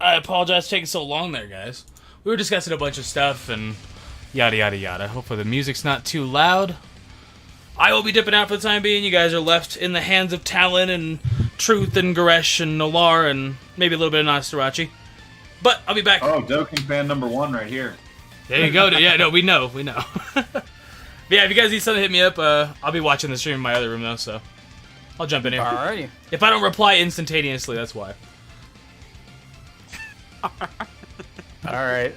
I apologize for taking so long there, guys. We were discussing a bunch of stuff and yada yada yada. Hopefully the music's not too loud. I will be dipping out for the time being. You guys are left in the hands of Talon and Truth and Goresh and Nolar and maybe a little bit of Nasarachi. But I'll be back. Oh, Dokkan fan #1 right here. There you go. Yeah, no, we know. But yeah, if you guys need something, hit me up. I'll be watching the stream in my other room, though, so I'll jump in here. Alrighty. If I don't reply instantaneously, that's why. Alright,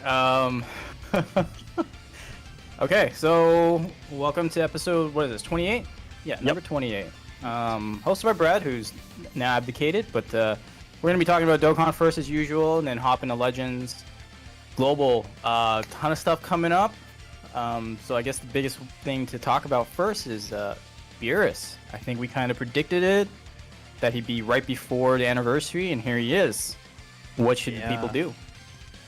okay, so welcome to episode, what is this, 28? Yeah, number 28. Hosted by Brad, who's now abdicated, but we're going to be talking about Dokkan first as usual, and then hop into Legends. Global, ton of stuff coming up. So I guess the biggest thing to talk about first is beerus. I think we kind of predicted it, that he'd be right before the anniversary, and here he is. What should people do?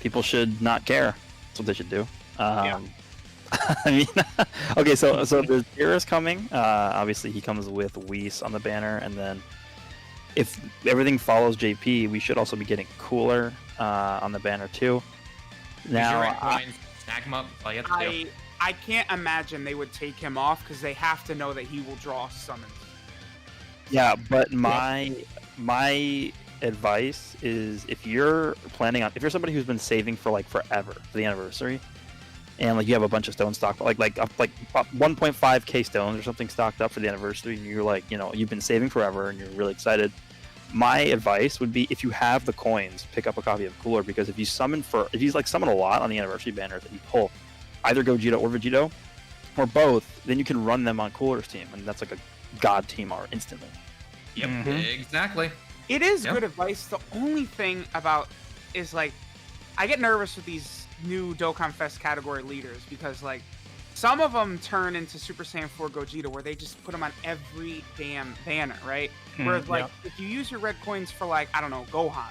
People should not care. That's what they should do. I mean, okay, so there's beerus coming. Obviously, he comes with Whis on the banner, and then if everything follows JP, we should also be getting Cooler on the banner too. Now, snag him up. All you have to do. I can't imagine they would take him off because they have to know that he will draw summons. yeah, but my advice is if you're somebody who's been saving for like forever for the anniversary, and like you have a bunch of stones stocked, like 1.5k stones or something stocked up for the anniversary, and you're like, you've been saving forever and you're really excited. My advice would be, if you have the coins, pick up a copy of Cooler, because if you summon a lot on the anniversary banners that you pull, either Gogeta or Vegito, or both, then you can run them on Cooler's team, and that's like a god team art instantly. Yep, exactly. It is good advice. The only thing about is like, I get nervous with these new Dokkan Fest category leaders because like some of them turn into Super Saiyan 4 Gogeta where they just put them on every damn banner, right? Whereas like if you use your red coins for like, I don't know, Gohan,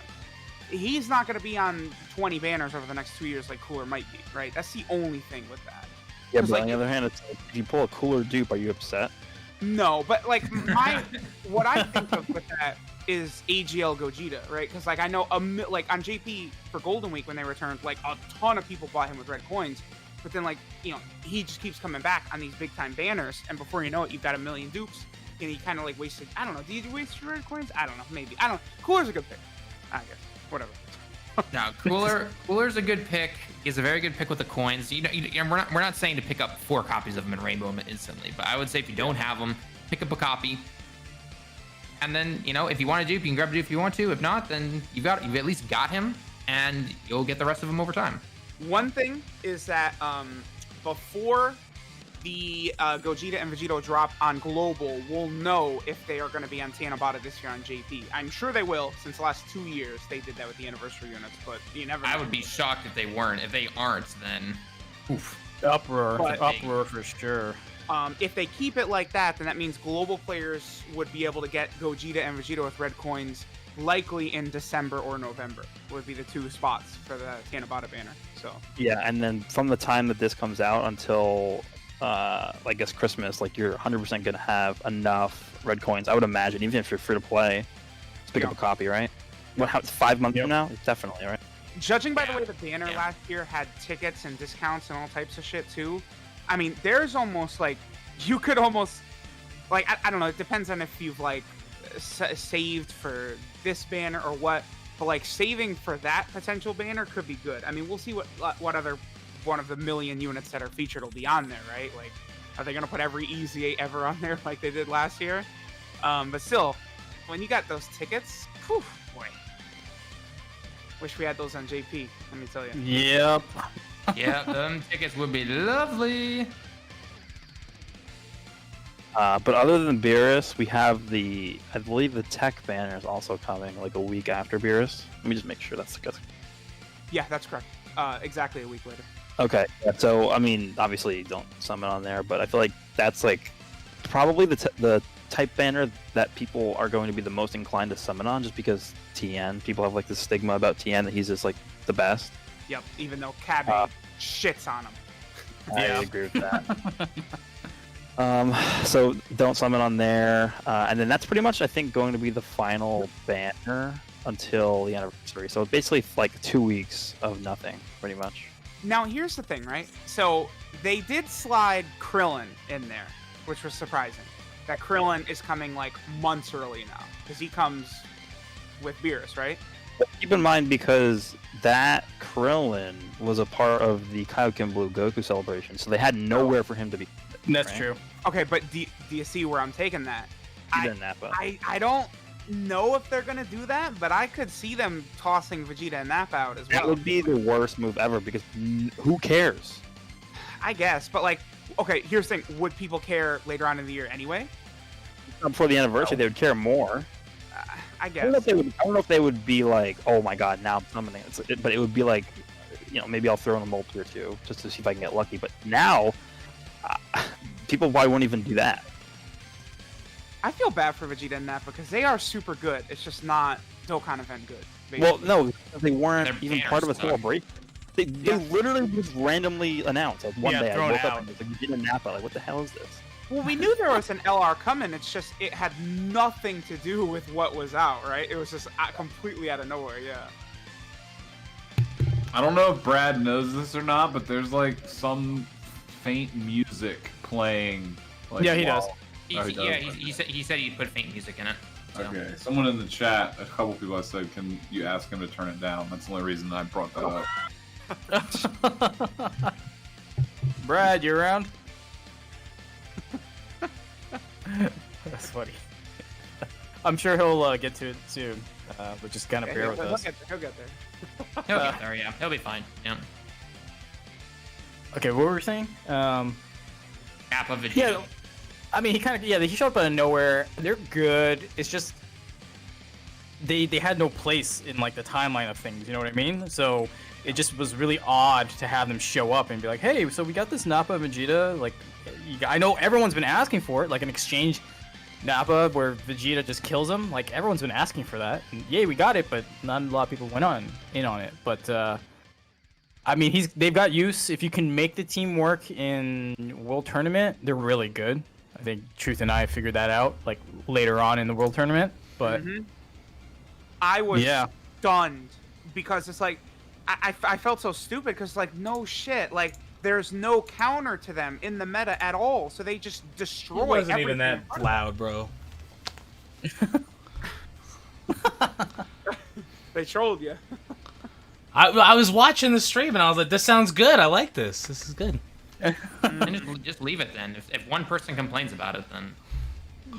he's not going to be on 20 banners over the next 2 years like Cooler might be, right? That's the only thing with that. Yeah, but on the other hand, it's like, if you pull a Cooler dupe, are you upset? No, but like what I think of with that is AGL Gogeta, right? Because like I know like on JP for Golden Week when they returned, like a ton of people bought him with red coins, but then like he just keeps coming back on these big time banners, and before you know it, you've got a million dupes, and he kind of like wasted. I don't know. Did you waste your red coins? I don't know. Maybe I don't. Cooler's a good pick. I guess whatever. No, Cooler's a good pick. He's a very good pick with the coins. We're not saying to pick up 4 copies of him and rainbow him instantly, but I would say if you don't have them, pick up a copy. And then, if you want to dupe, you can grab a dupe if you want to. If not, then you've at least got him, and you'll get the rest of them over time. One thing is that before the Gogeta and Vegito drop on Global, we'll know if they are going to be on Tanabata this year on JP. I'm sure they will, since the last 2 years they did that with the anniversary units, but you never know. I would be shocked if they weren't. If they aren't, then oof. Uproar for sure. If they keep it like that, then that means Global players would be able to get Gogeta and Vegito with red coins likely in December or November would be the 2 spots for the Tanabata banner. So yeah, and then from the time that this comes out until I guess Christmas, like you're 100% going to have enough red coins, I would imagine, even if you're free to play, to pick up a copy, right? It's 5 months from now? Definitely, right? Judging by the way the banner last year had tickets and discounts and all types of shit too, I mean, there's almost like, you could almost, like, I don't know, it depends on if you've like saved for this banner or what, but like saving for that potential banner could be good. I mean, we'll see what other one of the million units that are featured will be on there, right? Like, are they going to put every EZ8 ever on there like they did last year? But still, when you got those tickets, whew, boy. Wish we had those on JP, let me tell you. Yep. Yeah, them tickets would be lovely. But other than beerus, we have I believe the tech banner is also coming like a week after beerus. Let me just make sure that's good. Yeah, that's correct. Exactly a week later. Okay, so I mean, obviously don't summon on there, but I feel like that's like probably the type banner that people are going to be the most inclined to summon on, just because TN, people have like this stigma about TN that he's just like the best. Yep, even though Cabby shits on him. I agree with that. So don't summon on there, and then that's pretty much I think going to be the final banner until the anniversary. So basically like 2 weeks of nothing, pretty much. Now here's the thing, right? So they did slide Krillin in there, which was surprising. That Krillin is coming like months early now because he comes with Beerus, right? Keep in mind because that Krillin was a part of the Kaioken Blue Goku celebration, so they had nowhere for him to be. That's right? true. Okay, but do you see where I'm taking that? Vegeta and Nappa. I don't know if they're gonna do that, but I could see them tossing Vegeta and Nappa out as well. That would be the worst move ever because who cares? I guess, but like, okay, here's the thing: would people care later on in the year anyway? Before the anniversary, they would care more. I I guess. don't know if they would be like, oh my god, now I'm summoning. But it would be like, maybe I'll throw in a multi or two just to see if I can get lucky. But now, people probably won't even do that. I feel bad for Vegeta and Nappa because they are super good. It's just not Dokkan event good. Well, basically. no, they weren't Their even banners part of a suck. celebration. They Yeah. literally just randomly announced like one Yeah, day I thrown woke up out. and it was like Vegeta and Nappa. Like, what the hell is this? Well, we knew there was an LR coming. It's just it had nothing to do with what was out, right? It was just completely out of nowhere. Yeah. I don't know if Brad knows this or not, but there's like some faint music playing. Like, Yeah, he does. Oh, he does? Yeah, he said he'd put faint music in it. So. Okay, someone in the chat, a couple people have said, can you ask him to turn it down? That's the only reason I brought that up. Brad, you around? That's funny. I'm sure he'll get to it soon, but just kind of bear with us. He'll get there. He'll get there, yeah. He'll be fine. Yeah. Okay, what were we saying? Nappa Vegeta. Yeah, I mean, he showed up out of nowhere. They're good. It's just they had no place in like the timeline of things. You know what I mean? So it just was really odd to have them show up and be like, "Hey, so we got this Nappa Vegeta. Like, I know everyone's been asking for it, like an exchange Nappa where Vegeta just kills him. Like everyone's been asking for that. And yay, we got it, but not a lot of people went in on it. But I mean, they've got use. If you can make the team work in World Tournament, they're really good. I think Truth and I figured that out like later on in the World Tournament. But I was Yeah. stunned because it's like I felt so stupid because like no shit, like there's no counter to them in the meta at all, so they just destroy. It wasn't everything even that in front of loud, bro. them. They trolled you. I was watching the stream and I was like, this sounds good. I like this. This is good. And just leave it then. If one person complains about it, then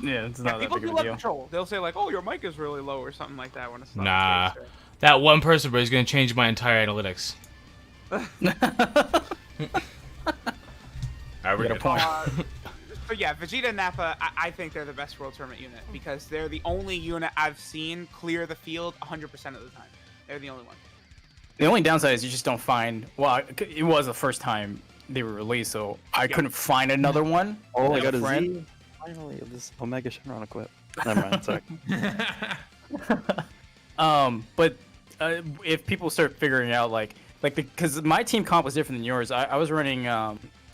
yeah, it's Yeah, not that people big do of a love deal. to troll. They'll say like, "Oh, your mic is really low" or something like that when it's not Nah. the case, That one person, bro, is going to change my entire analytics. All right, we're You got a good. point. So yeah, Vegeta and Nappa, I think they're the best World Tournament unit because they're the only unit I've seen clear the field 100% of the time. They're the only one. The only downside is you just don't find. Well, it was the first time they were released, so I couldn't find another one. Oh, I Have got a a friend. Z. Finally, this Omega Shenron equip. Never mind, sorry. But if people start figuring out because my team comp was different than yours, I was running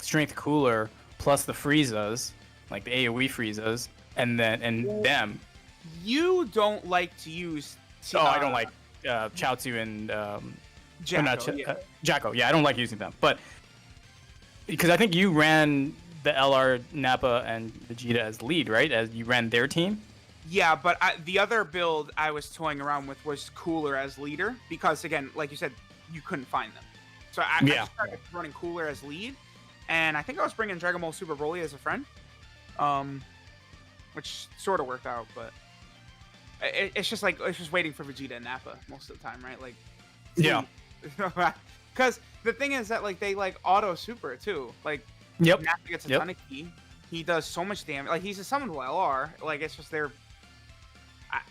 Strength Cooler plus the Friezas, like the AOE Friezas, and them. You don't like to use. I don't like Chaozu and Jacko, yeah. Jacko. Yeah, I don't like using them, but because I think you ran the LR Nappa and Vegeta as lead, right? As you ran their team. Yeah, but the other build I was toying around with was Cooler as leader because, again, like you said, you couldn't find them. So I started running Cooler as lead, and I think I was bringing Dragon Ball Super Broly as a friend, which sort of worked out, but it's just waiting for Vegeta and Nappa most of the time, right? Like, Yeah. Because the thing is that like they like auto super too. Like, Yep. Nappa gets a ton of ki. He does so much damage. Like he's a summonable LR. Like it's just they're.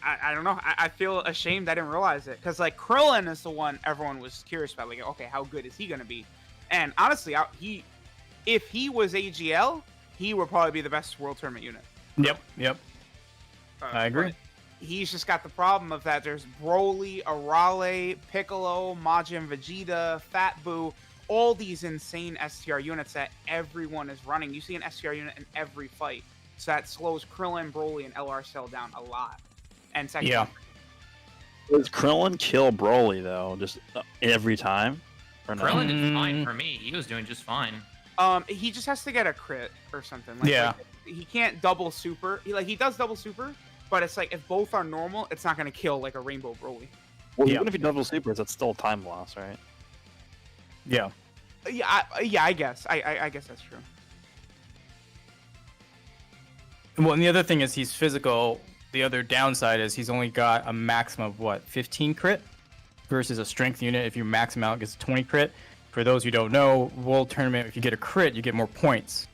I don't know. I feel ashamed I didn't realize it because like Krillin is the one everyone was curious about. Like, okay, how good is he gonna be? And honestly, if he was AGL, he would probably be the best World Tournament unit. Yep. I agree. But he's just got the problem of that there's Broly, Arale, Piccolo, Majin Vegeta, Fat Boo, all these insane STR units that everyone is running. You see an STR unit in every fight, so that slows Krillin, Broly, and LR Cell down a lot. And second, Yeah. Does Krillin kill Broly though, just every time? Or no? Krillin did fine for me. He was doing just fine. he just has to get a crit or something. Yeah. Like, he can't double super. He does double super, but it's like if both are normal, it's not gonna kill like a Rainbow Broly. Well, Yeah. even if he double supers, that's still time loss, right? Yeah. Yeah, I guess. I guess that's true. Well, and the other thing is he's physical. The other downside is he's only got a maximum of what, 15 crit versus a strength unit. If you max him out, gets 20 crit. For those who don't know, World Tournament, if you get a crit, you get more points.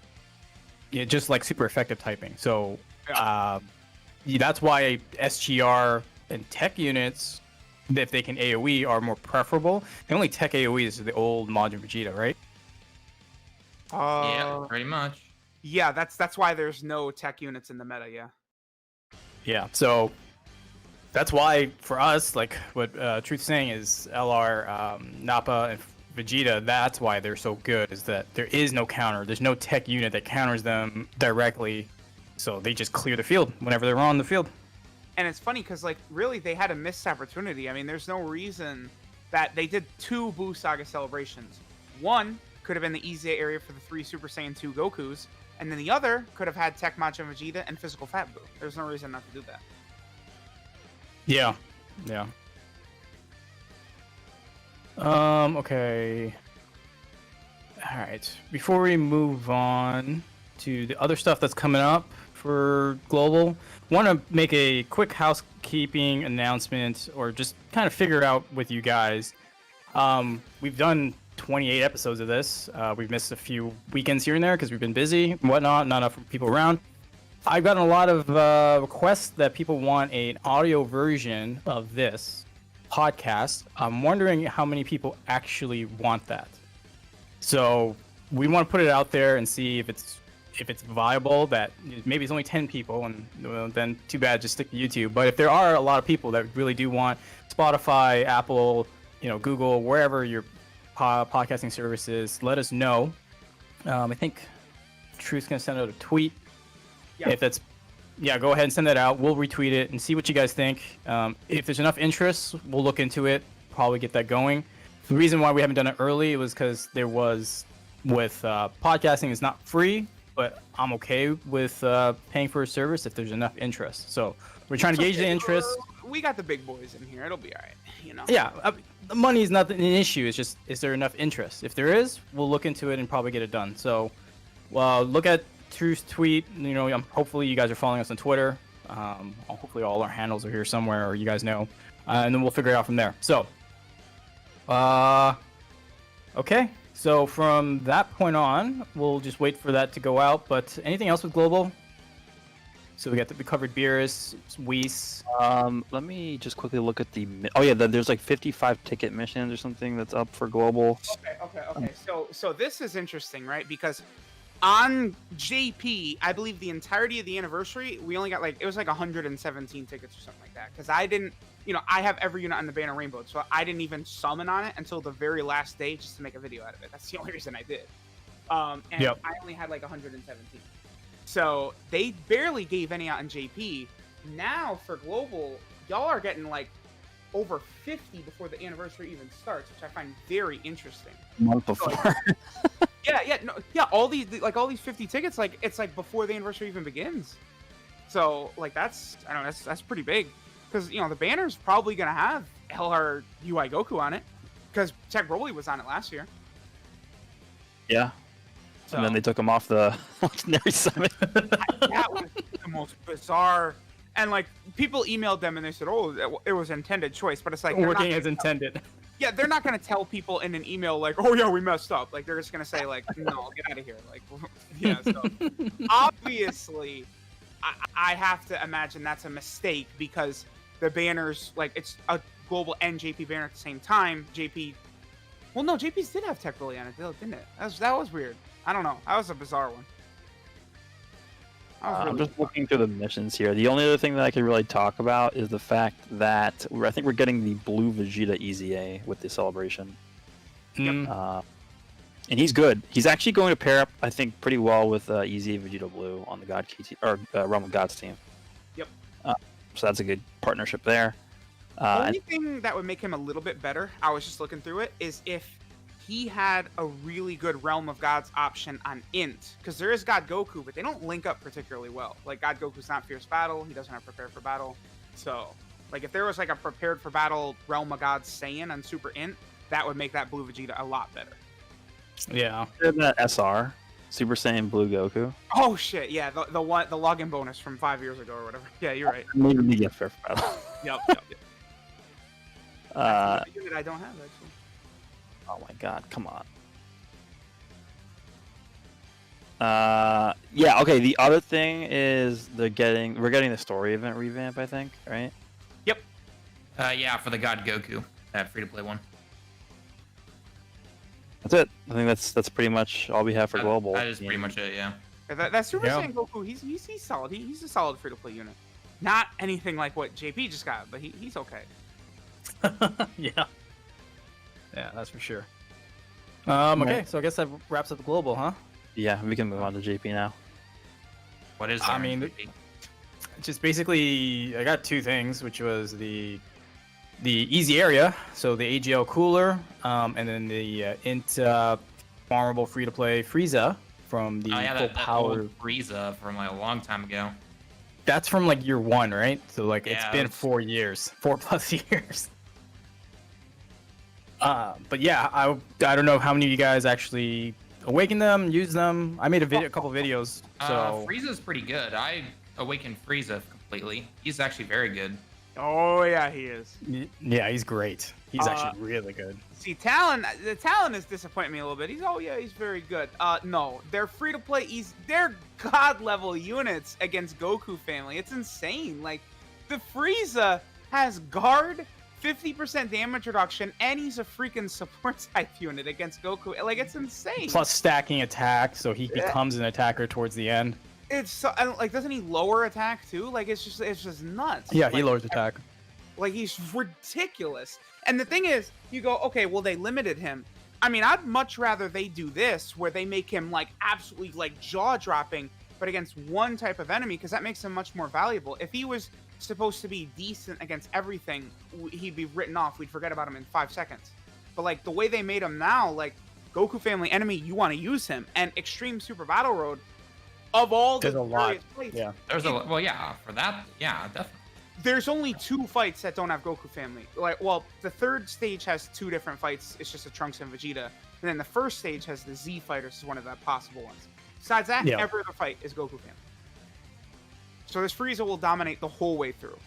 Yeah, just like super effective typing. So that's why SGR and tech units, if they can AoE, are more preferable. The only tech AoE is the old Majin Vegeta, right? Yeah, pretty much. Yeah, that's why there's no tech units in the meta. Yeah. Yeah, so that's why for us, like what Truth's saying is LR, Nappa, and Vegeta, that's why they're so good, is that there is no counter. There's no tech unit that counters them directly, so they just clear the field whenever they're on the field. And it's funny because, like, really, they had a missed opportunity. I mean, there's no reason that they did 2 Buu Saga celebrations. One could have been the easy area for the 3 Super Saiyan 2 Gokus, and then the other could have had Tech Majin Vegeta and Physical Fat Buu. There's no reason not to do that. Yeah. Okay. All right. Before we move on to the other stuff that's coming up for Global, want to make a quick housekeeping announcement, or just kind of figure out with you guys. We've done 28 episodes of this. We've missed a few weekends here and there because we've been busy and whatnot, not enough people around. I've gotten a lot of requests that people want an audio version of this podcast. I'm wondering how many people actually want that. So we want to put it out there and see if it's viable. That maybe it's only 10 people, and well, then too bad, just stick to YouTube. But if there are a lot of people that really do want Spotify, Apple, Google, wherever your podcasting services, let us know. I think Truth's gonna send out a tweet. Yeah. If that's, go ahead and send that out. We'll retweet it and see what you guys think. If there's enough interest, we'll look into it, probably get that going. The reason why we haven't done it early was because there was, with podcasting is not free, but I'm okay with paying for a service if there's enough interest. So we're trying to gauge the interest. We got the big boys in here. It'll be all right, Yeah, the money is not an issue. It's just, is there enough interest? If there is, we'll look into it and probably get it done. So, look at Truth's tweet. Hopefully you guys are following us on Twitter. Hopefully all our handles are here somewhere, or you guys know, and then we'll figure it out from there. So, okay. So from that point on, we'll just wait for that to go out. But anything else with Global? So we covered Beerus, Whis. Let me just quickly look at there's like 55 ticket missions or something that's up for Global. Okay. So this is interesting, right? Because on JP, I believe the entirety of the anniversary, we only got it was like 117 tickets or something like that. Because I didn't, I have every unit on the Banner Rainbow, so I didn't even summon on it until the very last day just to make a video out of it. That's the only reason I did. And Yep. I only had like 117. So they barely gave any out in JP. Now for Global, y'all are getting like over 50 before the anniversary even starts, which I find very interesting. Month before. All these 50 tickets, like it's like before the anniversary even begins. So like that's pretty big, because the banner's probably gonna have LR UI Goku on it, because Tech Broly was on it last year. Yeah. So, And then they took him off the Legendary Summit. that was the most bizarre. And like people emailed them and they said, "Oh, it was intended choice," but it's like Working as intended. Yeah, they're not gonna tell people in an email like, "Oh yeah, we messed up." Like they're just gonna say like, "No, get out of here." Like, yeah. So obviously, I have to imagine that's a mistake, because the banners, like, it's a Global and JP banner at the same time. Well, no, JP's did have Tech Broly on it, didn't it? That was weird. I don't know. That was a bizarre one. I'm just looking through the missions here. The only other thing that I could really talk about is the fact that I think we're getting the Blue Vegeta EZA with the celebration. Mm. And he's good. He's actually going to pair up, I think, pretty well with Easy Vegito Blue on the God Key team, or Realm of Gods team. Yep. So that's a good partnership there. The only thing that would make him a little bit better, I was just looking through it, is if he had a really good Realm of Gods option on Int. Because there is God Goku, but they don't link up particularly well. Like, God Goku's not Fierce Battle. He doesn't have Prepare for Battle. So, like, if there was, like, a Prepared for Battle Realm of Gods Saiyan on Super Int, that would make that Blue Vegeta a lot better. Yeah. That SR, Super Saiyan Blue Goku. Oh, shit. Yeah, the login bonus from 5 years ago or whatever. Yeah, you're right. Maybe we get fair for battle. Yep. That's a unit I don't have, actually. Oh my god, come on. Yeah, okay, the other thing is we're getting the story event revamp, I think, right? Yep. Yeah, for the God Goku, that free-to-play one. That's it. I think that's pretty much all we have for global. That is pretty much it, yeah. That Super Yeah. Saiyan Goku, he's solid. He's a solid free-to-play unit. Not anything like what JP just got, but he's okay. Yeah. Yeah, that's for sure. Okay, so I guess that wraps up the global, huh? Yeah, we can move on to JP now. What is I there? mean, just basically, I got two things, which was the easy area, so the AGL cooler, and then the int farmable free-to-play Frieza from the oh yeah, full that power. old Frieza from like a long time ago. That's from like year one, right? So like it's Yeah, been it's- 4 years, 4+ years. But yeah, I don't know how many of you guys actually awaken them, use them. I made a couple videos. So Frieza's pretty good. I awakened Frieza completely. He's actually very good. Oh yeah, he is. yeah, he's great. He's actually really good. See, the Talon is disappointing me a little bit. He's very good. No, they're free to play. They're god level units against Goku family. It's insane. Like, the Frieza has guard, 50% damage reduction, and he's a freaking support type unit against Goku. Like, it's insane. Plus stacking attack, so he becomes an attacker towards the end. It's so, and, like, doesn't he lower attack too? Like, it's just nuts. Yeah, Like, he lowers attack. Like, he's ridiculous. And the thing is, you go, okay, well, they limited him. I mean, I'd much rather they do this, where they make him, like, absolutely, like, jaw-dropping, but against one type of enemy, because that makes him much more valuable. If he was supposed to be decent against everything, he'd be written off. We'd forget about him in 5 seconds. But, like, the way they made him now, like, Goku family enemy, you want to use him. And Extreme Super Battle Road, of all There's the a lot. various fights, Yeah. Well, yeah, for that, yeah, definitely. there's only 2 fights that don't have Goku family. Like, well, the third stage has 2 different fights. It's just a Trunks and Vegeta. And then the first stage has the Z fighters as one of the possible ones. Besides that, Yeah. every other fight is Goku family. So this Frieza will dominate the whole way through.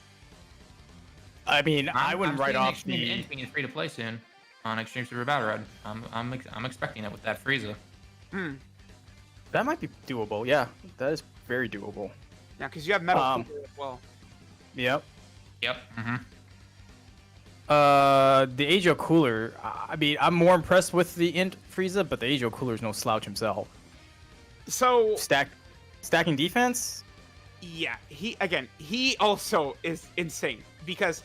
I mean, I wouldn't write off Extreme the. Int being free to play soon on Extreme Super Battle Road. I'm expecting it with that Frieza. That might be doable. Yeah, that is very doable. Yeah, because you have Metal Um, Cooler as well. Yep. Yep. Mm-hmm. The Ajo Cooler. I mean, I'm more impressed with the Int Frieza, but the Ajo Cooler is no slouch himself. So, Stacking defense. yeah, he also is insane. Because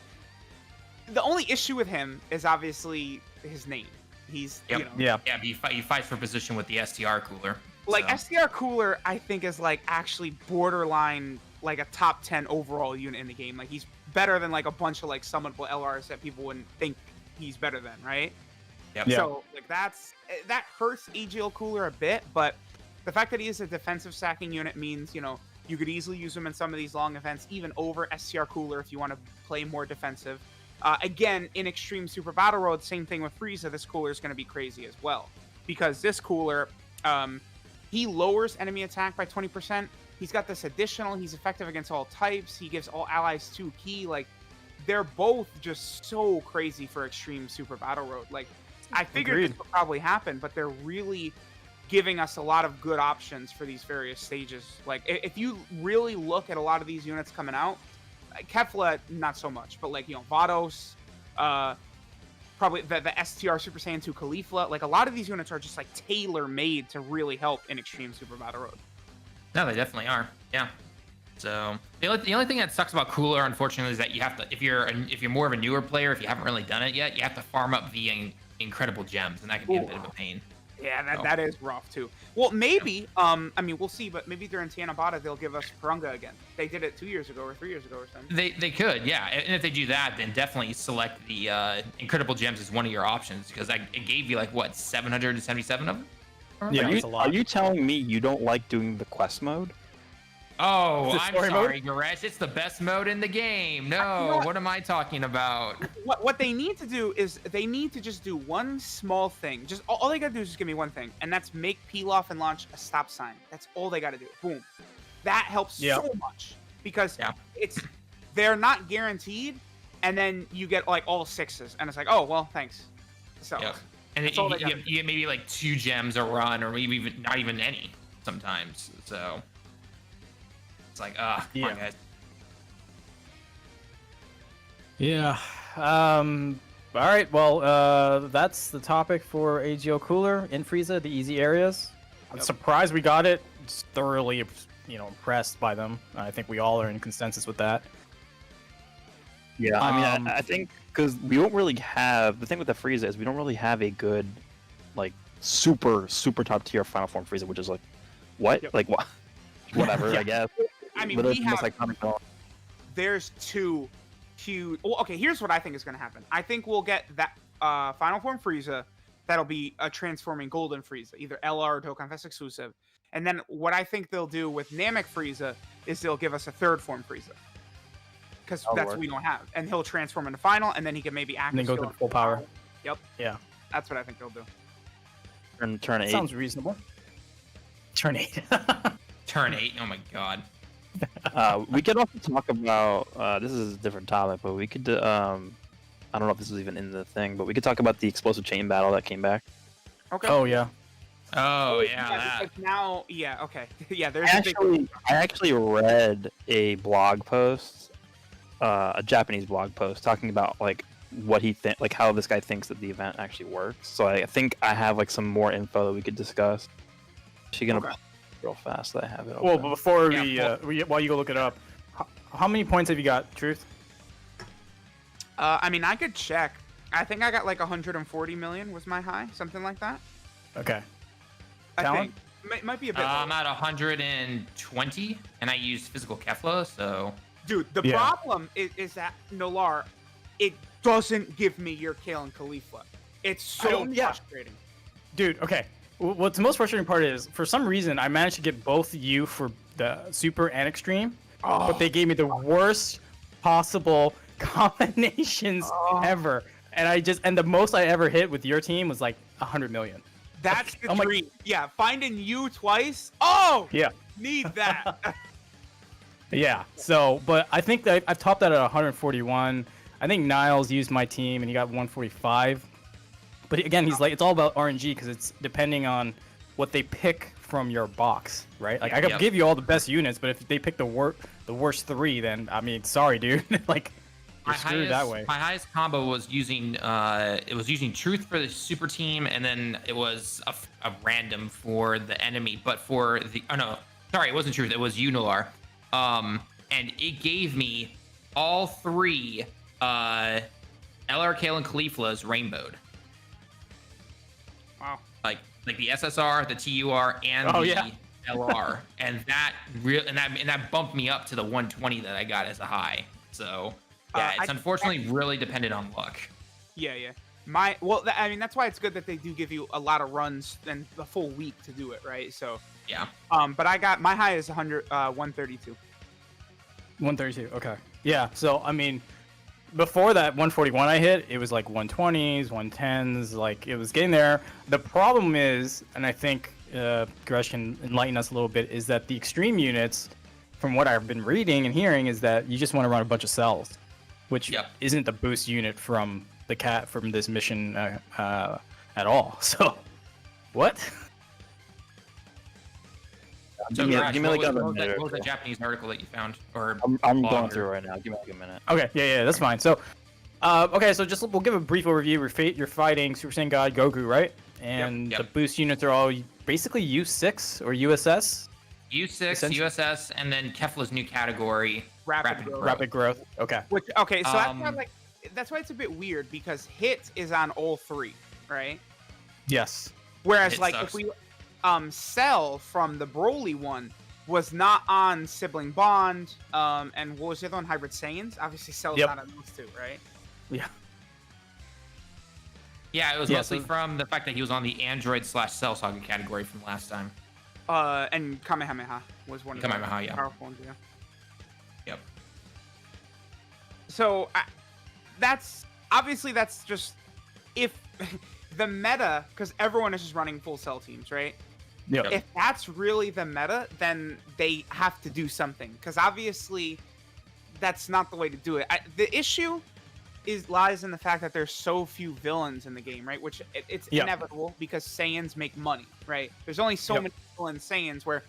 the only issue with him is obviously his name. He's, Yep. you know, Yeah. Yeah, but he fights for position with the STR cooler. like, so. SDR Cooler, I think, is, like, actually borderline, like, a top 10 overall unit in the game. Like, he's better than, like, a bunch of, like, summonable LRs that people wouldn't think he's better than, right? Yep. Yeah. So, like, that hurts AGL Cooler a bit, but the fact that he is a defensive stacking unit means, you know, you could easily use him in some of these long events, even over STR Cooler if you want to play more defensive. Again, in Extreme Super Battle Road, same thing with Frieza, this cooler is going to be crazy as well. Because this cooler, he lowers enemy attack by 20%. He's got this additional, he's effective against all types, he gives all allies 2 ki. Like, they're both just so crazy for Extreme Super Battle Road. Like, I figured Agreed. this would probably happen, but they're really giving us a lot of good options for these various stages. Like, if you really look at a lot of these units coming out, Kefla, not so much, but, like, you know, Vados, probably the STR Super Saiyan 2 Caulifla, like, a lot of these units are just, like, tailor-made to really help in Extreme Super Battle Road. No, they definitely are. Yeah. So the only thing that sucks about Cooler, unfortunately, is that you have to, if you're more of a newer player, if you haven't really done it yet, you have to farm up the incredible gems, and that can be a bit of a pain. Yeah, that is rough too. Well, maybe. I mean, we'll see, but maybe during Tanabata they'll give us Purunga again. They did it 2 years ago or 3 years ago or something. They could, yeah. And if they do that, then definitely select the Incredible Gems as one of your options because it gave you like what 777 of them. Yeah, Are it's a lot. Are you telling me you don't like doing the quest mode? Oh, The I'm story sorry, Goresh. It's the best mode in the game. No, what am I talking about? What they need to do is they need to just do one small thing. Just all they gotta do is just give me one thing, and that's make peel off and launch a stop sign. That's all they gotta do. Boom. That helps so much because they're not guaranteed, and then you get like all 6s, and it's like, oh well, thanks. So and that's all they you get maybe like 2 gems a run, or maybe even not even any sometimes. So it's like, come on, guys. Yeah. All right. Well, that's the topic for AGO Cooler in Frieza, the easy areas. I'm surprised we got it. Just thoroughly, impressed by them. I think we all are in consensus with that. Yeah, I mean, I think because we don't really have the thing with the Frieza is we don't really have a good, like, super top tier Final Form Frieza, which is like, what, like what, whatever, I guess. I mean, Literally we the most have. iconic villain. There's 2 huge. Well, okay, here's what I think is going to happen. I think we'll get that Final Form Frieza. That'll be a transforming Golden Frieza, either LR or Dokkan Fest exclusive. And then what I think they'll do with Namek Frieza is they'll give us a 3rd form Frieza. Because that's what we don't have. And he'll transform into Final, and then he can maybe act. And then go to full power. Yep. Yeah. That's what I think they'll do. Turn 8. Sounds reasonable. Turn 8. Turn 8. Oh my god. We could also talk about this is a different topic, but we could I don't know if this is even in the thing, but we could talk about the explosive chain battle that came back. Okay. Oh yeah. Oh yeah. That. Because now, yeah, okay. Yeah, there's I actually read a blog post, a Japanese blog post talking about like what he like how this guy thinks that the event actually works. So I think I have like some more info that we could discuss. She's gonna real fast that I have it. Well, open. before while you go look it up, how many points have you got, Truth? I mean, I could check. I think I got like 140 million was my high, something like that. Okay. I Talent? think might be a bit. I'm at 120, and I used physical Kefla, so. Dude, the problem is that Nolar, it doesn't give me your Kale and Khalifa. It's so frustrating. Dude, okay. What's the most frustrating part is, for some reason, I managed to get both you for the Super and Extreme, but they gave me the worst possible combinations ever. And the most I ever hit with your team was like 100 million. That's the I'm like- dream. Yeah, finding you twice. Oh! Yeah. Need that. Yeah. So, but I think that I've topped that at 141. I think Niles used my team and he got 145. But again, he's like, it's all about RNG because it's depending on what they pick from your box, right? Like, I could give you all the best units, but if they pick the worst 3, then I mean, sorry, dude. Like, you're screwed that way. My highest combo was using using Truth for the super team, and then it was a random for the enemy. But for the it wasn't Truth. It was Unilar, and it gave me all 3 LR, Kale, and Khalifla's rainbowed. Wow. Like the SSR, the TUR, and the LR, and that bumped me up to the 120 that I got as a high. So yeah, it's unfortunately really dependent on luck. Yeah. I mean, that's why it's good that they do give you a lot of runs and the full week to do it, right? So yeah. But I got my high is 132. 132. Okay. Yeah. So I mean, before that 141 I hit, it was like 120s, 110s, like it was getting there. The problem is, and I think Gresh can enlighten us a little bit, is that the extreme units, from what I've been reading and hearing, is that you just want to run a bunch of cells, which isn't the boost unit from from this mission at all. So, what? So, give me like what was the Japanese article that you found? Or I'm going through it right now. Give me like a minute. Okay, yeah, that's fine. So, okay, so we'll give a brief overview. You're fighting Super Saiyan God Goku, right? And the boost units are all basically U6 or USS. U6, USS, and then Kefla's new category, Rapid growth. Okay. So that's why it's a bit weird because hit is on all 3, right? Yes. Whereas It like sucks. if we Cell from the Broly one was not on Sibling Bond, and what was the other one? Hybrid Saiyans. Obviously, Cell's Yep. not on those two, right? Yeah. Yeah, it was Yeah, mostly so- from the fact that he was on the Android/Cell Saga category from last time. And Kamehameha was one of the Kamehameha, yeah. powerful ones. Yeah. Yep. So that's just if the meta, because everyone is just running full Cell teams, right? Yep. If that's really the meta, then they have to do something, because obviously that's not the way to do it. The issue lies in the fact that there's so few villains in the game, right? Which it's Yep. inevitable because Saiyans make money, right? There's only so Yep. many villain Saiyans where,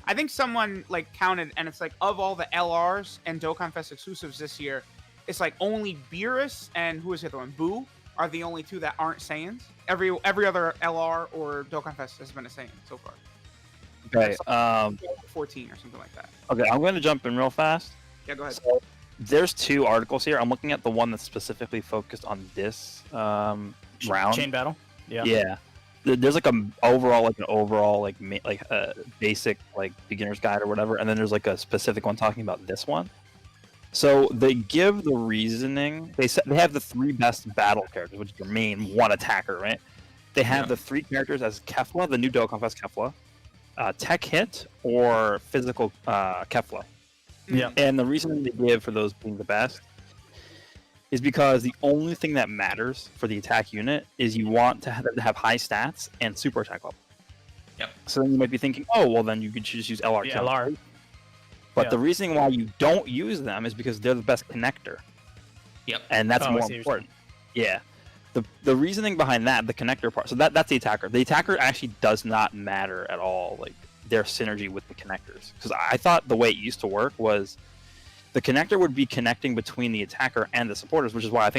I think someone like counted, and it's like of all the LRs and Dokkan Fest exclusives this year, it's like only Beerus and who is the other one? Boo are the only two that aren't Saiyans. Every other LR or Dokkan Fest has been a Saiyan so far. Okay. 14 or something like that. Okay. I'm going to jump in real fast. Yeah, go ahead. So, there's 2 articles here. I'm looking at the one that's specifically focused on this round. Chain battle. Yeah. Yeah. There's like an overall basic like beginner's guide or whatever, and then there's like a specific one talking about this one. So they give the reasoning. They have the 3 best battle characters, which is your main one attacker, right? They have the 3 characters as Kefla, the new Dokkan Fest Kefla, Tech Hit, or Physical Kefla. Yeah. And the reason they give for those being the best is because the only thing that matters for the attack unit is you want to have high stats and super attack level. Yep. So then you might be thinking, oh, well, then you could just use LR. Yeah, kill. LR. But Yeah. the reason why you don't use them is because they're the best connector. Yep. And that's Oh, I more see what you're important. Yeah. The reasoning behind that, the connector part, so that's the attacker. The attacker actually does not matter at all, like their synergy with the connectors. Because I thought the way it used to work was the connector would be connecting between the attacker and the supporters, which is why I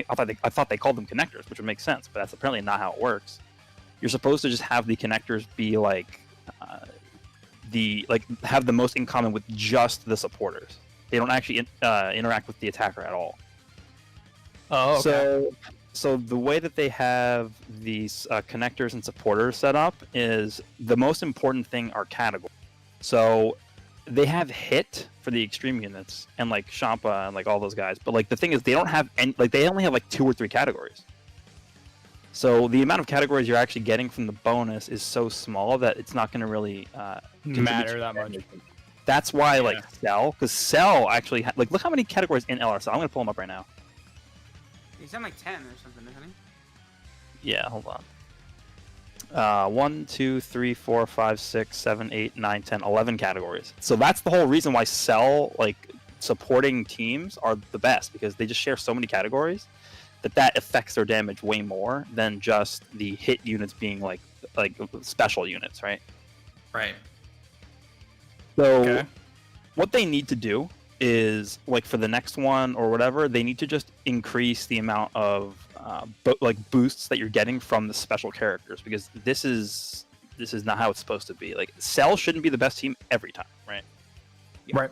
thought they called them connectors, which would make sense, but that's apparently not how it works. You're supposed to just have the connectors be like have the most in common with just the supporters. They don't actually interact with the attacker at all. Oh, okay. So the way that they have these connectors and supporters set up is the most important thing are categories. So they have hit for the extreme units and like Champa and like all those guys, but like the thing is they don't have any, like they only have like 2 or 3 categories. So the amount of categories you're actually getting from the bonus is so small that it's not going to really Matter that much. That's why like Cell, because Cell actually like look how many categories in LR. So I'm going to pull them up right now. He's on like 10 or something, isn't he? Yeah, hold on. 1, 2, 3, 4, 5, 6, 7, 8, 9, 10, 11 categories. So that's the whole reason why Cell like supporting teams are the best, because they just share so many categories that affects their damage way more than just the hit units being like special units, right? Right. So Okay. what they need to do is like for the next one or whatever, they need to just increase the amount of boosts that you're getting from the special characters, because this is not how it's supposed to be. Like Cell shouldn't be the best team every time, right? Right.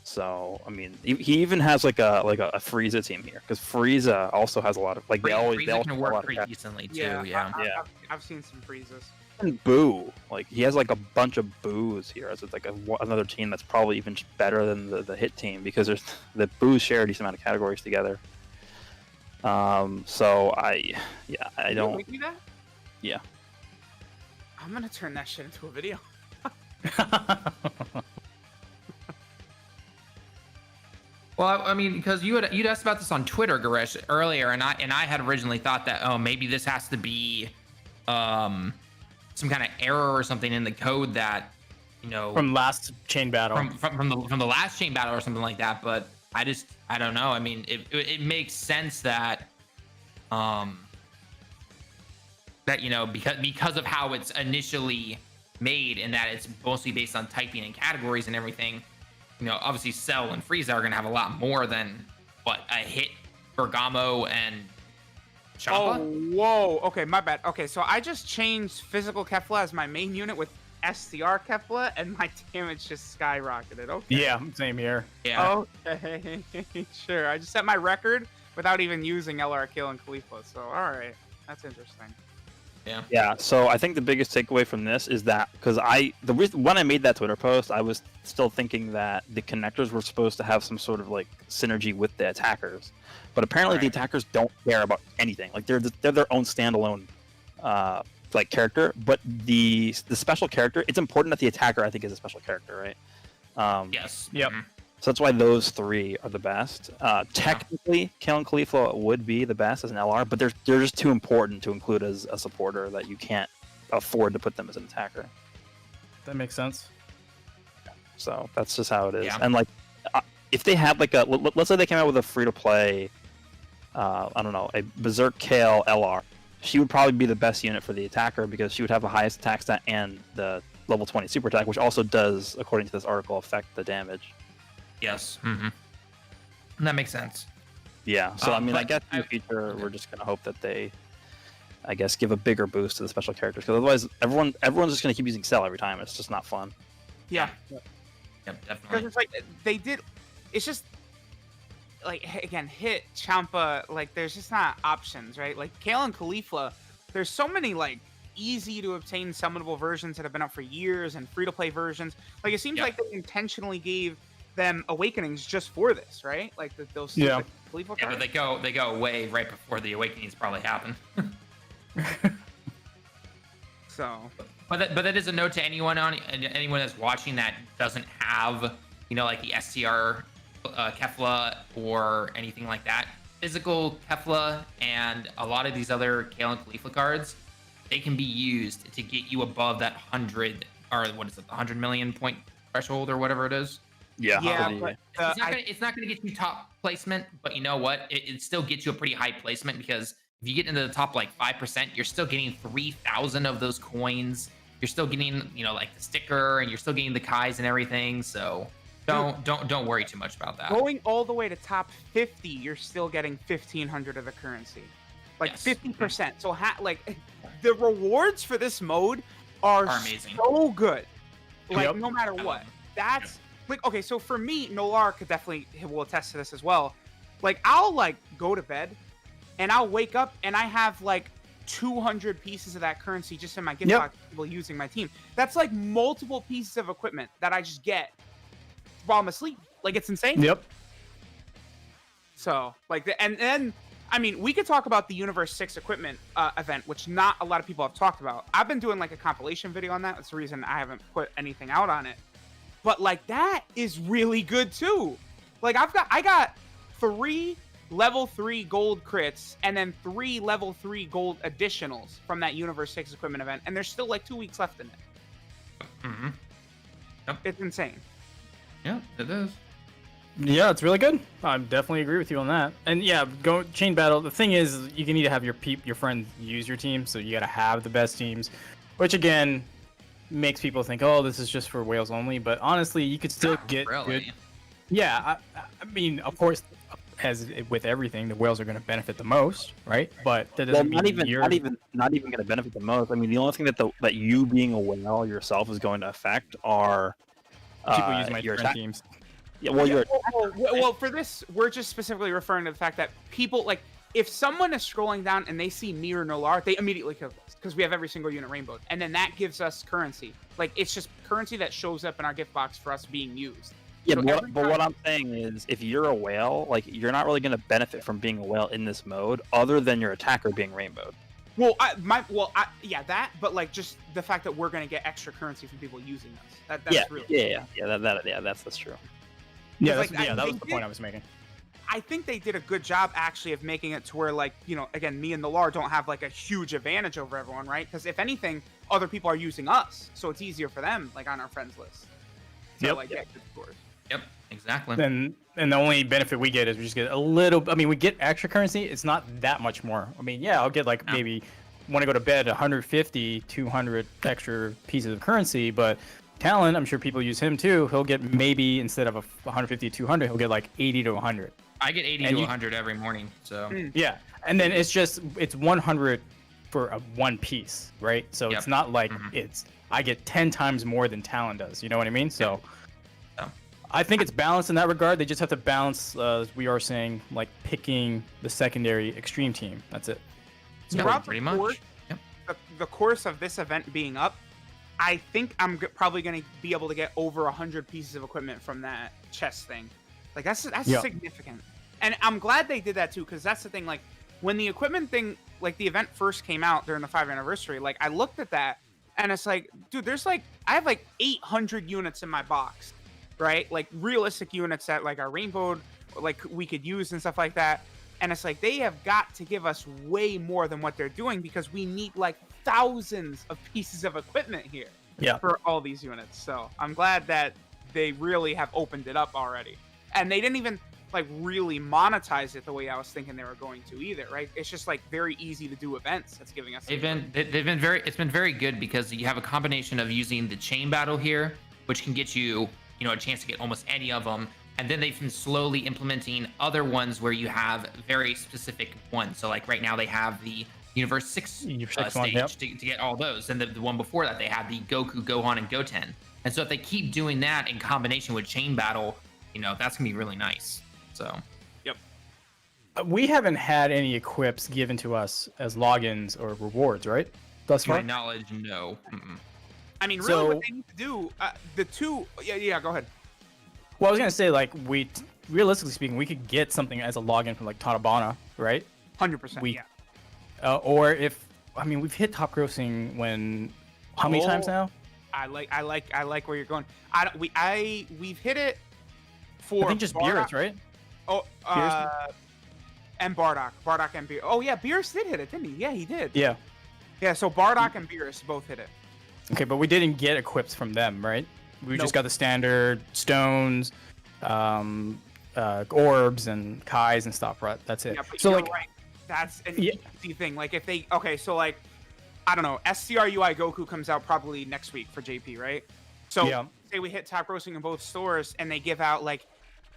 So I mean, he even has like a Frieza team here, because Frieza also has a lot of like they all Frieza have a can lot work of pretty cast- decently too. Yeah. Yeah. I've seen some freezes. And Boo, like he has like a bunch of Boos here, as it's like another team that's probably even better than the hit team, because there's the Boos share a decent amount of categories together. So I don't. Make me that? Yeah. I'm gonna turn that shit into a video. Well, I mean, because you'd asked about this on Twitter, Garesh, earlier, and I had originally thought that maybe this has to be some kind of error or something in the code that From last chain battle. from the last chain battle or something like that. But I don't know. I mean, it makes sense that because of how it's initially made, and that it's mostly based on typing and categories and everything. Obviously Cell and Frieza are going to have a lot more than a hit, Bergamo, and Champa. Oh, whoa. Okay, my bad. Okay, so I just changed physical Kefla as my main unit with STR Kefla, and my damage just skyrocketed. Okay. Yeah, same here. Yeah. Okay. Sure. I just set my record without even using LR Kill and Khalifa. So, all right. That's interesting. Yeah, so I think the biggest takeaway from this is that because when I made that Twitter post, I was still thinking that the connectors were supposed to have some sort of like synergy with the attackers, but apparently the attackers don't care about anything. Like they're their own standalone like character, but the special character, it's important that the attacker I think is a special character, right? Yes. Yep. So that's why those three are the best. Technically, Kale Caulifla would be the best as an LR, but they're just too important to include as a supporter that you can't afford to put them as an attacker. That makes sense. So that's just how it is. Yeah. And like, if they had like let's say they came out with a free-to-play, I don't know, a Berserk Kale LR, she would probably be the best unit for the attacker because she would have the highest attack stat and the level 20 super attack, which also does, according to this article, affect the damage. Yes. That makes sense. Yeah, so I mean, I but guess in the future, we're just gonna hope that they, I guess, give a bigger boost to the special characters, because otherwise, everyone's just gonna keep using Cell every time. It's just not fun. Yeah. Yep, Because definitely. it's like they did. It's just like again, Hit, Champa. Like there's just not options, right? Like Kale and Caulifla. There's so many like easy to obtain summonable versions that have been out for years and free to play versions. Like it seems like they intentionally gave them awakenings just for this, right? Like those stupid Caulifla Yeah, but cards. they go away right before the awakenings probably happen. So But that is a note to anyone that's watching that doesn't have, like the STR Kefla or anything like that. Physical Kefla and a lot of these other Kale and Caulifla cards, they can be used to get you above that 100 or what is it, the 100 million point threshold or whatever it is. yeah, hopefully- but It's not gonna get you top placement, but you know what? It still gets you a pretty high placement because if you get into the top like 5%, you're still getting 3,000 of those coins. You're still getting, like the sticker, and you're still getting the Kais and everything. So don't worry too much about that. going all the way to top 50, you're still getting 1,500 of the currency, like Yes. 50%. So like the rewards for this mode are amazing. so good. Like Yep. no matter what, that's like okay. So for me, Nolar could definitely will attest to this as well. Like I'll like go to bed, and I'll wake up and I have like 200 pieces of that currency just in my gift box people using my team. That's like multiple pieces of equipment that I just get while I'm asleep. Like it's insane. Yep. So like and then I mean we could talk about the Universe 6 equipment event, which not a lot of people have talked about. I've been doing like a compilation video on that. That's the reason I haven't put anything out on it. But like that is really good too. Like I got 3 level 3 gold crits and then 3 level 3 gold additionals from that Universe 6 equipment event, and there's still like 2 weeks left in it. It's insane. Yeah, it is. Yeah, it's really good. I definitely agree with you on that. And yeah, go chain battle. The thing is, you can need to have your friends use your team, so you got to have the best teams, which again makes people think, oh, this is just for whales only. But honestly, you could still get Really? good. Yeah, I mean, of course, as with everything, the whales are going to benefit the most, right? But that doesn't Well, mean not even going to benefit the most. I mean, the only thing that you being a whale yourself is going to affect are people use my your different attack. teams. Yeah, well, your Well, for this, we're just specifically referring to the fact that people like if someone is scrolling down and they see me or Nolar, they immediately kill us because we have every single unit rainbowed, and then that gives us currency. Like it's just currency that shows up in our gift box for us being used. Yeah, So but every what time- I'm saying is, if you're a whale, like you're not really going to benefit from being a whale in this mode, other than your attacker being rainbowed. Well, yeah, that, but like just the fact that we're gonna get extra currency from people using us. That's really. That's true. Yeah, Like, that was they the did- point I was making. I think they did a good job actually of making it to where like again, me and Nolar don't have like a huge advantage over everyone, right? Because if anything, other people are using us, so it's easier for them, like on our friends list. So Yep. like get good scores. Yep, exactly. And the only benefit we get is we just get a little. I mean, we get extra currency. It's not that much more. I mean, yeah, I'll get like maybe when I go to bed 150, 200 extra pieces of currency. But Talon, I'm sure people use him too. He'll get maybe instead of 150, 200, he'll get like 80 to 100. I get 80 And to you- 100 every morning. So Yeah, and then it's 100 for a one piece, right? So Yep. it's not like Mhm. I get 10 times more than Talon does. You know what I mean? So. Yeah. I think it's balanced in that regard. They just have to balance, as we are saying, like picking the secondary extreme team. That's it. yeah, Throughout pretty the much. course- Yep. the course of this event being up, I think I'm probably going to be able to get over 100 pieces of equipment from that chest thing. Like, that's significant. And I'm glad they did that, too, because that's the thing. Like, when the equipment thing, like, the event first came out during the 5th anniversary, like, I looked at that, and it's like, dude, there's, like, I have, like, 800 units in my box, right? Like, realistic units that, like, are rainbowed, like, we could use and stuff like that. And it's like, they have got to give us way more than what they're doing because we need, like, thousands of pieces of equipment here for all these units. So I'm glad that they really have opened it up already. And they didn't even, like, really monetize it the way I was thinking they were going to either, right? It's just, like, very easy to do events that's giving us... It's been very good because you have a combination of using the chain battle here, which can get you, a chance to get almost any of them. And then they've been slowly implementing other ones where you have very specific ones. So, like, right now they have the Universe 6 stage to get all those. And the one before that, they had the Goku, Gohan, and Goten. And so if they keep doing that in combination with Chain Battle, that's going to be really nice. So, yep. We haven't had any equips given to us as logins or rewards, right? Thus to far? my knowledge, no. Mm-mm. I mean, really, what they need to do, the two... Yeah, go ahead. Well, I was going to say, like, realistically speaking, we could get something as a login from, like, Tanabana, right? 100%, yeah. Or if... I mean, we've hit top grossing when... How many times now? I like where you're going. We've hit it for... I think just Beerus, right? Oh, and Bardock. Bardock and Beerus. Oh, yeah, Beerus did hit it, didn't he? Yeah, he did. Yeah. Yeah, so Bardock and Beerus both hit it. Okay, but we didn't get equips from them, right? We just got the standard stones, orbs, and Kais and stuff, right? That's it. Yeah, but so, you're like, right. That's an easy thing. Like, if they... Okay, so, like, I don't know. SCRUI Goku comes out probably next week for JP, right? So, say we hit top grossing in both stores, and they give out, like,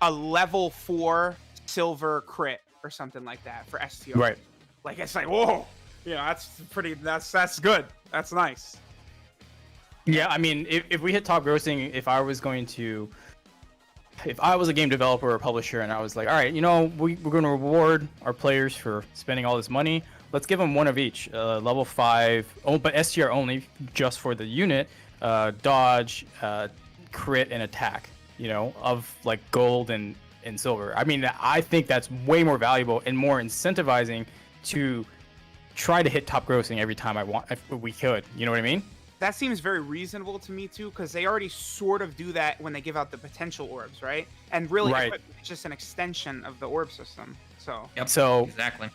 a level 4 silver crit or something like that for STR. Right. Like, it's like, whoa! That's pretty... That's good. That's nice. Yeah, I mean, if we hit top grossing, if I was a game developer or publisher and I was like, all right, we're going to reward our players for spending all this money, let's give them one of each. Level 5, but STR only, just for the unit, dodge, crit, and attack, of, like, gold and silver. I mean, I think that's way more valuable and more incentivizing to try to hit top grossing every time if we could. You know what I mean? That seems very reasonable to me, too, because they already sort of do that when they give out the potential orbs, right? And really, it's just an extension of the orb system. So, yep, so exactly.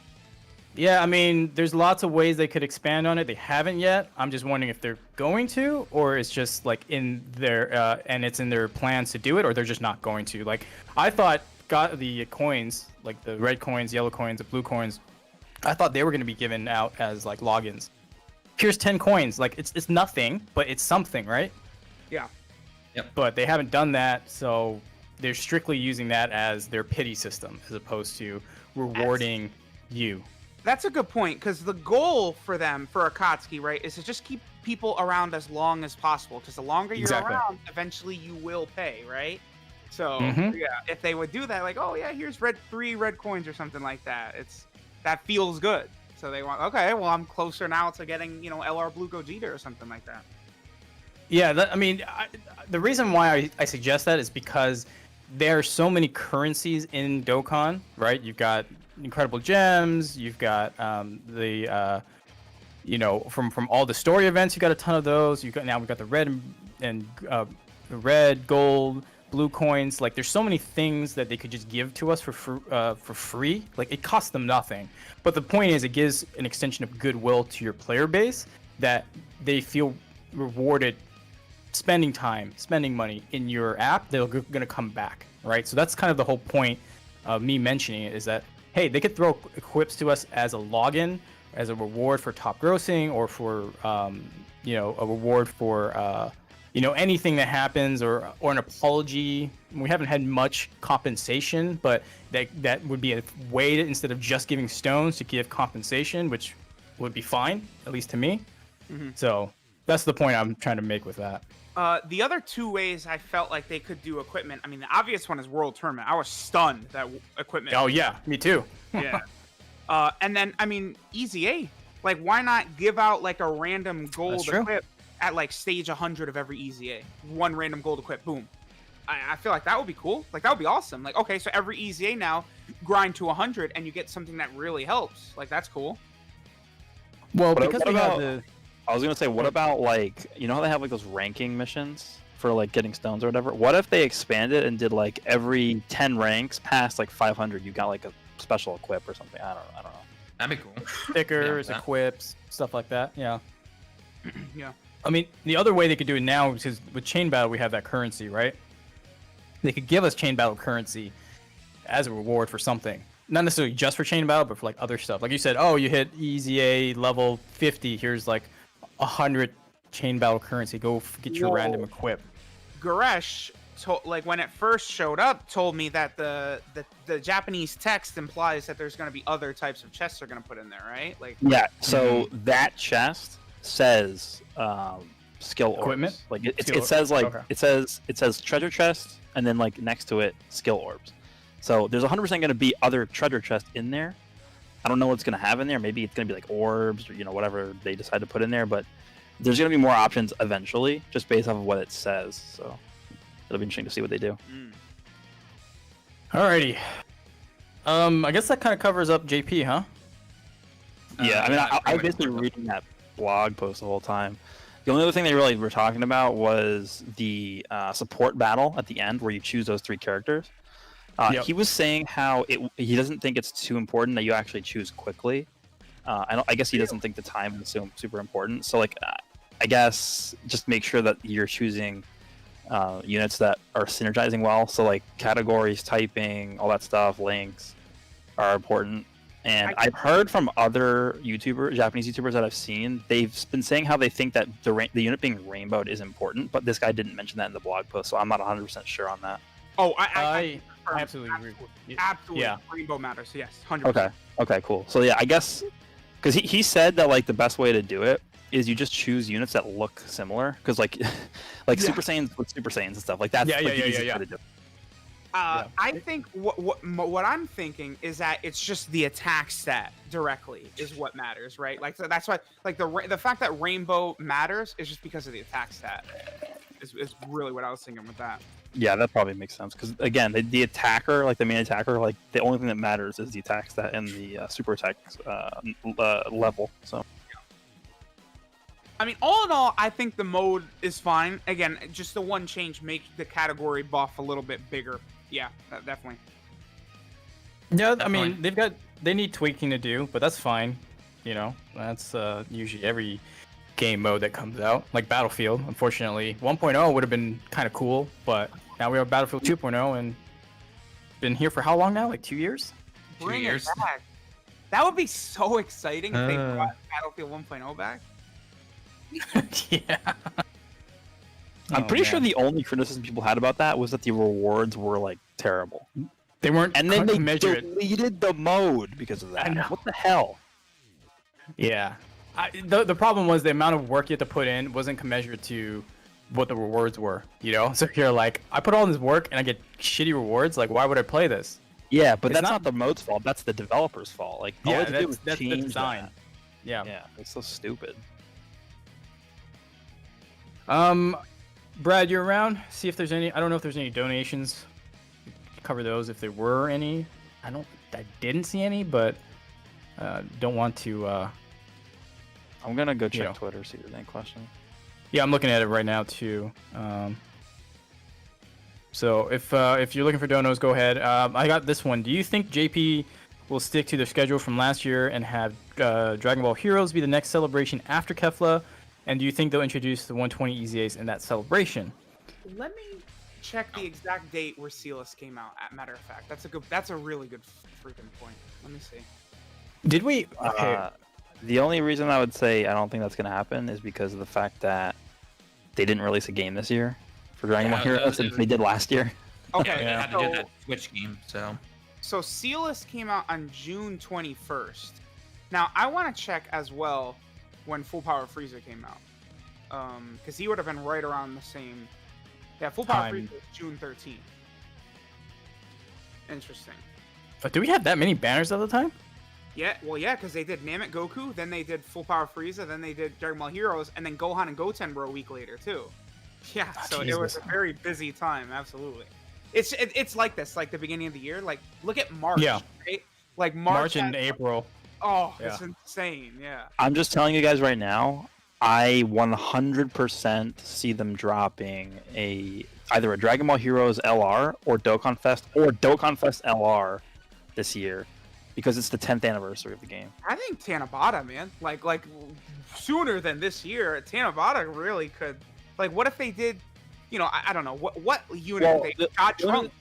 Yeah, I mean, there's lots of ways they could expand on it. They haven't yet. I'm just wondering if they're going to, or it's just, like, in their, and it's in their plans to do it, or they're just not going to. Like, I thought the coins, like the red coins, yellow coins, the blue coins, I thought they were going to be given out as, like, logins. Here's 10 coins. Like, it's nothing, but it's something, right? Yeah. Yep. But they haven't done that, so they're strictly using that as their pity system as opposed to rewarding you. That's a good point, because the goal for them, for Akatsuki, right, is to just keep people around as long as possible, because the longer you're around, eventually you will pay, right? So, yeah, if they would do that, like, oh, yeah, here's 3 red coins or something like that, that feels good. So they want, okay, well, I'm closer now to getting, LR Blue Gogeta or something like that. Yeah, the reason why I suggest that is because there are so many currencies in Dokkan, right? You've got incredible gems, you've got from all the story events, you got a ton of those. We've got the red, gold, blue coins. Like, there's so many things that they could just give to us for free. Like, it costs them nothing. But the point is, it gives an extension of goodwill to your player base that they feel rewarded spending time, spending money in your app. They're going to come back, right? So that's kind of the whole point of me mentioning it, is that, hey, they could throw equips to us as a login, as a reward for top grossing, or for a reward for anything that happens, or an apology. We haven't had much compensation, but that would be a way to, instead of just giving stones, to give compensation, which would be fine, at least to me. So that's the point I'm trying to make with that. The other 2 ways I felt like they could do equipment, I mean, the obvious one is World Tournament. I was stunned that equipment. Oh, yeah, me too. Yeah. And then, I mean, Easy A Like, why not give out like a random gold true. equip at like stage 100 of every EZA? One random gold equip, boom. I feel like that would be cool. Like, that would be awesome. Like, okay, so every EZA now grind to 100 and you get something that really helps. Like, that's cool. Well, What- because what we have about- the I was gonna say, what about like, you know how they have like those ranking missions for like getting stones or whatever? What if they expanded and did like every 10 ranks past like 500, you got like a special equip or something? I don't know. That'd be cool. stickers, Yeah, that- equips, stuff like that. Yeah. Yeah. I mean, the other way they could do it now, because with Chain Battle we have that currency, right? They could give us Chain Battle currency as a reward for something. Not necessarily just for Chain Battle, but for like other stuff. Like you said, oh, you hit EZA level 50. Here's like 100 Chain Battle currency. Go get your Whoa. random equip. Goresh like when it first showed up, told me that the Japanese text implies that there's going to be other types of chests they're going to put in there, right? Like, Yeah, so that chest says skill Equipment? orbs. Like it Skill- says like okay. it says treasure chest, and then like next to it skill orbs. So there's 100% going to be other treasure chests in there. I don't know what's going to have in there. Maybe it's going to be like orbs or whatever they decide to put in there. But there's going to be more options eventually, just based off of what it says. So it'll be interesting to see what they do. Alrighty. I guess that kind of covers up JP, huh? Yeah, I mean, I pretty was much basically covered. reading that blog post the whole time. The only other thing they really were talking about was the support battle at the end, where you choose those 3 characters. Yep. He was saying how he doesn't think it's too important that you actually choose quickly. I guess he doesn't think the time is super important. So, like, I guess just make sure that you're choosing units that are synergizing well. So, like, categories, typing, all that stuff, links are important. And I've heard from other Japanese YouTubers that I've seen, they've been saying how they think that the unit being rainbowed is important, but this guy didn't mention that in the blog post, so I'm not 100% sure on that. oh, I absolutely agree. absolutely. Yeah. Rainbow matters. So yes, 100%. Okay, cool. So yeah, I guess because he said that like the best way to do it is you just choose units that look similar, because like Super Saiyans with Super Saiyans and stuff like that. Yeah, like, yeah, the yeah, easiest yeah. way to do it. I think what I'm thinking is that it's just the attack stat directly is what matters, right? Like, so that's why, like, the fact that rainbow matters is just because of the attack stat. Is really what I was thinking with that. Yeah, that probably makes sense, because again, the attacker, like the main attacker, like the only thing that matters is the attack stat and the super attack level. So I mean, all in all, I think the mode is fine. Again, just the one change makes the category buff a little bit bigger. Yeah, definitely. Yeah, I mean, they need tweaking to do, but that's fine. You know, that's usually every game mode that comes out. Like Battlefield, unfortunately, 1.0 would have been kind of cool, but now we have Battlefield 2.0 and been here for how long now? Like 2 years? Bring years. it back. That would be so exciting if they brought Battlefield 1.0 back. Yeah. I'm Oh, pretty sure man. the only criticism people had about that was that the rewards were like terrible, They weren't and then they measure it. deleted the mode because of I that. know. What the hell? Yeah. The problem was the amount of work you had to put in wasn't commensurate to what the rewards were, you know? So you're like, I put all this work and I get shitty rewards, like why would I play this? Yeah, but It's that's not- not the mode's fault. That's the developer's fault. Like, all Yeah, they had to do was that's the change design. that. Yeah. Yeah, it's so stupid. Brad, you're around? See if there's any, I don't know if there's any donations. Cover those if there were any. I didn't see any, but don't want to I'm gonna go check know. Twitter, see if there's any questions. Yeah, I'm looking at it right now too. So if you're looking for donos, go ahead. I got this one. Do you think JP will stick to their schedule from last year and have Dragon Ball Heroes be the next celebration after Kefla? And do you think they'll introduce the 120 EZAs in that celebration? Let me check the exact date where Celis came out. Matter of fact, that's a really good freaking point. Let me see. Did we? Okay. The only reason I would say I don't think that's gonna happen is because of the fact that they didn't release a game this year for Dragon Ball Yeah, Heroes, and they did last year. Okay, They had to so, do that Switch game, so. so Celis came out on June 21st. Now I want to check as well when Full Power Frieza came out, because he would have been right around the same. Yeah, Full Power Time. Frieza was June 13th. Interesting. But do we have that many banners at the time? Yeah, well, yeah, because they did Namek Goku, then they did Full Power Frieza, then they did Dragon Ball Heroes, and then Gohan and Goten were a week later too. Yeah, so it was a very busy time. Absolutely, it's like this, like the beginning of the year. Like, look at March. Yeah. Right? Like March had- and April. Oh, Yeah. it's insane. Yeah. I'm just telling you guys right now, I 100% see them dropping either a Dragon Ball Heroes LR or Dokkan Fest LR this year, because it's the 10th anniversary of the game. I think Tanabata, man, like sooner than this year. Tanabata really could. Like, what if they did? You know, I don't know what unit Well, they the got only- Trunks.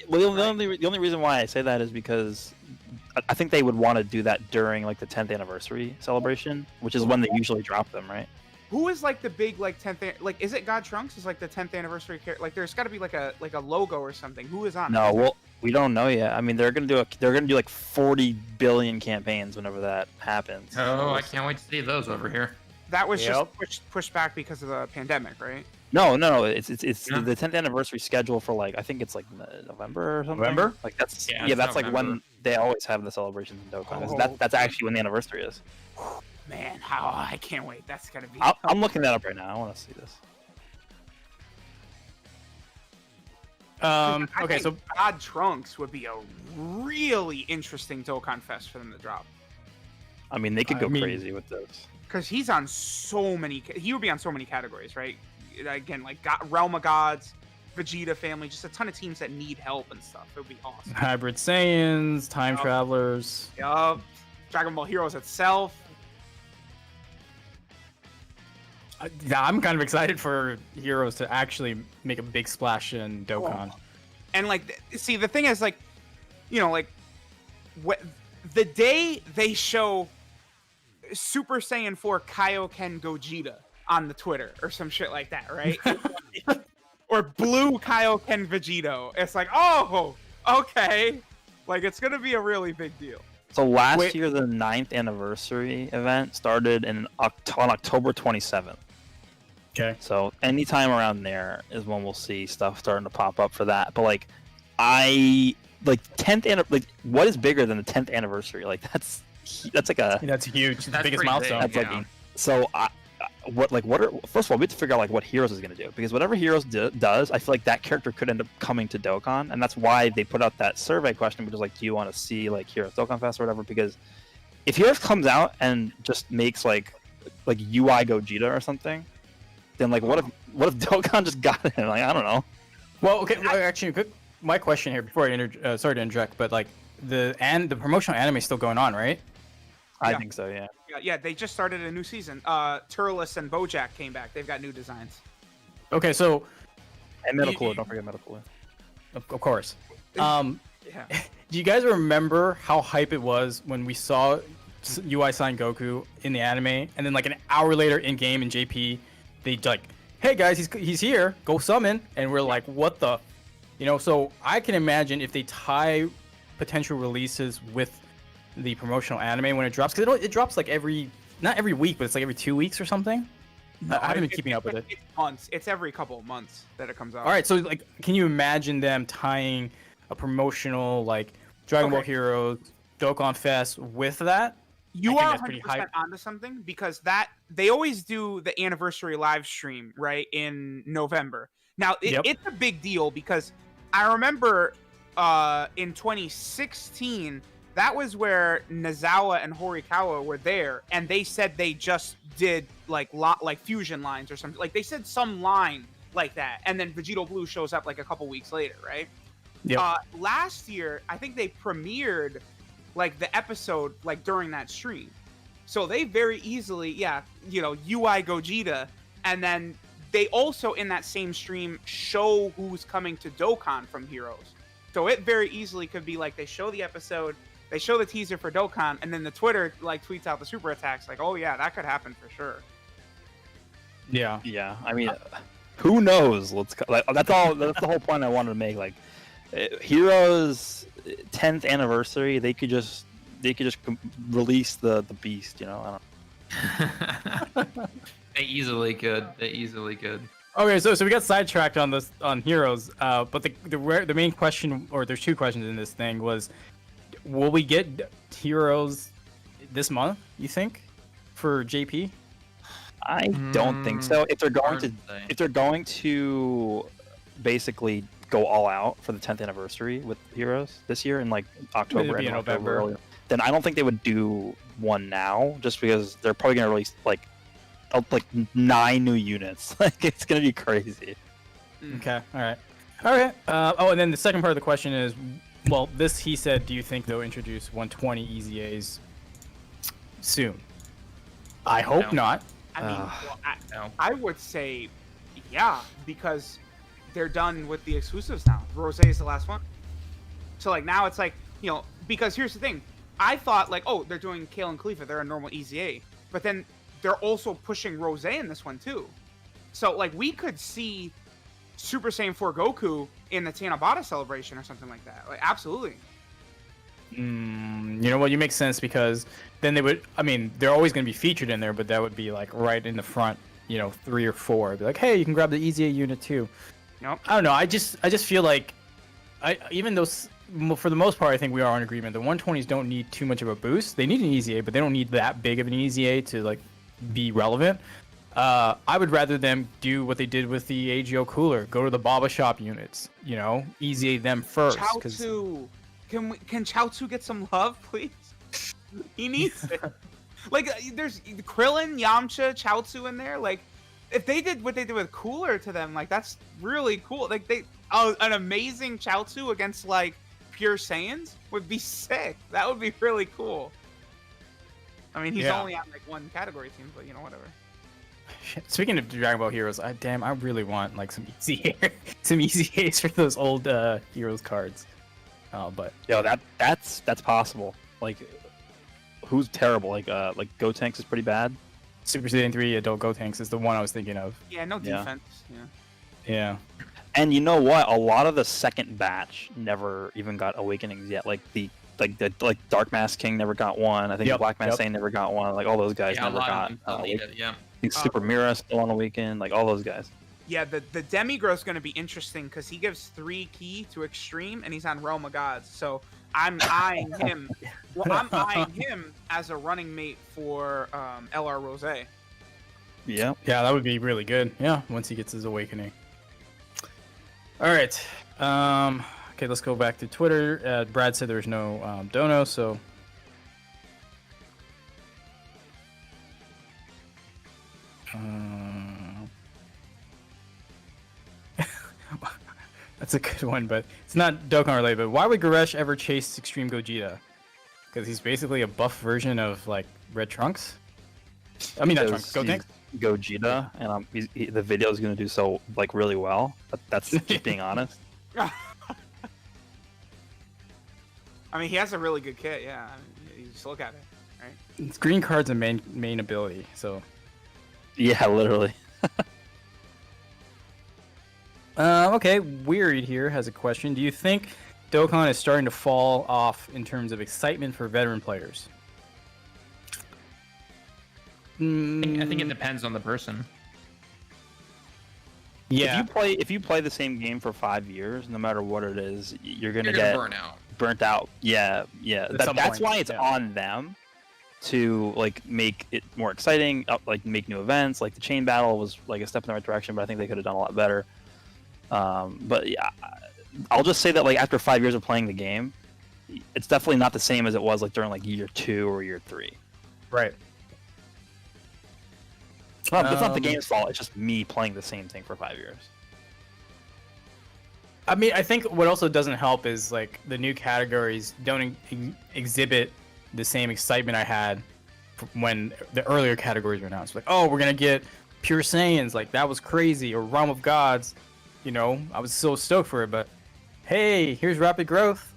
Well, the only reason why I say that is because I think they would want to do that during like the 10th anniversary celebration, which is when they usually drop them, right? Who is like the big like 10th? Like, is it God Trunks? Is like the 10th anniversary character? Like, there's got to be like a logo or something. Who is on? No, it? well, we don't know yet. I mean, they're gonna do like 40 billion campaigns whenever that happens. Oh, I can't wait to see those over here. That was Yep. just pushed back because of the pandemic, right? No, it's Yeah. the 10th anniversary schedule for like I think it's like November or something. November? Like that's Yeah, yeah, it's that's like when November. they always have the celebrations in Dokkan. Oh. That's actually when the anniversary is. Man, how I can't wait. That's gonna be. I'm looking that up right now. I want to see this. I Okay, think so God Trunks would be a really interesting Dokkan Fest for them to drop. I mean, they could I go mean- crazy with this. Because he's on so many. He would be on so many categories, right? Again, like Realm of Gods, Vegeta family, just a ton of teams that need help and stuff. It would be awesome. Hybrid Saiyans, Time Yup. Travelers. Yup. Dragon Ball Heroes itself. Yeah, I'm kind of excited for Heroes to actually make a big splash in Dokkan. And like, see, the thing is, like, you know, like, the day they show Super Saiyan 4 Kaioken Gogeta on the Twitter or some shit like that, right? Or Blue Kaioken Vegito. It's like, oh, okay. Like, it's gonna be a really big deal. So last Wait. year, the 9th anniversary event started on October 27th. Okay. So anytime around there is when we'll see stuff starting to pop up for that. But like, like what is bigger than the 10th anniversary? Like that's like a That's huge. It's the That's biggest pretty milestone. big. that's Yeah. like so. What are first of all we have to figure out like what Heroes is going to do, because whatever Heroes does, I feel like that character could end up coming to Dokkan, and that's why they put out that survey question, which is like, do you want to see like Heroes Dokkan Fest or whatever? Because if Heroes comes out and just makes like UI Gogeta or something, then like what if Dokkan just got him? Like I don't know. Well, okay. Well, actually, my question here before I sorry to interject, but like the promotional anime is still going on, right? I Yeah. think so. Yeah. Yeah, they just started a new season. Turles and Bojack came back. They've got new designs. Okay, so And Metal Cooler. Don't forget Metal Cooler. of course. Yeah. Do you guys remember how hype it was when we saw UI Sign Goku in the anime, and then like an hour later in game in JP, they like, hey guys, he's here, go summon, and we're like, what the, you know? So I can imagine if they tie potential releases with the promotional anime when it drops, because it drops like not every week, but it's like every 2 weeks or something. I haven't been keeping up with it. It's months. It's every couple of months that it comes out. All right, so like, can you imagine them tying a promotional like Dragon Ball Okay. Heroes, Dokkan Fest with that? You I think are that's pretty 100% hype. onto something, because that they always do the anniversary live stream right in November. Now Yep. it's a big deal because I remember in 2016 that was where Nozawa and Horikawa were there, and they said they just did like fusion lines or something. Like they said some line like that, and then Vegito Blue shows up like a couple weeks later, right? Yep. Last year, I think they premiered like the episode like during that stream. So they very easily, UI Gogeta, and then they also in that same stream show who's coming to Dokkan from Heroes. So it very easily could be like they show the episode, they show the teaser for Dokkan, and then the Twitter like tweets out the super attacks like, oh yeah, that could happen for sure. Yeah. Yeah. I mean, who knows? That's all. That's the whole point I wanted to make. Like, Heroes 10th anniversary, they could just release the beast. You know. I don't. They easily could. They easily could. Okay, so we got sidetracked on this on Heroes, but the main question, or there's two questions in this thing, was will we get heroes this month? You think for JP? I don't think so. If they're going hard to, to say. if they're going to basically go all out for the 10th anniversary with Heroes this year in like October be and in November. November, then I don't think they would do one now, just because they're probably going to release like 9 new units. Like it's going to be crazy. Okay, all right. Oh, and then the second part of the question is, well, this he said, do you think they'll introduce 120 EZAs soon? I hope No. not. I mean, No. I would say, yeah, because they're done with the exclusives now. Rose is the last one. So like now it's like, you know, because here's the thing. I thought like, oh, they're doing Kale and Khalifa, they're a normal EZA, but then they're also pushing Rose in this one too. So like we could see Super Saiyan 4 Goku in the Tanabata celebration or something like that. Like absolutely. You know what? You make sense because then they would. I mean, they're always going to be featured in there, but that would be like right in the front. 3 or 4. It'd be like, hey, you can grab the EZA unit too. Nope. I don't know. I just feel like, even though for the most part, I think we are in agreement. The 120s don't need too much of a boost. They need an EZA, but they don't need that big of an EZA to like be relevant. I would rather them do what they did with the AGO cooler. Go to the Baba Shop units. EZA them first. Chaozu. Can Chaozu get some love, please? He needs it. Like, there's Krillin, Yamcha, Chaozu in there. Like, if they did what they did with Cooler to them, like, that's really cool. Like, an amazing Chaozu against, like, pure Saiyans would be sick. That would be really cool. I mean, he's only on, like, one category team, but, whatever. Speaking of Dragon Ball Heroes, I really want, like, some EZAs for those old Heroes cards. But Yo, that's possible. Like, who's terrible? Like Gotenks is pretty bad. Super Saiyan 3 Adult Gotenks is the one I was thinking of. Yeah, no Yeah. defense. Yeah. And you know what? A lot of the second batch never even got awakenings yet. Like Dark Mask King never got one. I think Yep, Black Mask Saint never got one. Like all those guys Yeah, a never lot got. of them still need it, yeah. I think Super Mira still on Awaken. Like all those guys. Yeah, the Demigrow's going to be interesting because he gives 3 key to Extreme, and he's on Realm of Gods. So I'm eyeing him. Well, I'm eyeing him as a running mate for LR Rose. Yeah. Yeah, that would be really good. Yeah, once he gets his awakening. All right. Okay, let's go back to Twitter. Brad said there's no dono, so. That's a good one, but it's not Dokkan related. But why would Goresh ever chase Extreme Gogeta? Because he's basically a buff version of like Red Trunks. I mean, not Trunks. Gotenks. Gogeta, and the video is going to do so like really well. But that's just being honest. I mean, he has a really good kit. Yeah, I mean, you just look at it, right? It's green card's a main ability, so. Yeah, literally. Okay, Weird here has a question. Do you think Dokkan is starting to fall off in terms of excitement for veteran players? I think it depends on the person. Yeah. If you play the same game for 5 years, no matter what it is, you're gonna You're get gonna burn out. burnt out. Yeah. some That's point, why it's yeah. on them to like make it more exciting, like make new events. Like the chain battle was like a step in the right direction, but I think they could have done a lot better. But yeah, I'll just say that like after 5 years of playing the game, it's definitely not the same as it was like during like year 2 or year 3. Right. It's not the game's fault. It's just me playing the same thing for 5 years. I mean, I think what also doesn't help is like the new categories don't exhibit the same excitement I had when the earlier categories were announced. Like, oh, we're gonna get Pure Saiyans, like that was crazy, or Realm of Gods. I was so stoked for it, but hey, here's Rapid Growth.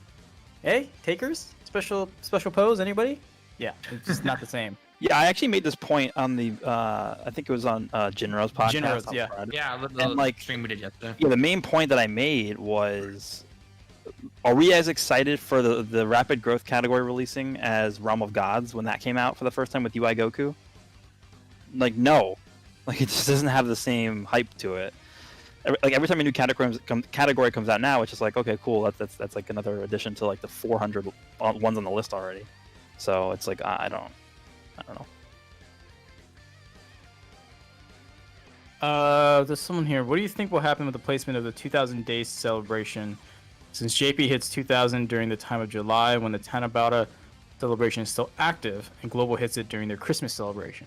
Hey, takers, special pose, anybody? Yeah, it's just not the same. Yeah, I actually made this point on the I think it was on Jinro's podcast. Jinro's, on yeah. Friday. Yeah, the And, like, stream we did yesterday. Yeah, the main point that I made was, are we as excited for the rapid growth category releasing as Realm of Gods when that came out for the first time with UI Goku? Like, no. Like, it just doesn't have the same hype to it. every time a new category comes out now, it's just like, okay, cool. That's like another addition to like the 400 ones on the list already. So it's like I don't know. There's someone here. What do you think will happen with the placement of the 2000 Days celebration? Since JP hits 2000 during the time of July when the Tanabata celebration is still active, and Global hits it during their Christmas celebration.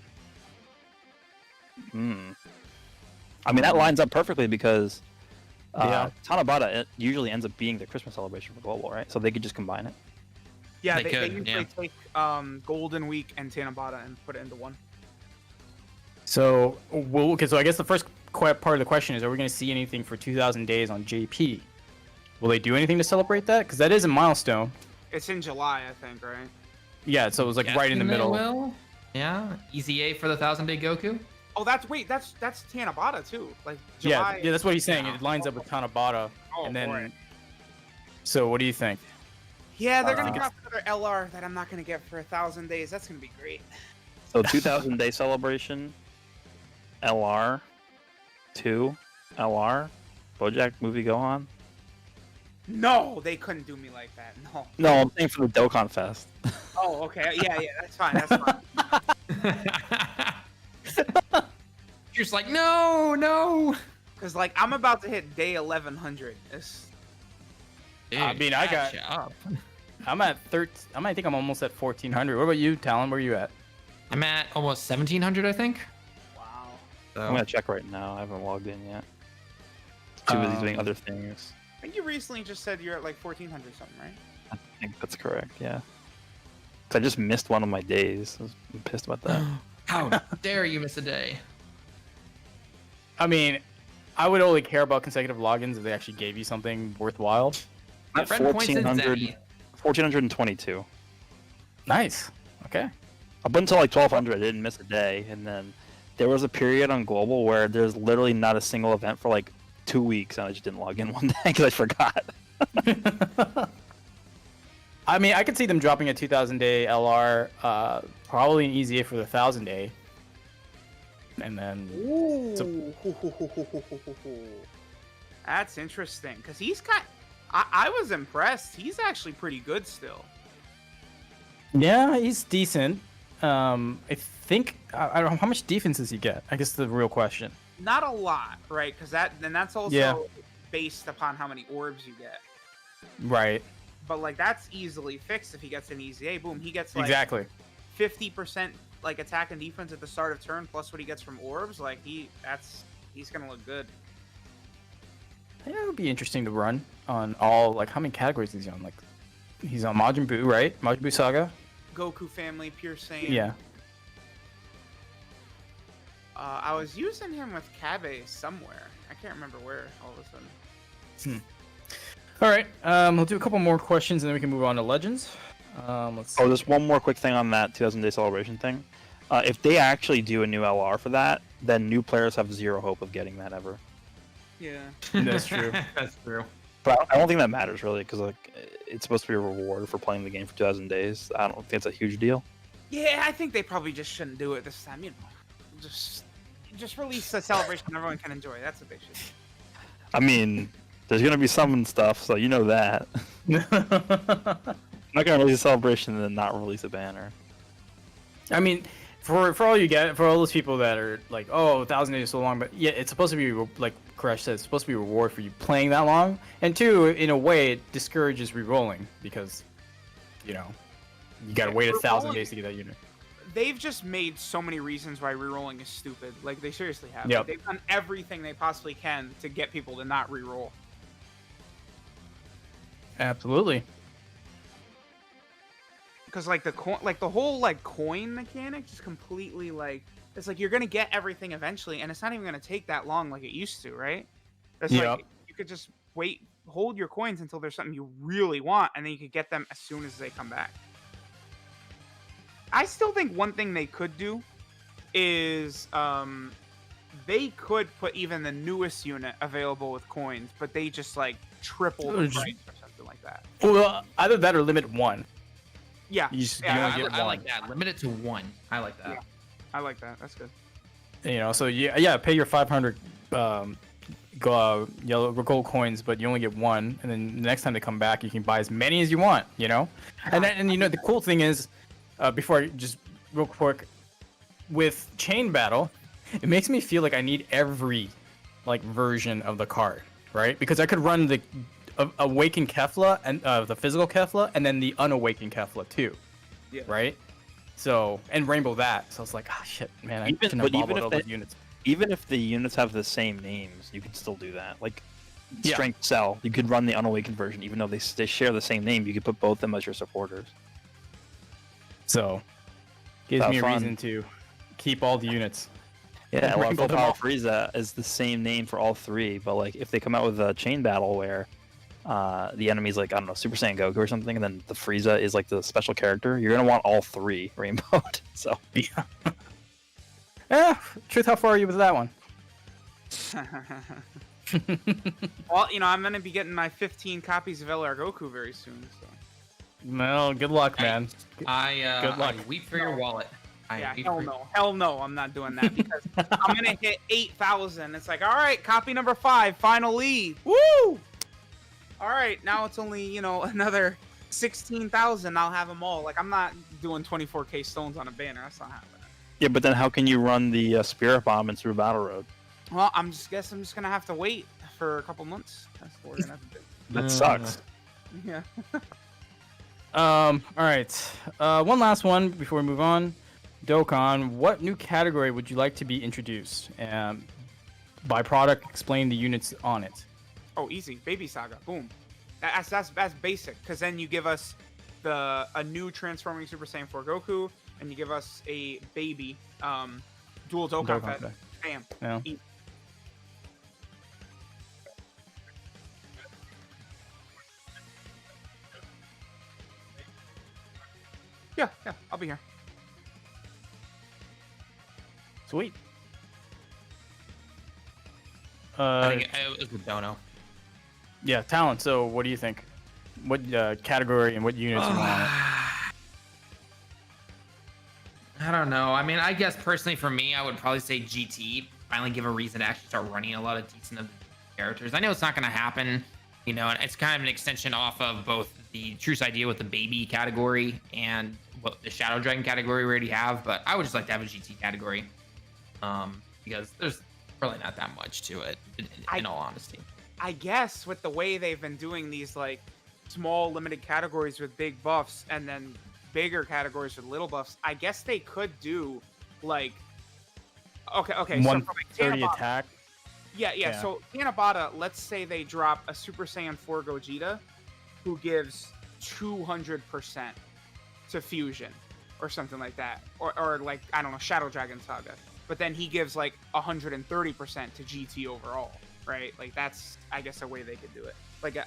I mean, that lines up perfectly because Tanabata usually ends up being the Christmas celebration for Global, right? So they could just combine it. Yeah, They they could, usually take Golden Week and Tanabata and put it into one. So, so I guess the first part of the question is, are we going to see anything for 2000 Days on JP? Will they do anything to celebrate that? Because that is a milestone. It's in July, I think, right? Yeah, so it was like right in the middle. Will. Yeah, Easy A for the 1000-day Goku. Oh, that's Tanabata too. Like July. Yeah, that's what he's saying. It lines up with Tanabata, and then. boy. So, what do you think? Yeah, they're gonna drop another LR that I'm not gonna get for 1000 days. That's gonna be great. So 2000 Day Celebration, LR, 2, LR, BoJack Movie Gohan. No, they couldn't do me like that. No. No, I'm saying for the Dokkan Fest. Oh, okay. Yeah, that's fine. That's fine. You're just like, no. Because like I'm about to hit day 1100. I mean, I got. I'm at 13. I think I'm almost at 1400. What about you, Talon? Where are you at? I'm at almost 1700, I think. Wow. So, I'm gonna check right now. I haven't logged in yet. Too busy doing other things. I think you recently just said you're at like 1400 something, right? I think that's correct. Yeah. 'Cause I just missed one of my days. I'm pissed about that. How dare you miss a day? I mean, I would only care about consecutive logins if they actually gave you something worthwhile. At Friend points in 1422. Nice. Okay. Up until like 1200, I didn't miss a day, and then there was a period on Global where there's literally not a single event for like 2 weeks, and I just didn't log in one day because I forgot. I mean, I could see them dropping a 2000 day LR, probably an easier for the 1000 day, and then. Ooh. That's interesting because he's kind. I was impressed. He's actually pretty good still. Yeah, he's decent. I think I don't know how much defense does he get. I guess the real question. Not a lot, right? Because that's also based upon how many orbs you get. Right. But like that's easily fixed if he gets an easy A. Boom, he gets like Exactly. 50% like attack and defense at the start of turn plus what he gets from orbs. Like he's gonna look good. Yeah, it would be interesting to run on all, like, how many categories is he on? Like, he's on Majin Buu, right? Majin Buu Saga? Goku family, Pure Saiyan. Yeah. I was using him with Kabe somewhere. I can't remember where all of a sudden. All right, we'll do a couple more questions and then we can move on to Legends. Let's see. Oh, there's one more quick thing on that 2000 Day Celebration thing. If they actually do a new LR for that, then new players have zero hope of getting that ever. Yeah. That's true. That's true. But I don't think that matters really, because like it's supposed to be a reward for playing the game for 2000 days. I don't think it's a huge deal. Yeah, I think they probably just shouldn't do it this time. You know, just release a celebration everyone can enjoy. That's what they should do. I mean, there's gonna be some stuff, so you know that. I'm not gonna release a celebration and then not release a banner. I mean, for all you get, for all those people that are like, oh, 1000 days is so long, but yeah, it's supposed to be, like Koresh said, it's supposed to be a reward for you playing that long. And two, in a way, it discourages re-rolling because, you know, you gotta wait 1000 days to get that unit. They've just made so many reasons why re-rolling is stupid. Like, they seriously have. Yep. Like, they've done everything they possibly can to get people to not re-roll. Absolutely. Because like the whole like coin mechanic is completely like, it's like you're gonna get everything eventually, and it's not even gonna take that long like it used to, right? It's like you could just hold your coins until there's something you really want, and then you could get them as soon as they come back. I still think one thing they could do is they could put even the newest unit available with coins, but they just like triple the price or something like that. Well, either that or limit one. Yeah, You only get I one. like that. Limit it to one. I like that. Yeah. I like that. That's good. You know, so yeah, pay your 500 yellow or gold coins, but you only get one, and then the next time they come back, you can buy as many as you want, you know. And you know the cool thing is, before I just real quick, with Chain Battle, it makes me feel like I need every like version of the card, right? Because I could run the Awakened Kefla and the physical Kefla, and then the Unawakened Kefla too, right? So and Rainbow that. So it's like, ah, shit, man, I shouldn't have bobbled all those units. Even if the units have the same names, you can still do that. Like Strength Cell, you could run the Unawakened version, even though they share the same name. You could put both of them as your supporters. So gives me a reason to keep all the units. Yeah, well, Full Power Frieza is the same name for all three, but like if they come out with a Chain Battle where the enemy's like, I don't know, Super Saiyan Goku or something, and then the Frieza is like the special character, you're gonna want all three rainbowed. So yeah. Truth, how far are you with that one? Well, you know, I'm gonna be getting my 15 copies of LR Goku very soon. So. Well, good luck, man. Good luck. I weep for your wallet. Yeah, hell no, I'm not doing that because I'm gonna hit 8,000. It's like, all right, copy number 5, final lead. Woo! All right, now it's only, you know, another 16,000. I'll have them all. Like, I'm not doing 24k stones on a banner. That's not happening. yeah, but then how can you run the Spirit Bomb and through Battle Road? Well, I'm just gonna have to wait for a couple months. That's what we're gonna have to do. That sucks. Yeah. All right. One last one before we move on. Dokkan, what new category would you like to be introduced? By product, explain the units on it. Oh, easy. Baby Saga. Boom. That's basic. Because then you give us a new transforming Super Saiyan 4 Goku, and you give us a baby dual Dokkan Fett. Bam. Yeah. Eat. Yeah, I'll be here. Sweet. I think it was with Dono. Yeah, talent. So, what do you think? What category and what units you want on it? I don't know. I mean, I guess personally for me, I would probably say GT. Finally give a reason to actually start running a lot of decent characters. I know it's not going to happen, you know, and it's kind of an extension off of both the Truce Idea with the baby category and the Shadow Dragon category we already have, but I would just like to have a GT category because there's really not that much to it, in all honesty. I guess with the way they've been doing these like small limited categories with big buffs and then bigger categories with little buffs, I guess they could do like okay 130 attack. Yeah. So Tanabata, let's say they drop a Super Saiyan 4 Gogeta who gives 200% to fusion or something like that, or like, I don't know, Shadow Dragon Saga, but then he gives like 130% to GT overall, right? Like, that's, I guess, a way they could do it. Like,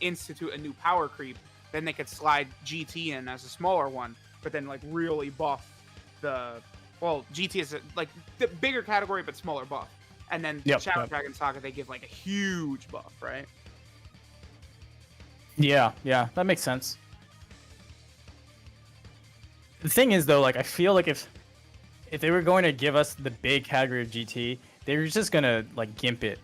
institute a new power creep, then they could slide GT in as a smaller one, but then like really buff GT is like the bigger category but smaller buff, and then Shadow Dragon Saga they give like a huge buff, right? Yeah, that makes sense. The thing is, though, like, I feel like if they were going to give us the big category of GT, they were just gonna like gimp it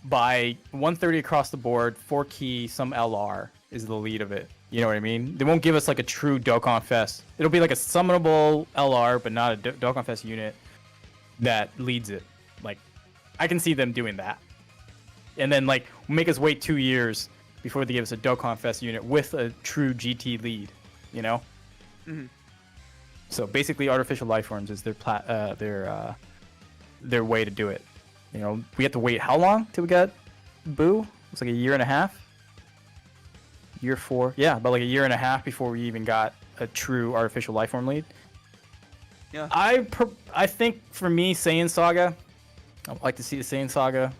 by 130 across the board, 4 key, some LR is the lead of it. You know what I mean? They won't give us like a true Dokkan Fest. It'll be like a summonable LR, but not a Dokkan Fest unit that leads it. Like, I can see them doing that, and then like make us wait 2 years before they give us a Dokkan Fest unit with a true GT lead. You know? Mm-hmm. So basically, artificial life forms is their way to do it. You know, we have to wait how long till we got Boo? It's like a year and a half. Year 4, yeah, about like a year and a half before we even got a true artificial life form lead. Yeah. I think for me, Saiyan Saga, I'd like to see the Saiyan Saga.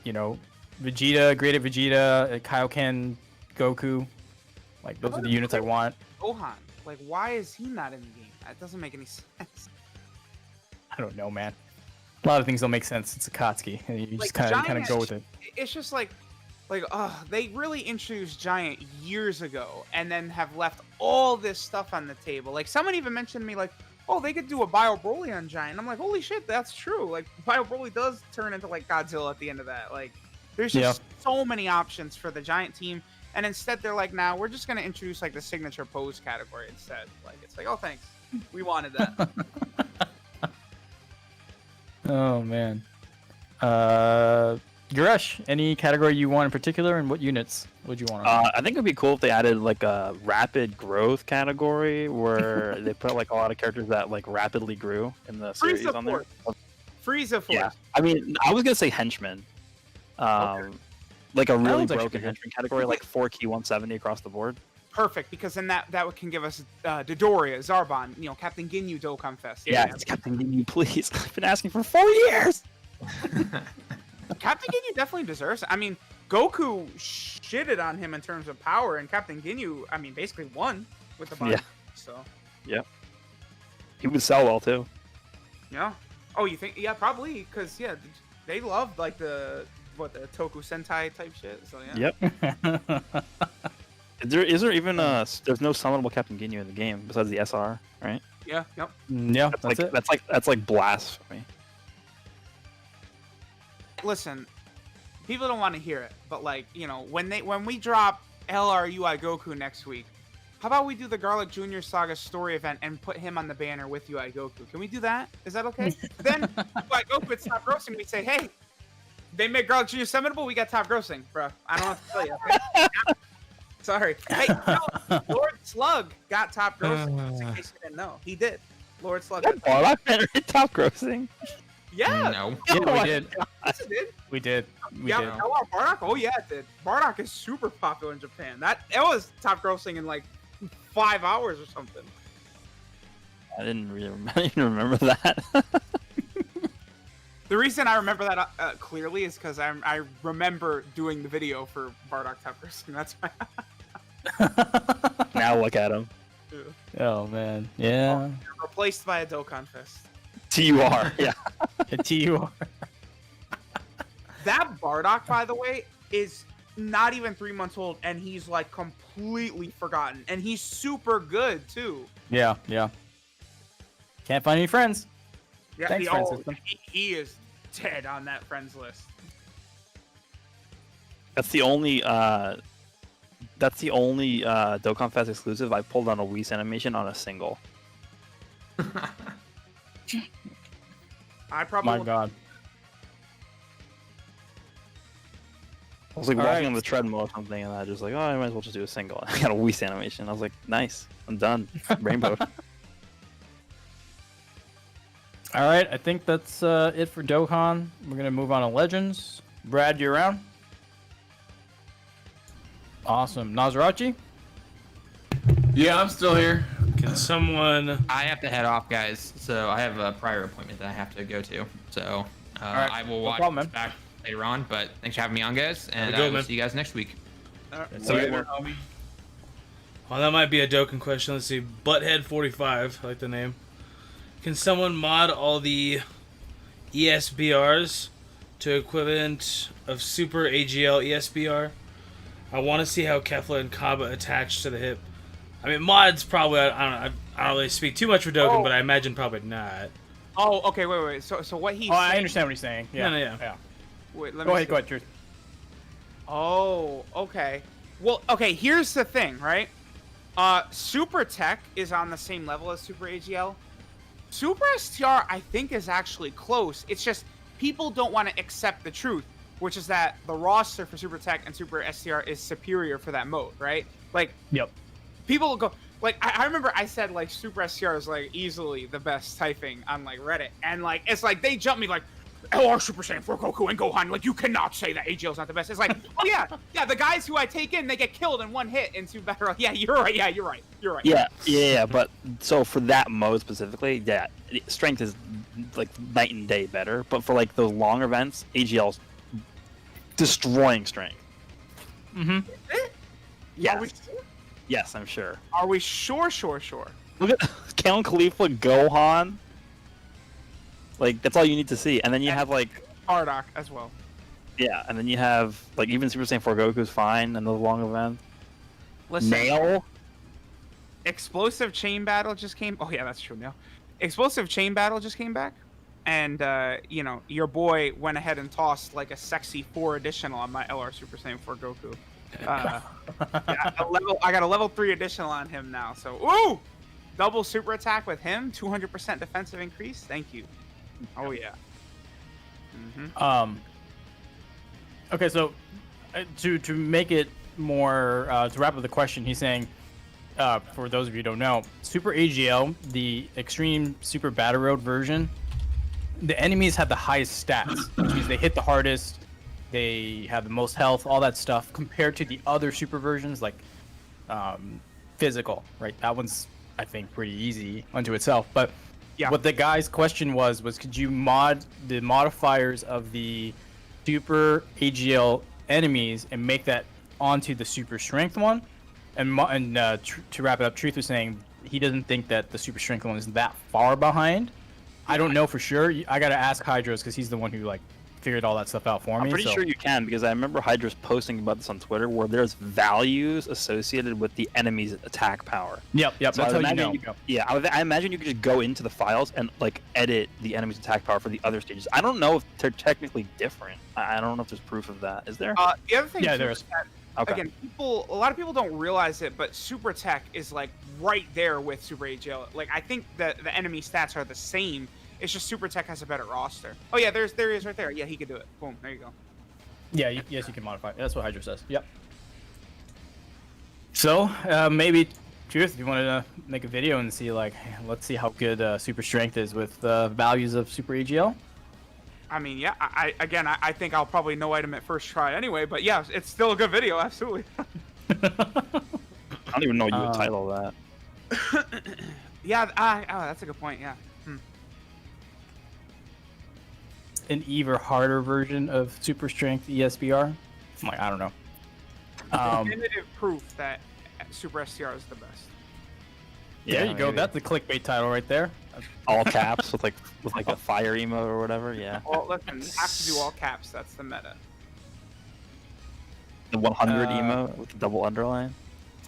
You know, Vegeta, Graded Vegeta, Kaioken, Goku. Like, those are the units I want. Gohan. Like, why is he not in the game? That doesn't make any sense. I don't know, man. A lot of things don't make sense. It's Akatsuki, and you just kind of go with it. It's just like, they really introduced Giant years ago, and then have left all this stuff on the table. Like, someone even mentioned to me, like, oh, they could do a Bio Broly on Giant. I'm like, holy shit, that's true. Like, Bio Broly does turn into like Godzilla at the end of that. Like, there's just so many options for the Giant team. And instead, they're like, nah, we're just gonna introduce like the signature pose category instead. Like, it's like, oh, thanks, we wanted that. Oh man. Yuresh, any category you want in particular, and what units would you want? I think it would be cool if they added like a rapid growth category where they put like a lot of characters that like rapidly grew in the series Frieza on there. Frieza Force. Yeah, I mean, I was gonna say henchman. Like a really one's actually broken good. henchman category, like 4 key 170 across the board. Perfect, because then that can give us Dodoria, Zarbon, Captain Ginyu, Dokkan Fest. Yeah, it's Captain Ginyu, please. I've been asking for 4 years. Captain Ginyu definitely deserves it. I mean, Goku shitted on him in terms of power, and Captain Ginyu, I mean, basically won with the body. Yeah. So. Yeah. He would sell well too. Yeah. Oh, you think? Yeah, probably, because they love like the Toku Sentai type shit. So yeah. Yep. Is there even there's no summonable Captain Ginyu in the game besides the SR, right? Yeah. Yep. Yeah, That's like blasphemy. Listen, people don't want to hear it, but like when we drop LRUI Goku next week, how about we do the Garlic Jr. Saga story event and put him on the banner with UI Goku? Can we do that? Is that okay? Then UI Goku it's top grossing. We say, hey, they make Garlic Jr. summonable. We got top grossing, bro. I don't have to tell you. Okay? Sorry. Hey, no, Lord Slug got top grossing. Just in case you didn't know, he did. Lord Slug. Got Bardock better at top grossing. Yeah. No. Yeah, we did. Yes, it did. We did. Yeah, Bardock. Oh yeah, it did. Bardock is super popular in Japan. It was top grossing in like 5 hours or something. I didn't remember that. The reason I remember that clearly is because I remember doing the video for Bardock top grossing. That's why. Now look at him. Oh man, yeah. Replaced by a Dokkan Fest. TUR, yeah. A TUR. That Bardock, by the way, is not even 3 months old, and he's like completely forgotten, and he's super good too. Yeah. Can't find any friends. Yeah, Thanks, friend system. he is dead on that friends list. That's the only Dokkan Fest exclusive I pulled on a Whis animation on a single. I probably My God. I was like All walking right. on the treadmill or something, and I just like, oh, I might as well just do a single. I got a Whis animation. I was like, nice, I'm done. Rainbow. All right, I think that's it for Dokkan. We're gonna move on to Legends. Brad, you around? Awesome. Nazarachi? Yeah, I'm still here. Can someone? I have to head off, guys. So I have a prior appointment that I have to go to. So right, I will no watch problem, man. back later on. But thanks for having me on, guys. And Have a good I will one. see you guys next week. See you later. Well, that might be a Dokkan question. Let's see. Butthead45, I like the name. Can someone mod all the ESBRs to equivalent of Super AGL ESBR? I want to see how Kefla and Kaba attach to the hip. I mean, mods probably. I don't really speak too much for Dokkan, but I imagine probably not. Oh, okay, wait. So what he's Oh, I saying- understand what he's saying. Yeah. Yeah. Wait, let Go me ahead, see. go ahead, Truth. Oh, okay. Well, okay, here's the thing, right? Super Tech is on the same level as Super AGL. Super STR, I think, is actually close. It's just people don't want to accept the truth, which is that the roster for Super Tech and Super STR is superior for that mode, right? Like, Yep. people will go, like, I remember I said, like, Super STR is, like, easily the best typing on, like, Reddit. And, like, it's like, they jump me, like, LR Super Saiyan 4 Goku and Gohan, like, you cannot say that AGL's not the best. It's like, oh, yeah, the guys who I take in, they get killed in one hit in Super Battle. Yeah, you're right, you're right. Yeah, but so for that mode specifically, yeah, strength is like night and day better. But for like those long events, AGL's destroying strength. Mm-hmm. Yes, Are we sure? yes, I'm sure. Are we sure? Look at Count Khalifa Gohan. Like that's all you need to see, and then you have like Bardock as well. yeah, and then you have like even Super Saiyan 4 Goku's fine in those long events. Listen, Nail. Explosive Chain Battle just came. Oh yeah, that's true. Now, Explosive Chain Battle just came back, and you know, your boy went ahead and tossed like a sexy 4 additional on my LR Super Saiyan 4 Goku. Yeah, I got a level 3 additional on him now. So, ooh, double super attack with him, 200% defensive increase. Thank you. Oh yeah. Okay, so to make it more to wrap up the question, he's saying, for those of you who don't know, Super AGL, the Extreme Super Battle Road version, the enemies have the highest stats, which means they hit the hardest, they have the most health, all that stuff, compared to the other super versions like physical, right? That one's, I think, pretty easy unto itself. But Yeah. what the guy's question was could you mod the modifiers of the Super AGL enemies and make that onto the Super Strength one? And to wrap it up, Truth was saying he doesn't think that the Super Strength one is that far behind. I don't know for sure. I gotta ask Hydros because he's the one who like figured all that stuff out for me. I'm pretty sure you can, because I remember Hydra's posting about this on Twitter, where there's values associated with the enemy's attack power. Yep. So That's how you know. I imagine you could just go into the files and like edit the enemy's attack power for the other stages. I don't know if they're technically different. I don't know if there's proof of that. Is there? The other thing, Yeah, too, there is is. that, Okay. again, a lot of people don't realize it, but Super Tech is like right there with Super AGL. Like, I think that the enemy stats are the same. It's just Super Tech has a better roster. Oh yeah, there he is right there. Yeah, he could do it. Boom, there you go. Yeah, yes, you can modify it. That's what Hydro says. Yep. So, maybe, Truth, if you wanted to make a video and see, like, let's see how good Super Strength is with values of Super AGL. I mean, yeah, I think I'll probably no item at first try anyway, but yeah, it's still a good video, absolutely. I don't even know you would title that. Yeah, that's a good point, yeah. An even harder version of Super Strength ESBR? I'm like, I don't know. Definitive proof that Super STR is the best. There you go. maybe. That's the clickbait title right there. All caps with like a fire emote or whatever. Yeah. Well, listen, you have to do all caps, that's the meta. The 100 emote with the double underline.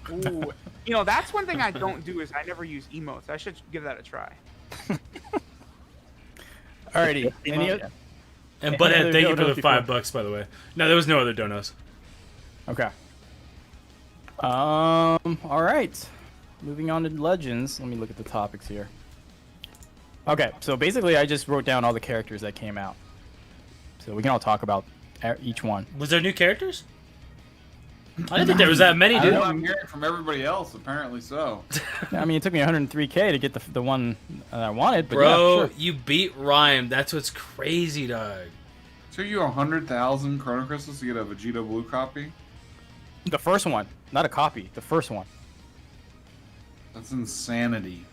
Ooh, you know, that's one thing I don't do is I never use emotes. I should give that a try. Alrighty. Yeah. And Any Butthead, other thank you for donos the before- $5, by the way. No, there was no other donos. Okay. All right. Moving on to Legends. Let me look at the topics here. Okay, so basically I just wrote down all the characters that came out. So we can all talk about each one. Was there new characters? I didn't think there was that many, I dude. don't Well, I'm hearing from everybody else, apparently so. I mean, it took me 103k to get the one I wanted, but Bro, yeah, sure. you beat Rhyme. That's what's crazy, dog. So you 100,000 Chrono Crystals to get a Vegito Blue copy? The first one, not a copy. The first one. That's insanity.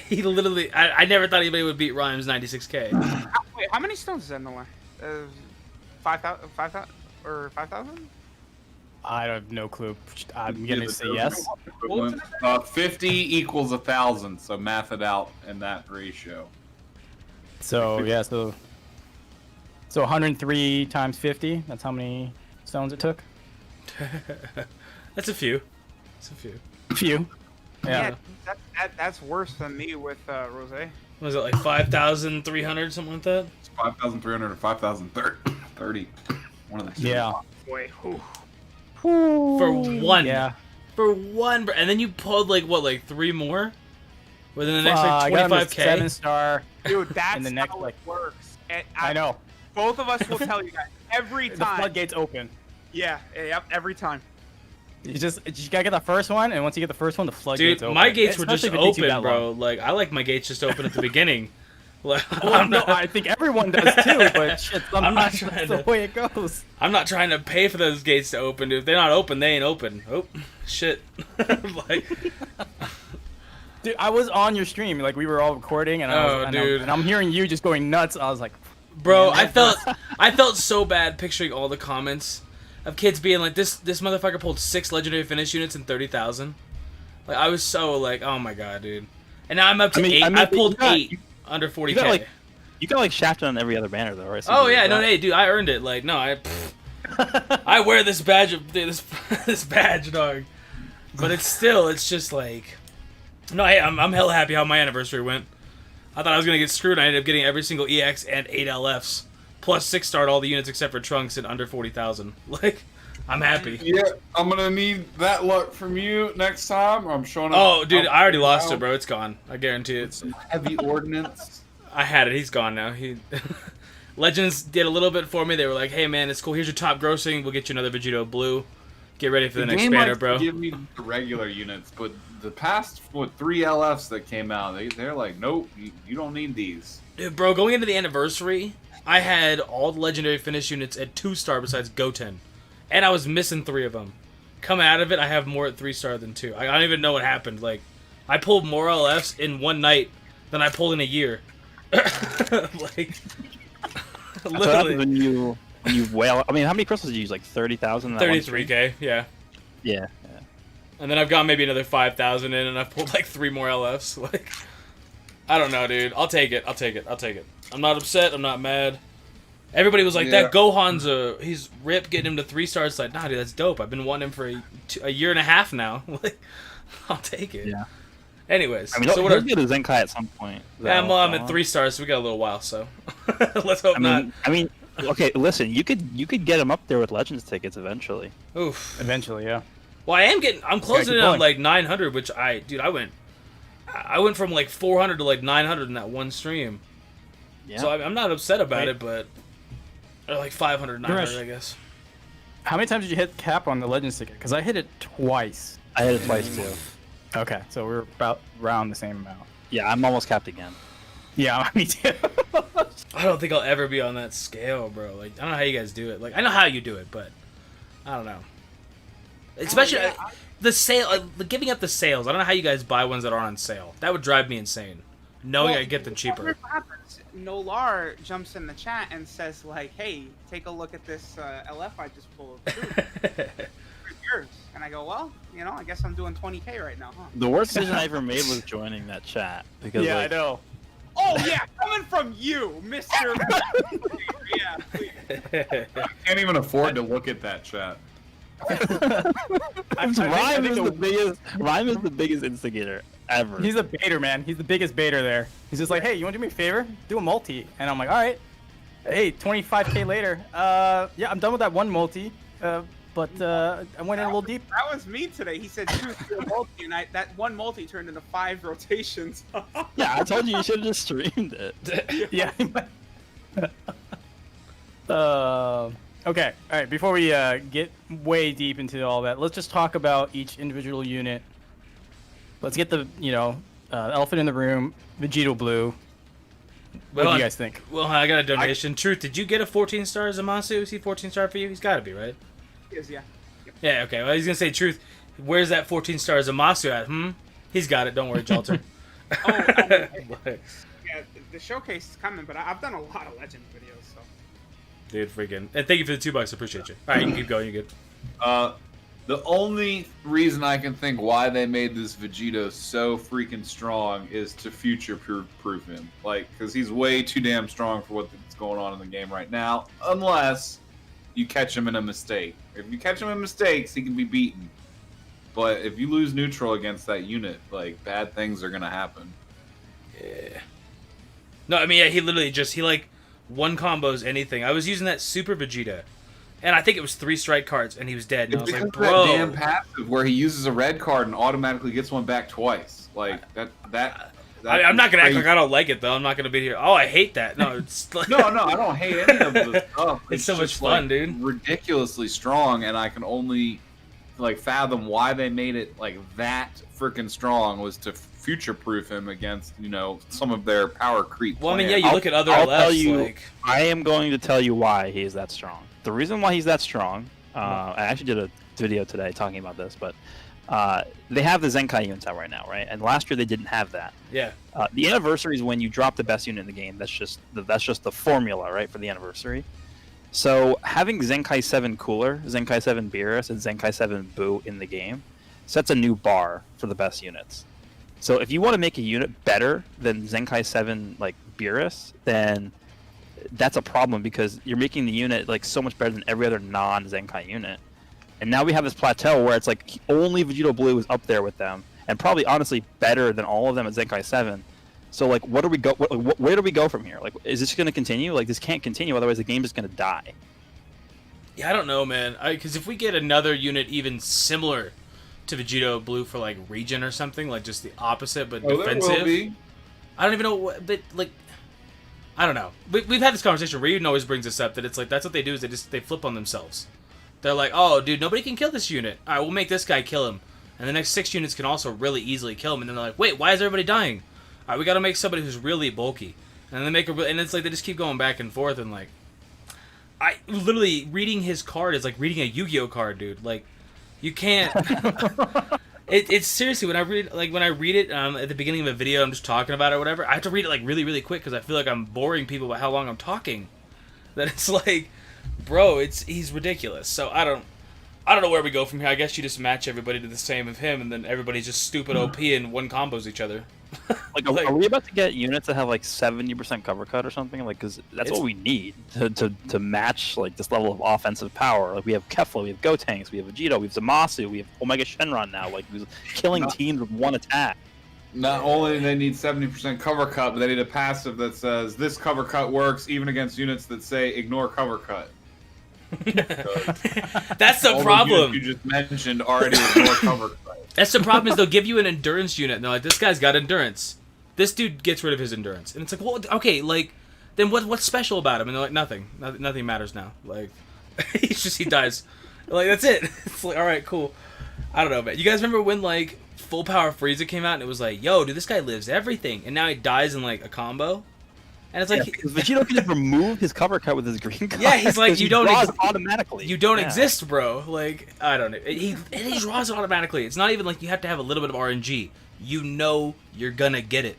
He literally... I never thought anybody would beat Rhyme's 96k. Wait, how many stones is that in the way? 5,000? 5,000? I have no clue. I'm gonna Yeah, say the yes. equivalent. 50 equals 1,000, so math it out in that ratio. So yeah, so 103 times 50. That's how many stones it took. That's a few. That's a few. Few. Yeah. That's worse than me with Rose. Was it like 5,300, something like that? It's 5,300 or 5,030. One of the two. Yeah. Boy, whew. For one. Yeah. For one. And then you pulled like, what, like 3 more? Within the next like I got him at 25k? Dude, 7-star. that's the next, how like- it works. And I know. Both of us will tell you guys every The time. floodgates open. Yeah, yep, every time. You gotta get the first one, and once you get the first one, the floodgates Dude, open. my gates were just Especially if it takes you open, that bro. long. Like, I like my gates just open at the beginning. Like, Well, no, I think everyone does too, but shit, I'm not sometimes trying that's the to- way it goes. I'm not trying to pay for those gates to open, dude. If they're not open, they ain't open. Oh, shit. Like, Dude, I was on your stream, like we were all recording, and I'm hearing you just going nuts. I was like, bro, Man, I felt so bad picturing all the comments of kids being like, this motherfucker pulled 6 legendary finish units in 30,000. Like, I was so like, oh my god, dude. And now I'm up to 8. I pulled you got- 8 under 40k. You got like shafted on every other banner though, right? So Oh you yeah, did no, that. hey, dude, I earned it. Like, no, I wear this badge of this badge, dog. But it's just like, no, hey, I'm hella happy how my anniversary went. I thought I was gonna get screwed. I ended up getting every single EX and 8 LFs, plus 6-starred all the units except for Trunks and under 40,000. Like, I'm happy. Yeah, I'm gonna need that luck from you next time. I'm showing up. Oh, dude, I already lost it, bro. It's gone. I guarantee it. Some heavy ordnance. I had it. He's gone now. Legends did a little bit for me. They were like, "Hey, man, it's cool. Here's your top grossing. We'll get you another Vegito Blue. Get ready for the next game banner, likes bro." to give me the regular units, but the past 3 LFs that came out, they're like, nope, you don't need these. Dude, bro, going into the anniversary, I had all the legendary finish units at 2-star besides Goten, and I was missing 3 of them. Coming out of it, I have more at 3-star than 2. I don't even know what happened. Like, I pulled more LFs in one night than I pulled in a year. Like, literally. When you whale. I mean, how many crystals did you use? Like 30,000. 33k, yeah. Yeah. And then I've got maybe another 5,000 in, and I've pulled like 3 more LFs. Like, I don't know, dude. I'll take it. I'm not upset. I'm not mad. Everybody was like, Yeah. that Gohan's he's rip getting him to 3 stars. It's like, nah, dude, that's dope. I've been wanting him for a year and a half now. Like, I'll take it. Yeah. Anyways, I mean, so so what are... get a Zenkai at some point. Yeah, well, I'm at 3 stars, so we got a little while. So let's hope not. I mean, okay. Listen, you could get him up there with Legends tickets eventually. Oof. Eventually, yeah. Well, I'm closing keep in on going. like 900, which I went from like 400 to like 900 in that one stream. Yeah. So I'm not upset about Wait. it, but or like 500, 900, Gurish. I guess. How many times did you hit cap on the Legends ticket? Because I hit it twice. I hit it twice too. Okay, so we're about around the same amount. Yeah, I'm almost capped again. Yeah, me too. I don't think I'll ever be on that scale, bro. Like, I don't know how you guys do it. Like, I know how you do it, but I don't know. Especially the sale, giving up the sales. I don't know how you guys buy ones that are on sale. That would drive me insane. Knowing I get them cheaper. What happens? Nolar jumps in the chat and says like, "Hey, take a look at this LF I just pulled. It's yours." And I go, "Well, you know, I guess I'm doing 20k right now, huh?" The worst decision I ever made was joining that chat because yeah, like, I know. Oh yeah, coming from you, Mister. Yeah, please. I can't even afford to look at that chat. Rhyme is the biggest instigator ever. He's a baiter, man. He's the biggest baiter there. He's just like, hey, you want to do me a favor? Do a multi. And I'm like, all right. Hey, 25k later. Yeah, I'm done with that one multi. But I went in a little deep. That was me today. He said choose a multi, and that one multi turned into 5 rotations. Yeah, I told you should have just streamed it. Yeah. Okay. All right. Before we get way deep into all that, let's just talk about each individual unit. Let's get the elephant in the room, Vegito Blue. What do you guys think? Well, I got a donation. Truth, did you get a 14 star Zamasu? Is he 14 star for you? He's got to be, right? Yes, yeah. Yeah, okay. Well, he's going to say, Truth, where's that 14 star Zamasu at? He's got it. Don't worry, Jalter. Yeah, the showcase is coming, but I've done a lot of Legends videos, so. Dude, freaking. And thank you for the $2. I appreciate you. All right, you can keep going. You're good. The only reason I can think why they made this Vegito so freaking strong is to future-proof him. Like, because he's way too damn strong for what's going on in the game right now, unless you catch him in a mistake. If you catch him in mistakes, he can be beaten. But if you lose neutral against that unit, like, bad things are going to happen. Yeah. No, I mean, yeah, he literally just, one combos anything. I was using that Super Vegeta, and I think it was 3 strike cards, and he was dead. And I was like, bro. That damn passive where he uses a red card and automatically gets one back twice. Like, I'm not going to act like I don't like it, though. I'm not going to be here. Oh, I hate that. No, it's like... No, I don't hate any of the stuff. It's so much just, fun, like, dude. Ridiculously strong, and I can only fathom why they made it like that freaking strong was to future-proof him against some of their power creep. Well, I mean, plans. yeah, you look at other I'll LFs, tell you, like... I am going to tell you why he is that strong. The reason why he's that strong, I actually did a video today talking about this, but they have the Zenkai units out right now, right? And last year they didn't have that. Yeah. The anniversary is when you drop the best unit in the game. That's just the formula, right, for the anniversary. So having Zenkai 7 Cooler, Zenkai 7 Beerus, and Zenkai 7 Boo in the game sets a new bar for the best units. So if you want to make a unit better than Zenkai 7 like Beerus, then that's a problem because you're making the unit like so much better than every other non-Zenkai unit. And now we have this plateau where it's like only Vegito Blue is up there with them, and probably honestly better than all of them at Zenkai 7. So like, what do we go? Where do we go from here? Like, is this going to continue? Like, this can't continue. Otherwise, the game is going to die. Yeah, I don't know, man. Because if we get another unit even similar to Vegito Blue for like region or something, like just the opposite but defensive. There will be. I don't even know what, but like, I don't know. We've had this conversation. Ryuden always brings this up that it's like that's what they do is they flip on themselves. They're like, oh, dude, nobody can kill this unit. All right, we'll make this guy kill him, and the next 6 units can also really easily kill him. And then they're like, wait, why is everybody dying? All right, we got to make somebody who's really bulky, and then they make and it's like they just keep going back and forth and like. I literally reading his card is like reading a Yu-Gi-Oh card, dude. Like, you can't. It's seriously when I read it at the beginning of a video, I'm just talking about it or whatever. I have to read it like really, really quick because I feel like I'm boring people by how long I'm talking. That it's like, bro, he's ridiculous. So I don't know where we go from here. I guess you just match everybody to the same of him, and then everybody's just stupid OP and one combos each other. Like, are we about to get units that have like 70% cover cut or something? Like, because that's what we need to match like this level of offensive power. Like, we have Kefla, we have Gotenks, we have Vegito, we have Zamasu, we have Omega Shenron now. Like, who's killing teams with one attack. Not only do they need 70% cover cut, but they need a passive that says this cover cut works even against units that say ignore cover cut. That's the problem. You just mentioned already ignore cover cut. That's the problem is they'll give you an endurance unit and they're like, this guy's got endurance. This dude gets rid of his endurance. And it's like, well, okay, like, then what's special about him? And they're like, nothing. Nothing matters now. Like, he dies. Like, that's it. It's like, all right, cool. I don't know, man. You guys remember when, like, Full Power Frieza came out and it was like, yo, dude, this guy lives everything. And now he dies in, like, a combo? And it's like... Vegito can just remove his cover cut with his green card. Yeah, he's like, you don't... automatically. You don't exist, bro. Like, I don't know. He draws it automatically. It's not even like you have to have a little bit of RNG. You know you're gonna get it.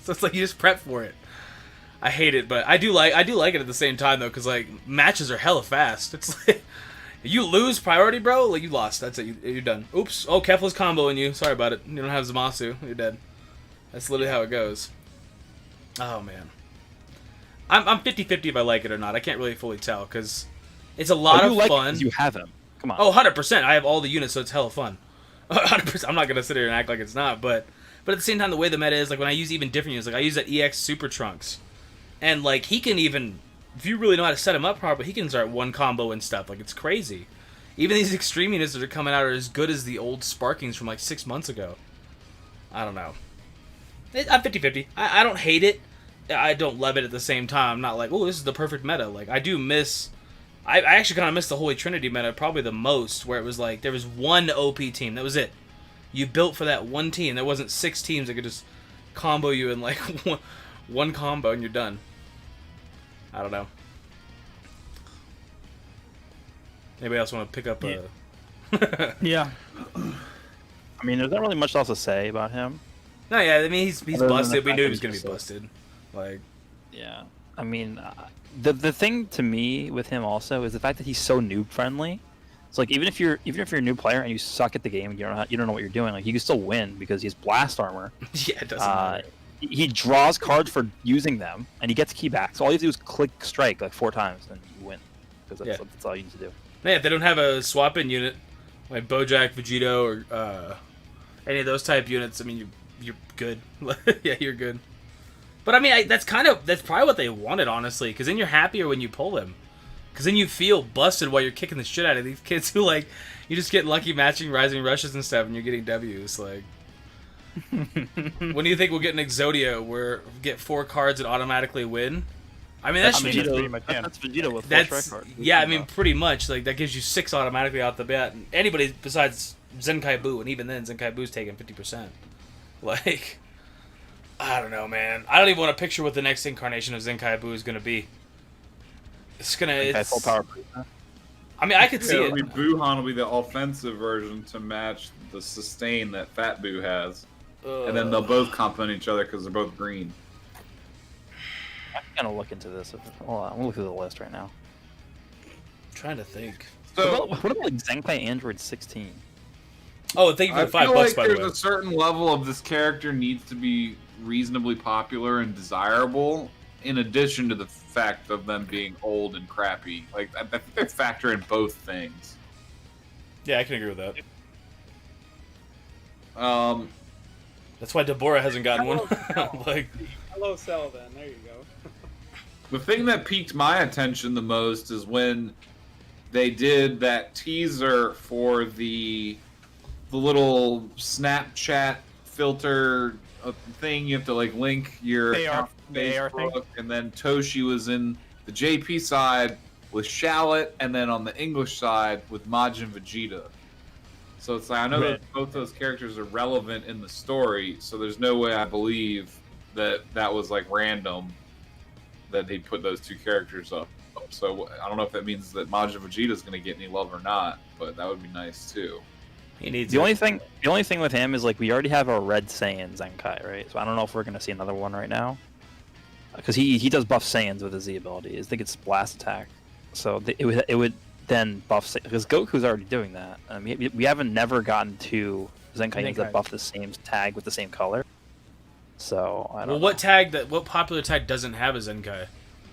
So it's like you just prep for it. I hate it, but I do like it at the same time though, because like matches are hella fast. It's like you lose priority, bro. Like you lost. That's it. You're done. Oops. Oh, Kefla's comboing you. Sorry about it. You don't have Zamasu. You're dead. That's literally how it goes. Oh man. I'm 50-50 if I like it or not. I can't really fully tell because it's a lot of fun. You have him. Come on. Oh, 100%. I have all the units, so it's hella fun. 100%. I'm not gonna sit here and act like it's not, but at the same time, the way the meta is, like when I use even different units, like I use that EX Super Trunks, and like he can even, if you really know how to set him up properly, he can start one combo and stuff. Like it's crazy. Even these extreme units that are coming out are as good as the old Sparkings from like 6 months ago. I don't know. I'm 50-50. I don't hate it. I don't love it at the same time. I'm not like, oh, this is the perfect meta. Like I do miss. I actually kind of miss the Holy Trinity meta probably the most, where it was like there was one OP team. That was it. You built for that one team. There wasn't 6 teams that could just combo you in like one combo and you're done. I don't know. Anybody else want to pick up a... Yeah. I mean, there's not really much else to say about him. No, yeah, I mean, he's busted. We knew he was going to be busted. Like, yeah. I mean, the thing to me with him also is the fact that he's so noob friendly. It's like even if you're a new player and you suck at the game and you don't know what you're doing, like you can still win because he has blast armor. Yeah, it doesn't matter. He draws cards for using them and he gets key back. So all you have to do is click strike like 4 times and you win because that's all you need to do. Yeah, if they don't have a swap-in unit like Bojack, Vegito, or any of those type units, I mean, you're good. Yeah, you're good. But I mean, that's probably what they wanted, honestly, because then you're happier when you pull him. Because then you feel busted while you're kicking the shit out of these kids who, like, you just get lucky matching rising rushes and stuff and you're getting W's. Like, when do you think we'll get an Exodia where we get 4 cards and automatically win? I mean, that's Vegito with 4 strike cards. Yeah, I mean, pretty much. Like, that gives you 6 automatically off the bat. And anybody besides Zenkai Buu, and even then, Zenkai Buu's taking 50%. Like, I don't know, man. I don't even want to picture what the next incarnation of Zenkai Buu is going to be. It's full power. I mean, I could see it. Buuhan will be the offensive version to match the sustain that Fat Buu has. And then they'll both complement each other because they're both green. I'm gonna look into this. Hold on, I'm gonna look through the list right now. I'm trying to think. So, what about like Zenkai Android 16? Oh, thank you for the $5, like by the way. there's a certain level of this character needs to be reasonably popular and desirable, in addition to the fact of them being old and crappy. Like, I think they factor in both things. Yeah, I can agree with that. That's why Deborah hasn't gotten one. Like, Hello, Cell. Then there you go. The thing that piqued my attention the most is when they did that teaser for the little Snapchat filter thing. You have to like link your account to Facebook, and then Toshi was in the JP side with Shallot, and then on the English side with Majin Vegeta. So it's like, I know that both those characters are relevant in the story, so there's no way I believe that was like random that they put those two characters up. So I don't know if that means that Majin Vegeta is going to get any love or not, but that would be nice too. he needs The only thing with him is like we already have a Red Saiyan Zenkai, right? So I don't know if we're gonna see another one right now, because he does buff Saiyans with his Z ability. I think it's blast attack, so it would then buff because Goku's already doing that. We haven't never gotten two Zenkai that buff the same tag with the same color. So I don't know. What popular tag doesn't have a Zenkai?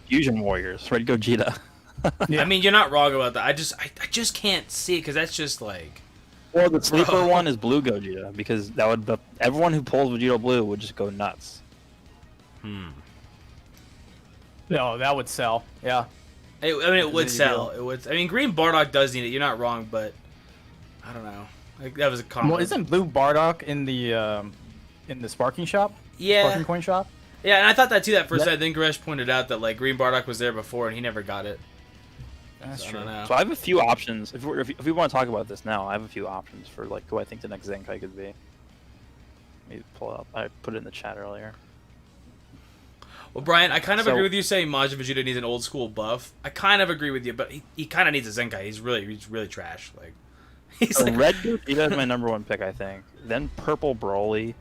Fusion Warriors, Red Gogeta. I mean, you're not wrong about that. I just can't see it because that's just like. Or the sleeper one is Blue Gogeta, because that would everyone who pulls Vegito Blue would just go nuts. No, that would sell. Yeah. It would sell. It would. I mean, Green Bardock does need it. You're not wrong, but I don't know. Like, that was a comment. Well, isn't Blue Bardock in the Sparking shop? Yeah. Sparking coin shop. Yeah, and I thought that too that first time. Then Gresh pointed out that like Green Bardock was there before and he never got it. That's I true. don't know. So I have a few options. If we want to talk about this now, I have a few options for like who I think the next Zenkai could be. Maybe pull it up. I put it in the chat earlier. Well, Brian, I kind of agree with you saying Majin Vegeta needs an old school buff. I kind of agree with you, but he kind of needs a Zenkai. He's really trash. Like, he's like... Red Gogeta is my number one pick, I think. Then Purple Broly,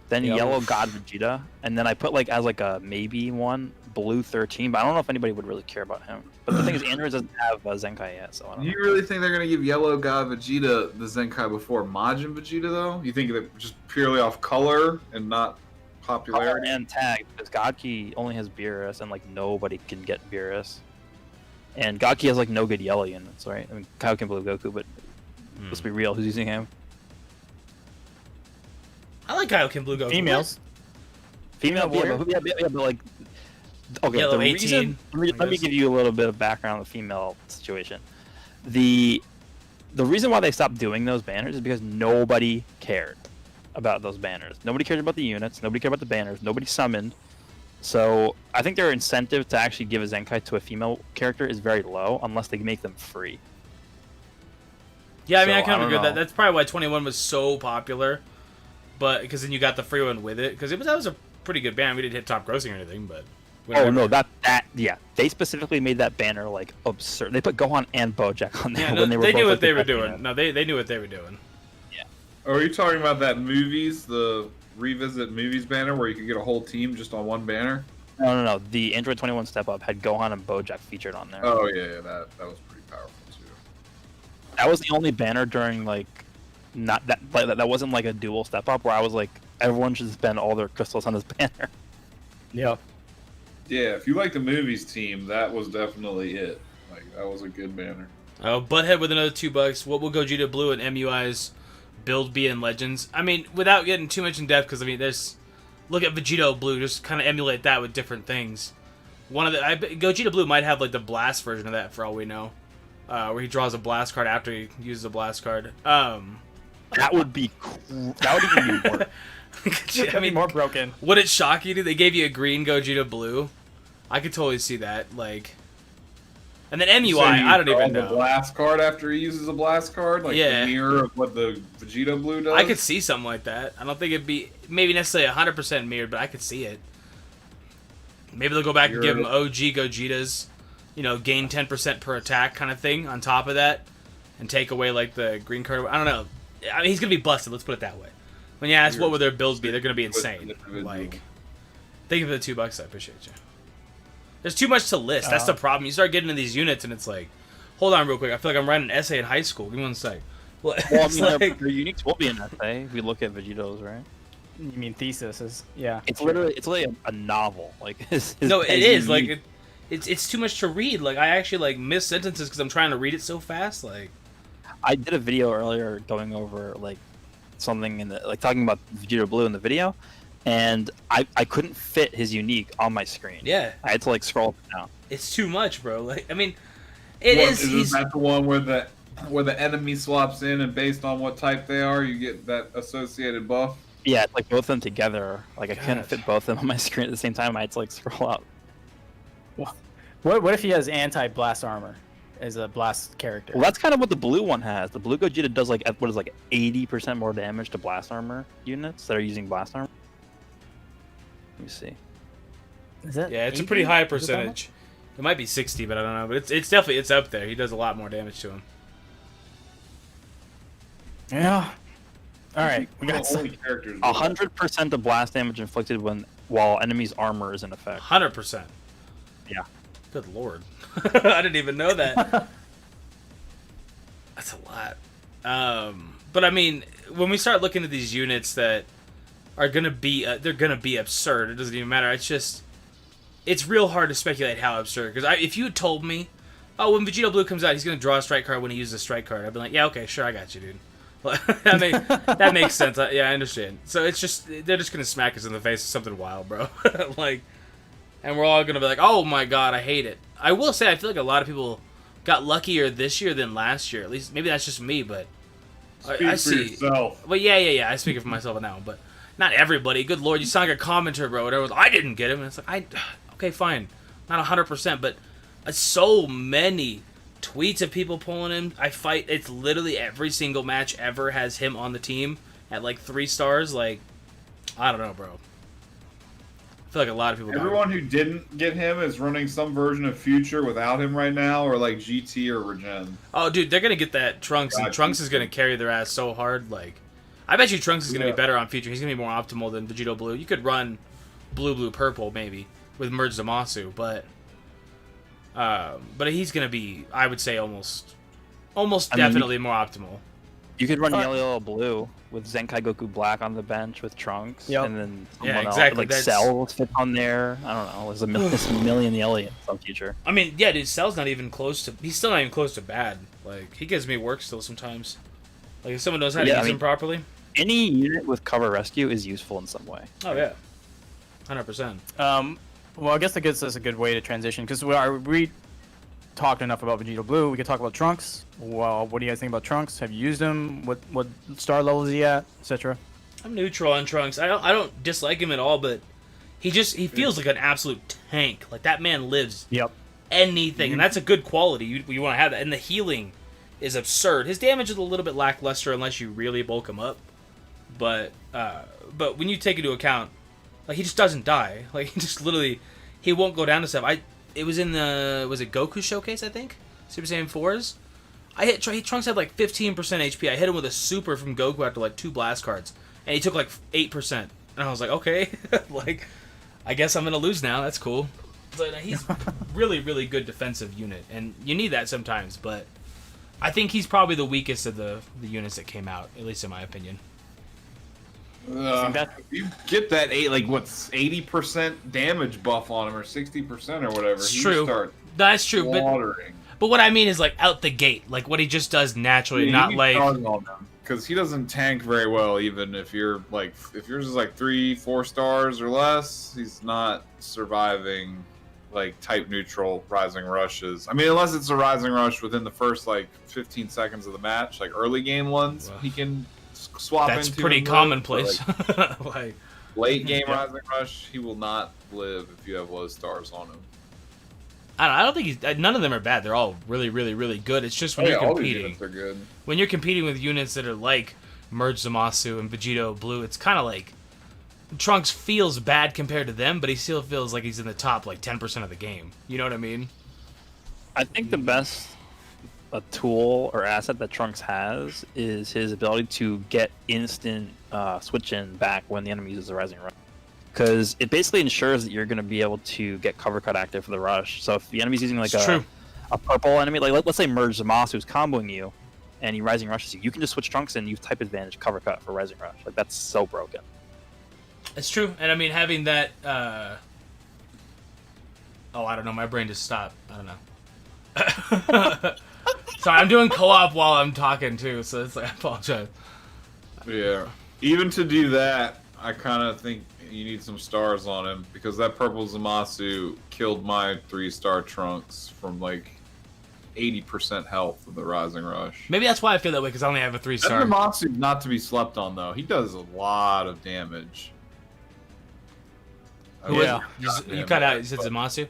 then Yellow God Vegeta, and then I put like as like a maybe one Blue 13. But I don't know if anybody would really care about him. But the thing is, Android doesn't have a Zenkai yet, so I don't know. You really think they're gonna give Yellow God Vegeta the Zenkai before Majin Vegeta though? You think that just purely off color and not popularity? Color and tag, because Godki only has beerus, and like nobody can get beerus. And Godki has like no good yellow units, right? I mean, Kyle can Blue Goku, but let's be real, who's using him? I like Kaioken Blue Goku. Females. Female, yeah, but like, okay, Yellow the 18, reason. Let me give you a little bit of background on the female situation. The reason why they stopped doing those banners is because nobody cared about those banners. Nobody cared about the units. Nobody cared about the banners. Nobody summoned. So I think their incentive to actually give a Zenkai to a female character is very low, unless they make them free. Yeah, I mean, So, I kind of I agree with don't that. That's probably why 21 was so popular. But because then you got the free one with it, because that was a pretty good banner. We didn't hit top grossing or anything, but. Oh no, that yeah. They specifically made that banner like absurd. They put Gohan and Bojack on there Yeah, no, when they were. they both, knew like, what they the were best doing. unit. No, they knew what they were doing. Or are you talking about that movies, the revisit movies banner where you could get a whole team just on one banner? No. The Android 21 Step Up had Gohan and Bojack featured on there. Oh yeah, that was pretty powerful too. That was the only banner during like, not that like, that wasn't like a dual Step Up where I was like, everyone should spend all their crystals on this banner. Yeah. Yeah, if you like the movies team, that was definitely it. Like that was a good banner. Oh, Butthead with another $2. What will Gogeta Blue and MUI's build be in Legends? I mean, without getting too much in depth, because I mean, look at Vegito Blue, just kind of emulate that with different things. Gogeta Blue might have like the blast version of that for all we know, where he draws a blast card after he uses a blast card. That would be that would even be worse. I mean, more broken. Would it shock you? They gave you a green Gogeta Blue. I could totally see that. Like, and then MUI, So you I don't draw even the know. blast card after he uses a blast card, like Yeah. the mirror of what the Vegeta Blue does. I could see something like that. I don't think it'd be maybe necessarily 100% mirrored, but I could see it. Maybe they'll go back and give him OG Gogetas, gain 10% per attack kind of thing on top of that, and take away like the green card. I don't know. I mean, he's gonna be busted. Let's put it that way. When you ask what would their builds be, they're gonna be insane. Like, thank you for the $2. I appreciate you. There's too much to list. That's the problem. You start getting into these units, and it's like, hold on real quick. I feel like I'm writing an essay in high school. Give me one sec. Well, I It's mean, like- their uniques will be an essay if we look at Vegito's, right? You mean thesis is yeah. It's literally a novel. Like his no, it his is unique- like it's too much to read. Like, I actually like miss sentences because I'm trying to read it so fast. Like, I did a video earlier going over like something talking about Vegito Blue in the video, and I couldn't fit his unique on my screen. Yeah. I had to like scroll up and down. It's too much, bro. Like, I mean, Is that the one where the enemy swaps in and based on what type they are, you get that associated buff? Yeah, it's like both of them together. Like I couldn't fit both of them on my screen at the same time. I had to like scroll up. What if he has anti-blast armor as a blast character? Well, that's kind of what the blue one has. The blue Gogeta does like 80% more damage to blast armor units that are using blast armor. Let me see. Is that yeah, it's a 80? pretty high Is it that much? percentage. It might be 60, but I don't know. But it's definitely up there. He does a lot more damage to him. Yeah. All right, we got Only some. characters. 100% of blast damage inflicted while enemy's armor is in effect. 100%. Yeah. Good lord. I didn't even know that. That's a lot. But I mean, when we start looking at these units that are gonna be, they're gonna be absurd. It doesn't even matter. It's real hard to speculate how absurd. Because if you had told me, oh, when Vegito Blue comes out, he's gonna draw a strike card when he uses a strike card, I'd be like, yeah, okay, sure, I got you, dude. that makes sense. Yeah, I understand. So it's just they're just gonna smack us in the face with something wild, bro. Like. And we're all gonna be like, "Oh my god, I hate it." I will say, I feel like a lot of people got luckier this year than last year. At least, maybe that's just me, but I see. Yourself. But yeah. I speak for myself on that one, but not everybody. Good lord, you sound like a commenter, bro. Whatever. I didn't get him. And it's like, okay, fine, not 100%, but so many tweets of people pulling him. It's literally every single match ever has him on the team at like 3 stars. Like, I don't know, bro. I feel like a lot of people. Everyone who didn't get him is running some version of Future without him right now, or like GT or Regen. Oh, dude, they're gonna get that Trunks, and Trunks is gonna carry their ass so hard. Like, I bet you Trunks is gonna be better on Future. He's gonna be more optimal than Vegito Blue. You could run Blue, Purple maybe with Merge Zamasu, but he's gonna be, I would say, almost definitely more optimal. You could run Yellow Blue with Zenkai Goku Black on the bench with Trunks, and then someone else, like Cell fit on there. I don't know. There's a million Yellow in some future. I mean, yeah, dude, Cell's not even close to. He's still not even close to bad. Like, he gives me work still sometimes. Like, if someone knows how to use him properly. Any unit with cover rescue is useful in some way. Oh yeah, 100%. Well, I guess that gives us a good way to transition because we talked enough about Vegito Blue. We could talk about Trunks. Well, what do you guys think about Trunks? Have you used him? What star level is he at, etc.? I'm neutral on Trunks. I don't dislike him at all, but he feels like an absolute tank. Like, that man lives anything, and that's a good quality. You want to have that, and the healing is absurd. His damage is a little bit lackluster unless you really bulk him up, but when you take into account, like, he just doesn't die. Like, he just literally, he won't go down to stuff. It was in was it Goku Showcase, I think? Super Saiyan 4s? Trunks had like 15% HP. I hit him with a super from Goku after like 2 blast cards. And he took like 8%. And I was like, okay. Like, I guess I'm going to lose now. That's cool. But he's really, really good defensive unit. And you need that sometimes. But I think he's probably the weakest of the units that came out, at least in my opinion. If you get that 80% damage buff on him, or 60% or whatever, it's true. Start that's true, slaughtering. But what I mean is like out the gate, like what he just does naturally, not like because he doesn't tank very well. Even if you're like, if yours is like 3-4 stars or less, he's not surviving like type neutral rising rushes. I mean, unless it's a rising rush within the first like 15 seconds of the match, like early game ones, he can swap into. That's pretty commonplace. Like late game rising rush, he will not live if you have low stars on him. I don't think none of them are bad. They're all really, really, really good. It's just when you're competing. All the units are good. When you're competing with units that are like Merge Zamasu and Vegito Blue, it's kind of like Trunks feels bad compared to them, but he still feels like he's in the top like 10% of the game. You know what I mean? I think the best tool or asset that Trunks has is his ability to get instant switch in back when the enemy uses a rising rush. Because it basically ensures that you're going to be able to get cover cut active for the rush. So if the enemy's using like a purple enemy, like let's say Merge Zamasu who's comboing you, and he rising rushes you, you can just switch Trunks and use type advantage cover cut for rising rush. Like that's so broken. It's true, and I mean having that. Oh, I don't know. My brain just stopped. I don't know. Sorry, I'm doing co-op while I'm talking too, so it's like I apologize. Yeah. Even to do that, I kind of think you need some stars on him because that purple Zamasu killed my 3-star Trunks from like 80% health of the Rising Rush. Maybe that's why I feel that way because I only have a 3-star. That Zamasu not to be slept on though. He does a lot of damage. Yeah. You cut out. You said Zamasu.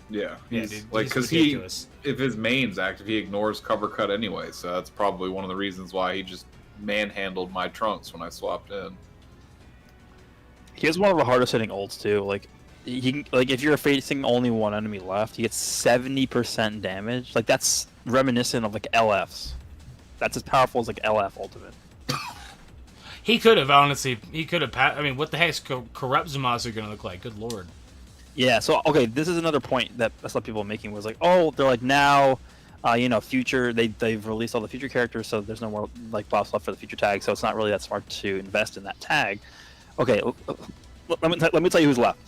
Yeah, Yeah, he's, dude, like he's because ridiculous. if his main's active, he ignores cover cut anyway. So that's probably one of the reasons why he just manhandled my Trunks when I swapped in. He has one of the hardest hitting ults too. Like if you're facing only one enemy left, he gets 70% damage. Like that's reminiscent of like LFs. That's as powerful as like LF ultimate. He could have honestly. He could have. I mean, what the heck is corrupt Zamasu gonna look like? Good lord. Yeah. So okay, this is another point that a lot of people are making was like, oh, they're like now, future. They've released all the future characters, so there's no more like buffs left for the future tag. So it's not really that smart to invest in that tag. Okay, let me tell you who's left.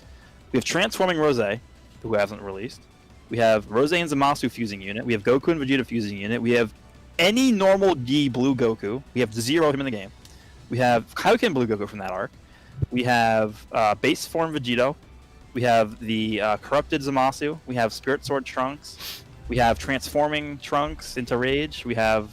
We have Transforming Rose, who hasn't released. We have Rose and Zamasu fusing unit. We have Goku and Vegeta fusing unit. We have any normal Gi Blue Goku. We have 0 him in the game. We have Kaioken Blue Goku from that arc. We have Base Form Vegito. We have the Corrupted Zamasu. We have Spirit Sword Trunks. We have Transforming Trunks into Rage. We have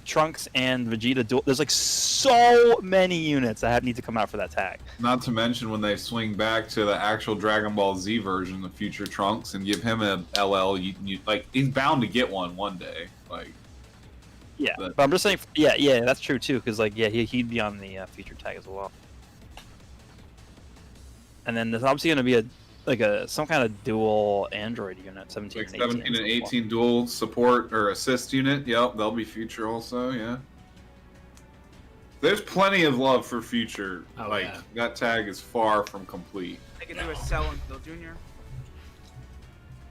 Trunks and Vegeta dual. There's like so many units that need to come out for that tag. Not to mention when they swing back to the actual Dragon Ball Z version of Future Trunks and give him an LL, like he's bound to get one day. Like, yeah, but I'm just saying, yeah, that's true too. Because like, yeah, he'd be on the future tag as well. And then there's obviously going to be some kind of dual Android unit, 17 like and 18. 17 and 18 dual support or assist unit. Yep, they'll be future also. Yeah. There's plenty of love for future. Oh, like yeah. that tag is far from complete. They could do a Cell and Phil Jr.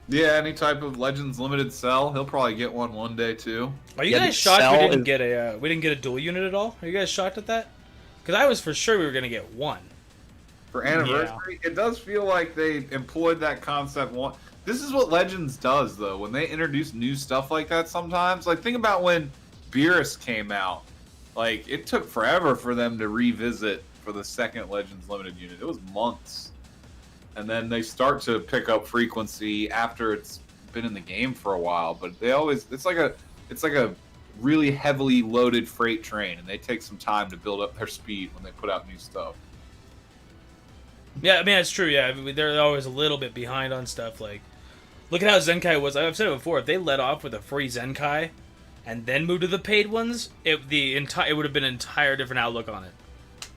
Yeah, any type of Legends limited cell, he'll probably get one day too. Are you Yeah, guys the shocked cell we didn't get a dual unit at all? Are you guys shocked at that? Because I was for sure we were gonna get one. For anniversary, it does feel like they employed that concept. This is what Legends does, though. When they introduce new stuff like that, sometimes, like think about when Beerus came out. Like it took forever for them to revisit for the second Legends limited unit. It was months, and then they start to pick up frequency after it's been in the game for a while. But they always it's like a really heavily loaded freight train, and they take some time to build up their speed when they put out new stuff. Yeah, I mean, it's true, yeah. I mean, they're always a little bit behind on stuff. Like, look at how Zenkai was. I've said it before. If they let off with a free Zenkai and then moved to the paid ones, it would have been an entire different outlook on it.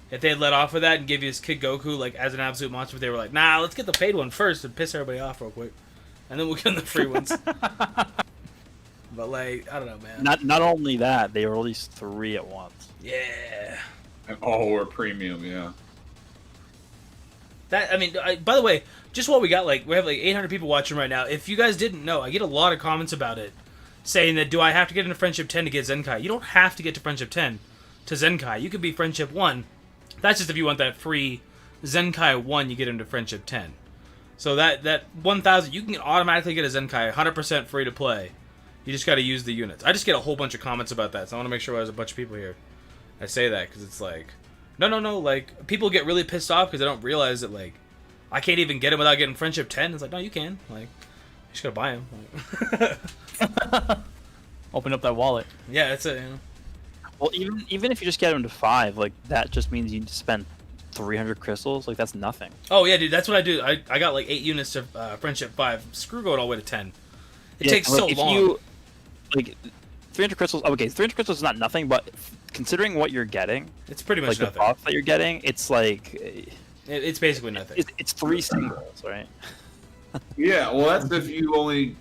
If they had let off with that and give you this Kid Goku, like, as an absolute monster, but they were like, nah, let's get the paid one first and piss everybody off real quick. And then we'll get them the free ones. But, like, I don't know, man. Not only that, they released 3 at once. Yeah. And all were premium, yeah. That, I mean, by the way, just what we got, like, we have like 800 people watching right now. If you guys didn't know, I get a lot of comments about it, saying that, do I have to get into Friendship 10 to get Zenkai? You don't have to get to Friendship 10 to Zenkai. You could be Friendship 1. That's just if you want that free Zenkai 1, you get into Friendship 10. So that 1,000, you can automatically get a Zenkai 100% free to play. You just got to use the units. I just get a whole bunch of comments about that, so I want to make sure there's a bunch of people here. I say that because it's like... No, like, people get really pissed off because they don't realize that, like, I can't even get him without getting Friendship 10. It's like, no, you can. Like, you just gotta buy him. Like, Open up that wallet. yeah, that's it, you know. Well, even if you just get him to 5, like, that just means you need to spend 300 crystals. Like, that's nothing. Oh, yeah, dude, that's what I do. I got, like, 8 units to Friendship 5. Screw going all the way to 10. It takes so long. Like, 300 crystals... Okay, 300 crystals is not nothing, but considering what you're getting... It's pretty much like, nothing. the buff that you're getting, it's like... It's basically nothing. It's 3 singles, right? Yeah, well, that's if you only,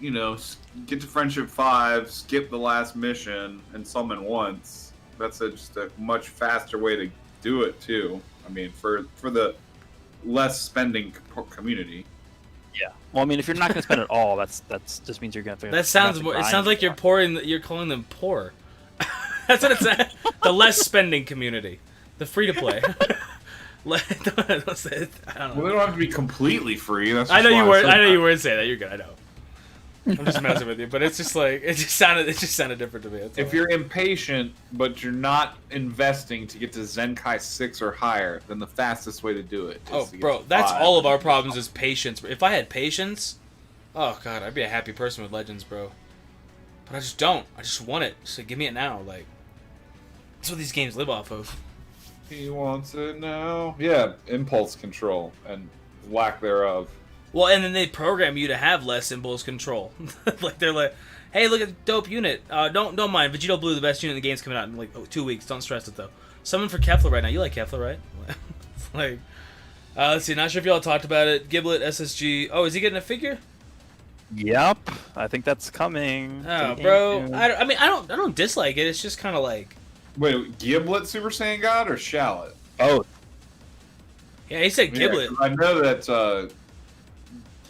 get to Friendship 5, skip the last mission, and summon once. That's just a much faster way to do it, too. I mean, for the less spending community. Yeah. Well, I mean, if you're not going to spend it all, that's just means you're going to... That sounds more... It sounds like you're calling them poor. That's what it's at. The less spending community. The free-to-play. Don't say it. I don't know. Well, they don't have to be completely free. That's I know just you why weren't. I know you weren't saying that. You're good. I know. I'm just messing with you, but it's just like it just sounded different to me. That's If all. you're impatient, but you're not investing to get to Zenkai 6 or higher, then the fastest way to do it is Oh, to get bro, to that's 5. all of our problems is patience. If I had patience, oh god, I'd be a happy person with Legends, bro. But I just don't. I just want it. So give me it now. Like that's what these games live off of. He wants it now. Yeah, impulse control and lack thereof. Well, and then they program you to have less impulse control. Like they're like, hey, look at the dope unit. Don't mind. Vegito Blue, the best unit in the game's coming out in like 2 weeks. Don't stress it though. Summon for Kefla right now. You like Kefla, right? Like, let's see. Not sure if y'all talked about it. Giblet, SSG. Oh, is he getting a figure? Yep, I think that's coming. Oh, to the bro. game soon. I mean, I don't dislike it. It's just kind of like, Wait, Giblet Super Saiyan God or Shallot? Oh, yeah, he said Giblet. Yeah, 'cause I know that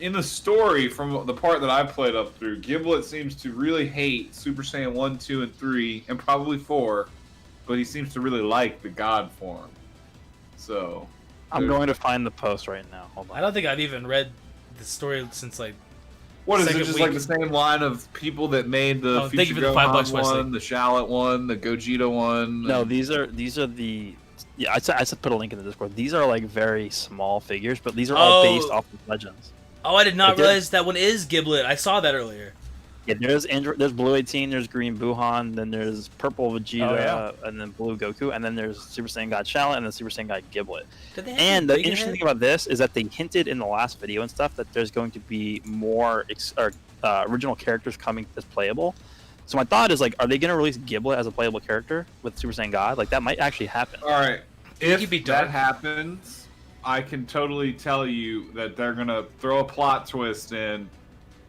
in the story, from the part that I played up through, Giblet seems to really hate Super Saiyan 1, 2, and 3, and probably 4, but he seems to really like the God form. So, I'm going to find the post right now. Hold I on. don't think I've even read the story since like. what is it? Second Just week. like the same line of people that made the Oh, thank you Future for the $5, Gohan Wesley. one, the Shallot one, the Gogeta one. No, and- these are the. Yeah, I said put a link in the Discord. These are like very small figures, but these are all based Oh. off of Legends. Oh, I did not Like, there- realize that one is Giblet. I saw that earlier. Yeah, there's Blue 18, there's Green Buhan, then there's Purple Vegeta, Oh, yeah. and then Blue Goku, and then there's Super Saiyan God Shallot, and then Super Saiyan God Giblet. Did they have And a the bigger interesting head? thing about this is that they hinted in the last video and stuff that there's going to be more original characters coming as playable. So my thought is like, are they going to release Giblet as a playable character with Super Saiyan God? Like that might actually happen. All right. Think he'd If be dark? that happens, I can totally tell you that they're gonna throw a plot twist in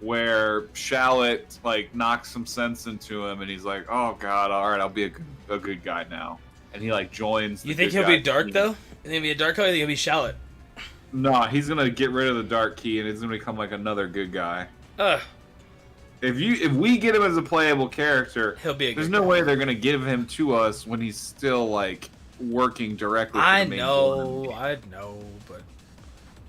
where Shallot like knocks some sense into him, and he's like, "Oh God, all right, I'll be a good guy now," and he like joins. You the think good he'll be guy dark team. though? And he'll be a dark color. I think he'll be Shallot. No, he's gonna get rid of the dark key, and he's gonna become like another good guy. Ugh, If we get him as a playable character, he'll be a. there's good no guy. way they're gonna give him to us when he's still like working directly. For I the main know, villain. I know, but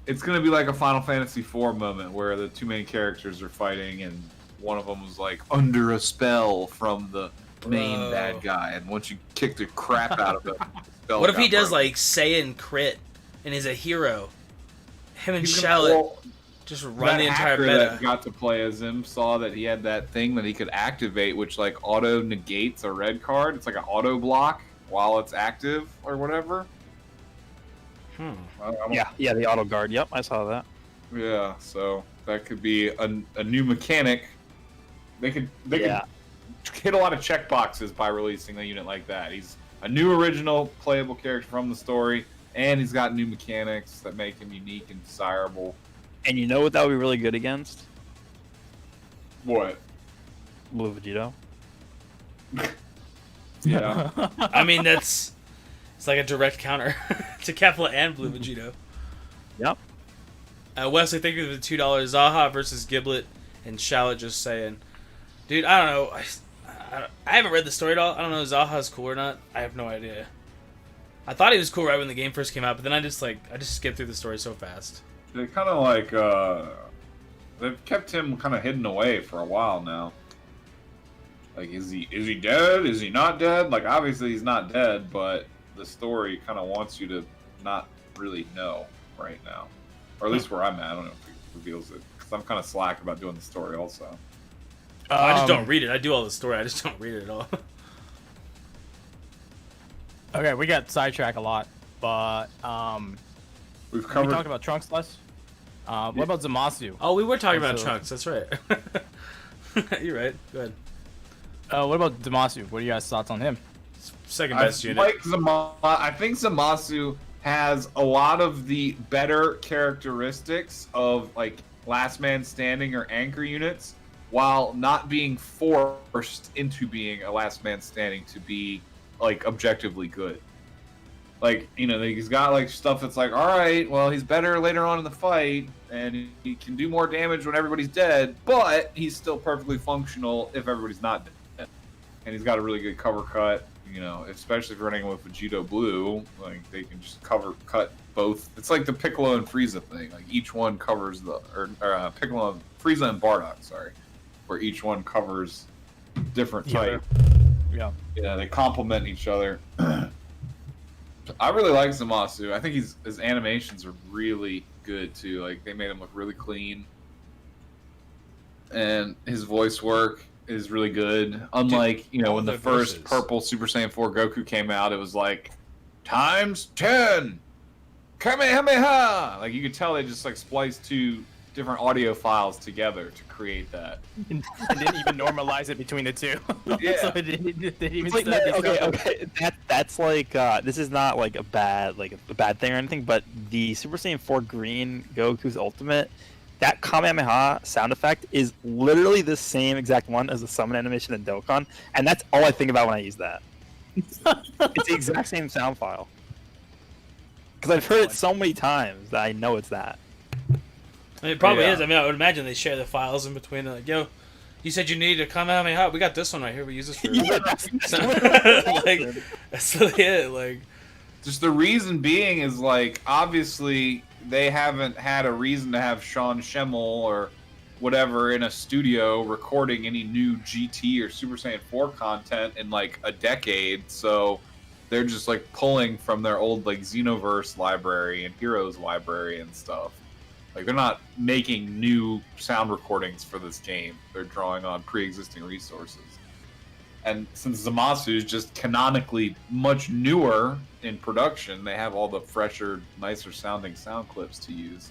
It's gonna be like a Final Fantasy IV moment where the two main characters are fighting, and one of them was like under a spell from the main Bro. bad guy, and once you kick the crap out of him, the spell what if he got does broken. like Saiyan crit and is a hero? Him and He's gonna- Shallot well, just that run the entire hacker meta. that got to play as him saw that he had that thing that he could activate, which like auto negates a red card. It's like an auto block while it's active or whatever. I don't- Yeah, the auto guard. Yep, I saw that. Yeah, so that could be a new mechanic. They could Yeah. hit a lot of checkboxes by releasing a unit like that. He's a new original playable character from the story, and he's got new mechanics that make him unique and desirable. And you know what that would be really good against? What? Blue Vegito. Yeah. I mean, it's like a direct counter to Kefla and Blue Vegito. Yep. Wesley, thank you for the $2. Zaha versus Giblet and Shallot just saying. Dude, I don't know. I haven't read the story at all. I don't know if Zaha's cool or not. I have no idea. I thought he was cool right when the game first came out, but then I just skipped through the story so fast. They kind of like they've kept him kind of hidden away for a while now. Like, is he dead? Is he not dead? Like, obviously he's not dead, but the story kind of wants you to not really know right now, or at least where I'm at. I don't know if it reveals it because I'm kind of slack about doing the story also. I just don't read it. I do all the story. I just don't read it at all. Okay, we got sidetracked a lot, but We've we covered. talked about Trunks less. What about Zamasu? Oh, we were talking about So- Trunks. That's right. You're right. Go ahead. What about Zamasu? What are you guys' thoughts on him? Second I best unit. I think Zamasu has a lot of the better characteristics of like Last Man Standing or Anchor units, while not being forced into being a Last Man Standing to be like objectively good. Like, you know, he's got like stuff that's like, all right, well, he's better later on in the fight, and he can do more damage when everybody's dead, but he's still perfectly functional if everybody's not dead. And he's got a really good cover cut, you know, especially if you're running with Vegito Blue, like they can just cut both. It's like the Piccolo and Frieza thing. Like each one covers Piccolo, Frieza and Bardock, sorry. where each one covers different Yeah. type. Yeah. Yeah, they complement each other. I really like Zamasu. I think his animations are really good too. Like they made him look really clean, and his voice work is really good. Unlike all when the the first voices. purple Super Saiyan 4 Goku came out, it was like ×10 Kamehameha. Like you could tell they just like spliced two different audio files together to create that. And didn't even normalize it between the two. Yeah. So it didn't even It's like, start to okay, show. okay. That's like this is not like a bad thing or anything, but the Super Saiyan 4 Green Goku's Ultimate, that Kamehameha sound effect is literally the same exact one as the summon animation in Dokkan, and that's all I think about when I use that. It's the exact same sound file. Because I've heard it so many times that I know it's that. I mean, it probably Yeah. is. I mean, I would imagine they share the files in between. They're like, yo, you said you needed a Kamehameha. We got this one right here. We use this for. Yeah, that's like, that's literally it. Like, Just the reason being is like obviously they haven't had a reason to have Sean Schemmel or whatever in a studio recording any new GT or Super Saiyan 4 content in like a decade, so they're just like pulling from their old like Xenoverse library and Heroes library and stuff. Like they're not making new sound recordings for this game. They're drawing on pre-existing resources. And since Zamasu is just canonically much newer in production, they have all the fresher, nicer sounding sound clips to use.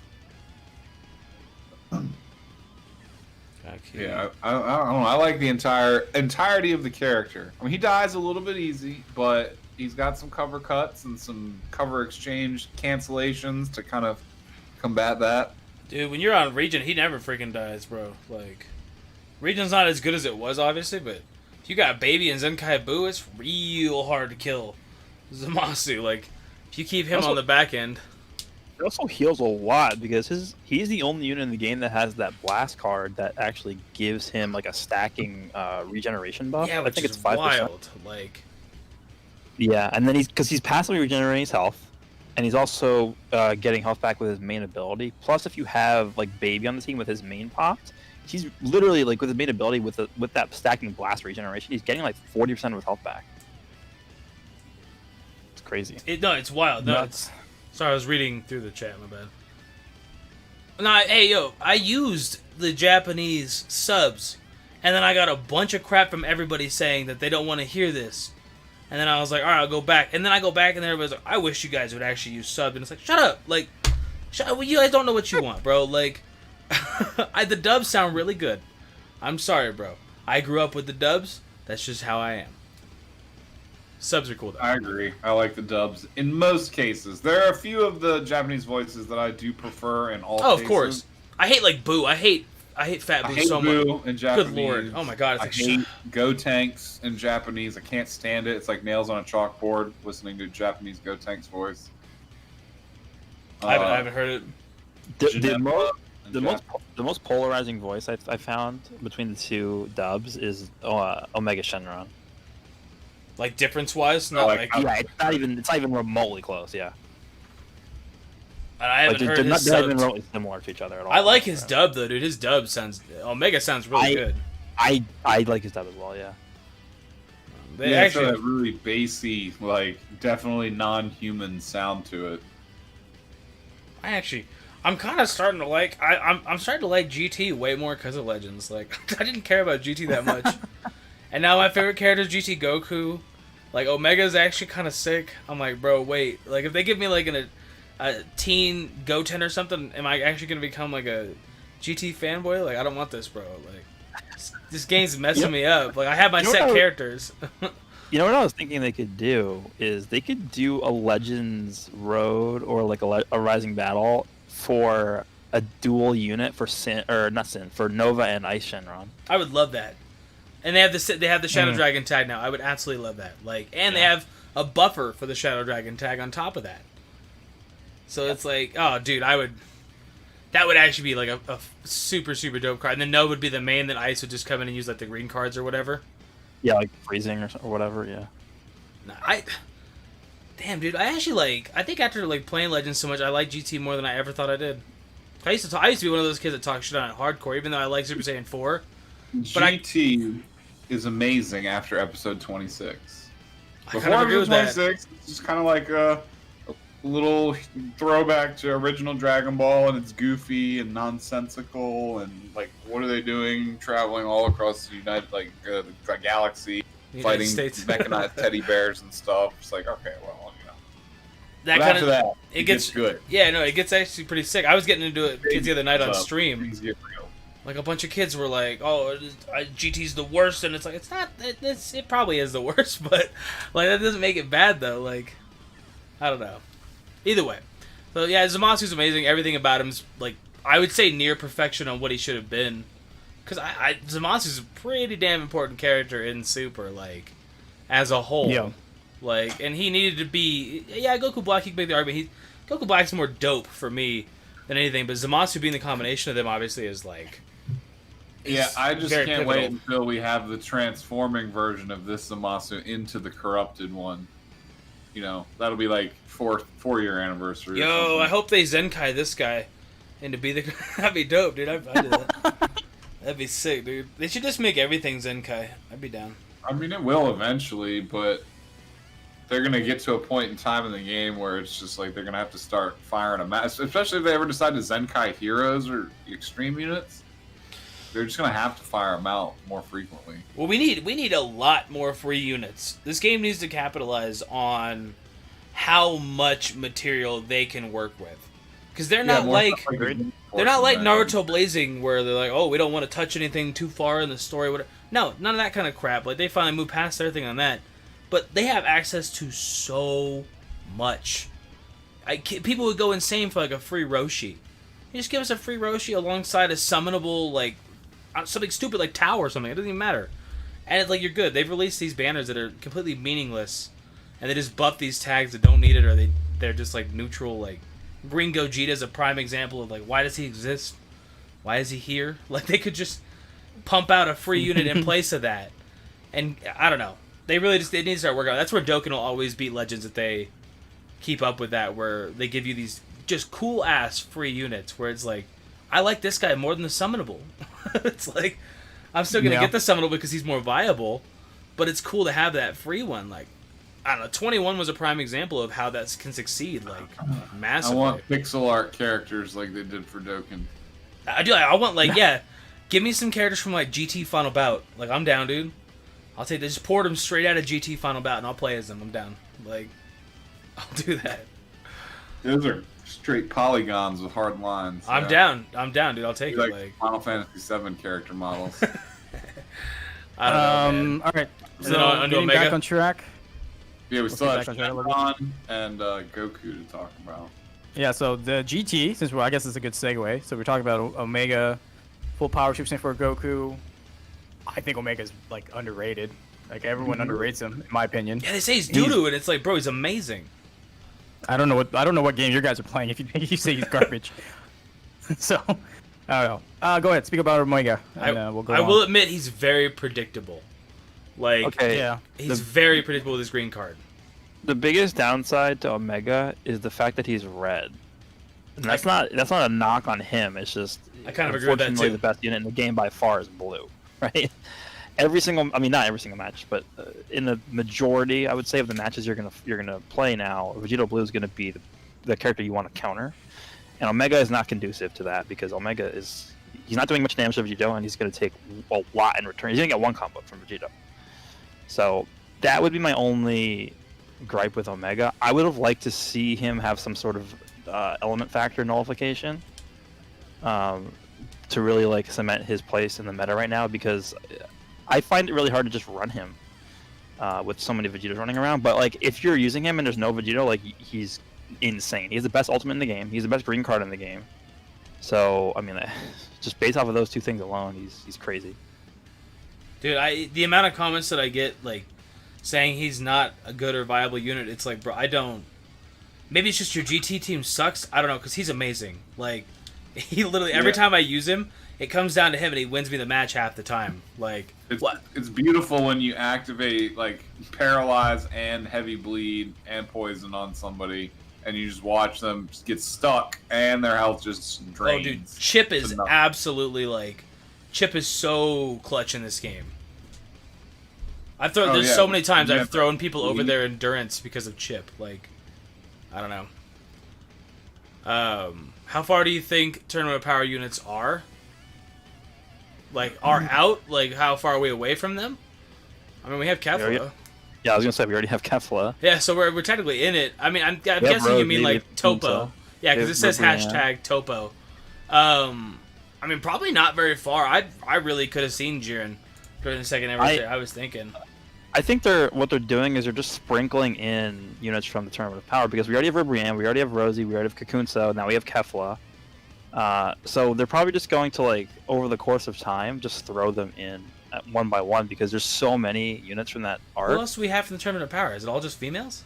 Yeah, I don't know. I like the entirety of the character. I mean, he dies a little bit easy, but he's got some cover cuts and some cover exchange cancellations to kind of combat that. dude, when you're on Region, he never freaking dies, bro. Like, Region's not as good as it was, obviously, but if you got Baby and Zenkai Boo, it's real hard to kill Zamasu. Like, if you keep him Also- on the back end. It also heals a lot because he's the only unit in the game that has that blast card that actually gives him like a stacking regeneration buff. Yeah, I which think is it's 5%. wild. Like, Yeah, and then he's passively regenerating his health, and he's also getting health back with his main ability. Plus, if you have like Baby on the team with his main popped, he's literally like with his main ability with that stacking blast regeneration, he's getting like 40% of his health back. It's crazy. it's wild. No, Nuts. sorry, I was reading through the chat. My bad. No, hey, yo, I used the Japanese subs, and then I got a bunch of crap from everybody saying that they don't want to hear this. And then I was like, all right, I'll go back. And then I go back, and everybody's like, I wish you guys would actually use sub. And it's like, shut up. Like, well, you guys don't know what you want, bro. Like, the dubs sound really good. I'm sorry, bro. I grew up with the dubs. That's just how I am. Subs are cool, though. I agree. I like the dubs in most cases. There are a few of the Japanese voices that I do prefer in all Oh, cases. of course. I hate, like, Boo. I hate Fat I Boo hate so Boo much. in Japanese. Good lord. Oh, my God. It's I like, hate Go Tanks in Japanese. I can't stand it. It's like nails on a chalkboard listening to Japanese Go Tanks voice. I haven't heard it. The most polarizing voice I found between the two dubs is Omega Shenron. Like, difference-wise? Not like like... how- Yeah, it's not even remotely close. Yeah, I haven't like, heard they're his not even subs. remotely similar to each other at all. I like his dub, though, dude. His dub sounds... Omega sounds really good. I like his dub as well. Yeah. They Yeah, it's got actually... that really bassy, like definitely non-human sound to it. I'm kind of starting to like... I'm starting to like GT way more because of Legends. Like, I didn't care about GT that much. And now my favorite character is GT Goku. Like, Omega's actually kind of sick. I'm like, bro, wait. Like, if they give me, like, a teen Goten or something, am I actually going to become, like, a GT fanboy? Like, I don't want this, bro. Like, this game's messing me up. Like, I have my You know set what I- characters. You know what I was thinking they could do is they could do a Legends Road or like a Rising Battle for a dual unit for for Nova and Ice Shenron. I would love that. And they have the Shadow Dragon tag now. I would absolutely love that. Like, and they have a buffer for the Shadow Dragon tag on top of that. So it's like, oh, dude, that would actually be like a super, super dope card. And then Nova would be the main, then Ice would just come in and use like the green cards or whatever. Yeah, like freezing or whatever. Yeah. Damn, dude, I think after like playing Legends so much, I like GT more than I ever thought I did. I used to be one of those kids that talk shit on it hardcore, even though I like Super Saiyan 4. GT is amazing after episode 26. I Before kind of agree episode with that. 26, it's just kind of like a little throwback to original Dragon Ball, and it's goofy and nonsensical, and like, what are they doing? Traveling all across the the galaxy, United fighting States. mechanized teddy bears and stuff. It's like, okay, well, you know. That But kind after of that, it gets good. Yeah, no, it gets actually pretty sick. I was getting into it kids the other night on So, stream. things get real. Like a bunch of kids were like, "Oh, GT's the worst," and it's like it's not. It probably is the worst, but like that doesn't make it bad though. Like, I don't know. Either way, so yeah, Zamasu's amazing. Everything about him's like I would say near perfection on what he should have been. Because Zamasu's a pretty damn important character in Super, like as a whole. Yeah. Like, and he needed to be. Yeah, Goku Black. You can make the argument. Goku Black's more dope for me than anything, but Zamasu being the combination of them obviously is like. Yeah, I just very can't pivotal. wait until we have the transforming version of this Zamasu into the corrupted one. You know, that'll be like four-year anniversary. or Yo, something. I hope they Zenkai this guy, and to be the that'd be dope, dude. I'd do that. That'd be sick, dude. They should just make everything Zenkai. I'd be down. I mean, it will eventually, but they're gonna get to a point in time in the game where it's just like they're gonna have to start firing them out. Especially if they ever decide to Zenkai heroes or extreme units. They're just gonna have to fire them out more frequently. Well, we need a lot more free units. This game needs to capitalize on how much material they can work with, because they're not more like stuff the they're not like Enforcement Naruto Blazing, where they're like, oh, we don't want to touch anything too far in the story. Whatever. No, none of that kind of crap. Like they finally moved past everything on that, but they have access to so much. People would go insane for like a free Roshi. You just give us a free Roshi alongside a summonable like. Something stupid like Tau or something. It doesn't even matter. And it's like you're good. They've released these banners that are completely meaningless, and they just buff these tags that don't need it, or they're just like neutral. Like Green Gogeta is a prime example of like, why does he exist? Why is he here? Like they could just pump out a free unit in place of that. And I don't know. They need to start working on it. That's where Dokkan will always beat Legends, if they keep up with that, where they give you these just cool ass free units where it's like, I like this guy more than the summonable. It's like, I'm still going to get the summonable because he's more viable, but it's cool to have that free one. Like, I don't know, 21 was a prime example of how that can succeed, like, massively. I want pixel art characters like they did for Dokkan. I want, like, yeah, give me some characters from, like, GT Final Bout. Like, I'm down, dude. I'll take, just port them straight out of GT Final Bout and I'll play as them. I'm down. Like, I'll do that. Those are straight polygons with hard lines. I'm down, dude. I'll take it. Like Final Fantasy VII character models. I don't know, man. All right. So, So, onto getting Omega? back on track. Yeah, we Let's still get have back on track a little bit. Shenron and Goku to talk about. Yeah, so the GT, since I guess it's a good segue. So we're talking about Omega, full power Super Saiyan 4 Goku. I think Omega's like underrated. Like everyone underrates him, in my opinion. Yeah, they say he's doo-doo, and it's like, bro, he's amazing. I don't know what game you guys are playing if you say he's garbage. So I don't know. Go ahead, speak about Omega, and we'll go. I on. will admit he's very predictable. Like, Okay. Yeah. he's very predictable with his green card. The biggest downside to Omega is the fact that he's red. And that's not a knock on him. It's just I kind of agree with that, unfortunately too. the best unit in the game by far is blue, right? Not every single match, but in the majority, I would say, of the matches you're gonna play now, Vegito Blue is gonna be the character you want to counter, and Omega is not conducive to that because Omega he's not doing much damage to Vegito, and he's gonna take a lot in return. He's gonna get one combo from Vegito, so that would be my only gripe with Omega. I would have liked to see him have some sort of element factor nullification to really like cement his place in the meta right now, because I find it really hard to just run him with so many Vegetos running around. But like if you're using him and there's no Vegito, like he's insane. He's the best ultimate in the game. He's the best green card in the game. So I mean, just based off of those two things alone, he's crazy. Dude, the amount of comments that I get, like, saying he's not a good or viable unit, it's like, bro, I don't... Maybe it's just your GT team sucks? I don't know, because he's amazing. Like, he literally, every time I use him, it comes down to him, and he wins me the match half the time. Like, It's beautiful when you activate, like, Paralyze and Heavy Bleed and Poison on somebody, and you just watch them just get stuck, and their health just drains. oh, dude, Chip is absolutely, like... Chip is so clutch in this game. I've thrown Oh, there's yeah. so many times Yeah. I've thrown people over their endurance because of Chip. Like, I don't know. How far do you think tournament power units are? Like, are out? Like, how far are we away from them? I mean, we have Kefla. Yeah, I was gonna say we already have Kefla. Yeah, so we're technically in it. I mean, I'm have guessing you Rose, mean maybe, like Topo. so. Yeah, We because it have says Ribrianne. hashtag Topo. I mean, probably not very far. I really could have seen Jiren during the second anniversary. I was thinking. I think what they're doing is they're just sprinkling in units from the Tournament of Power because we already have Ribrianne, we already have Rosie, we already have Kakunso, now we have Kefla. So they're probably just going to, like, over the course of time, just throw them in one by one because there's so many units from that arc. What else do we have from the Tournament of Power? Is it all just females?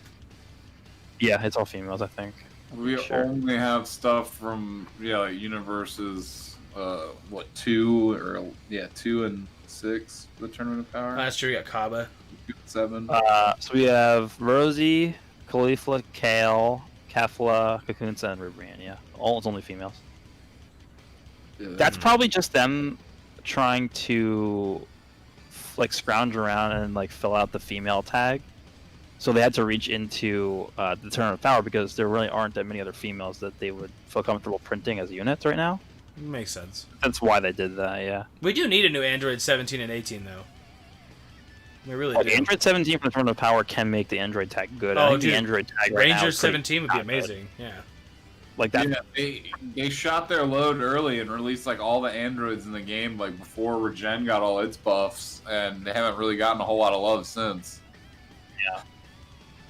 Yeah, it's all females, I think. We Sure. only have stuff from like universes 2 and 6 the Tournament of Power. Last year we got Kaba. 7. So we have Rosie, Caulifla, Kale, Kefla, Kakunsa, and Ribrianne. Yeah, it's only females. That's probably just them trying to like scrounge around and like fill out the female tag. So they had to reach into the Tournament of Power because there really aren't that many other females that they would feel comfortable printing as units right now. Makes sense. That's why they did that. Yeah. We do need a new Android 17 and 18 though. We really Like, do. Android 17 from the Tournament of Power can make the Android tag good. Oh, I think dude, the Android tag right now Ranger is pretty 17 would be not good. amazing. Yeah. Like that. Yeah, they shot their load early and released like all the androids in the game like before Regen got all its buffs, and they haven't really gotten a whole lot of love since. Yeah.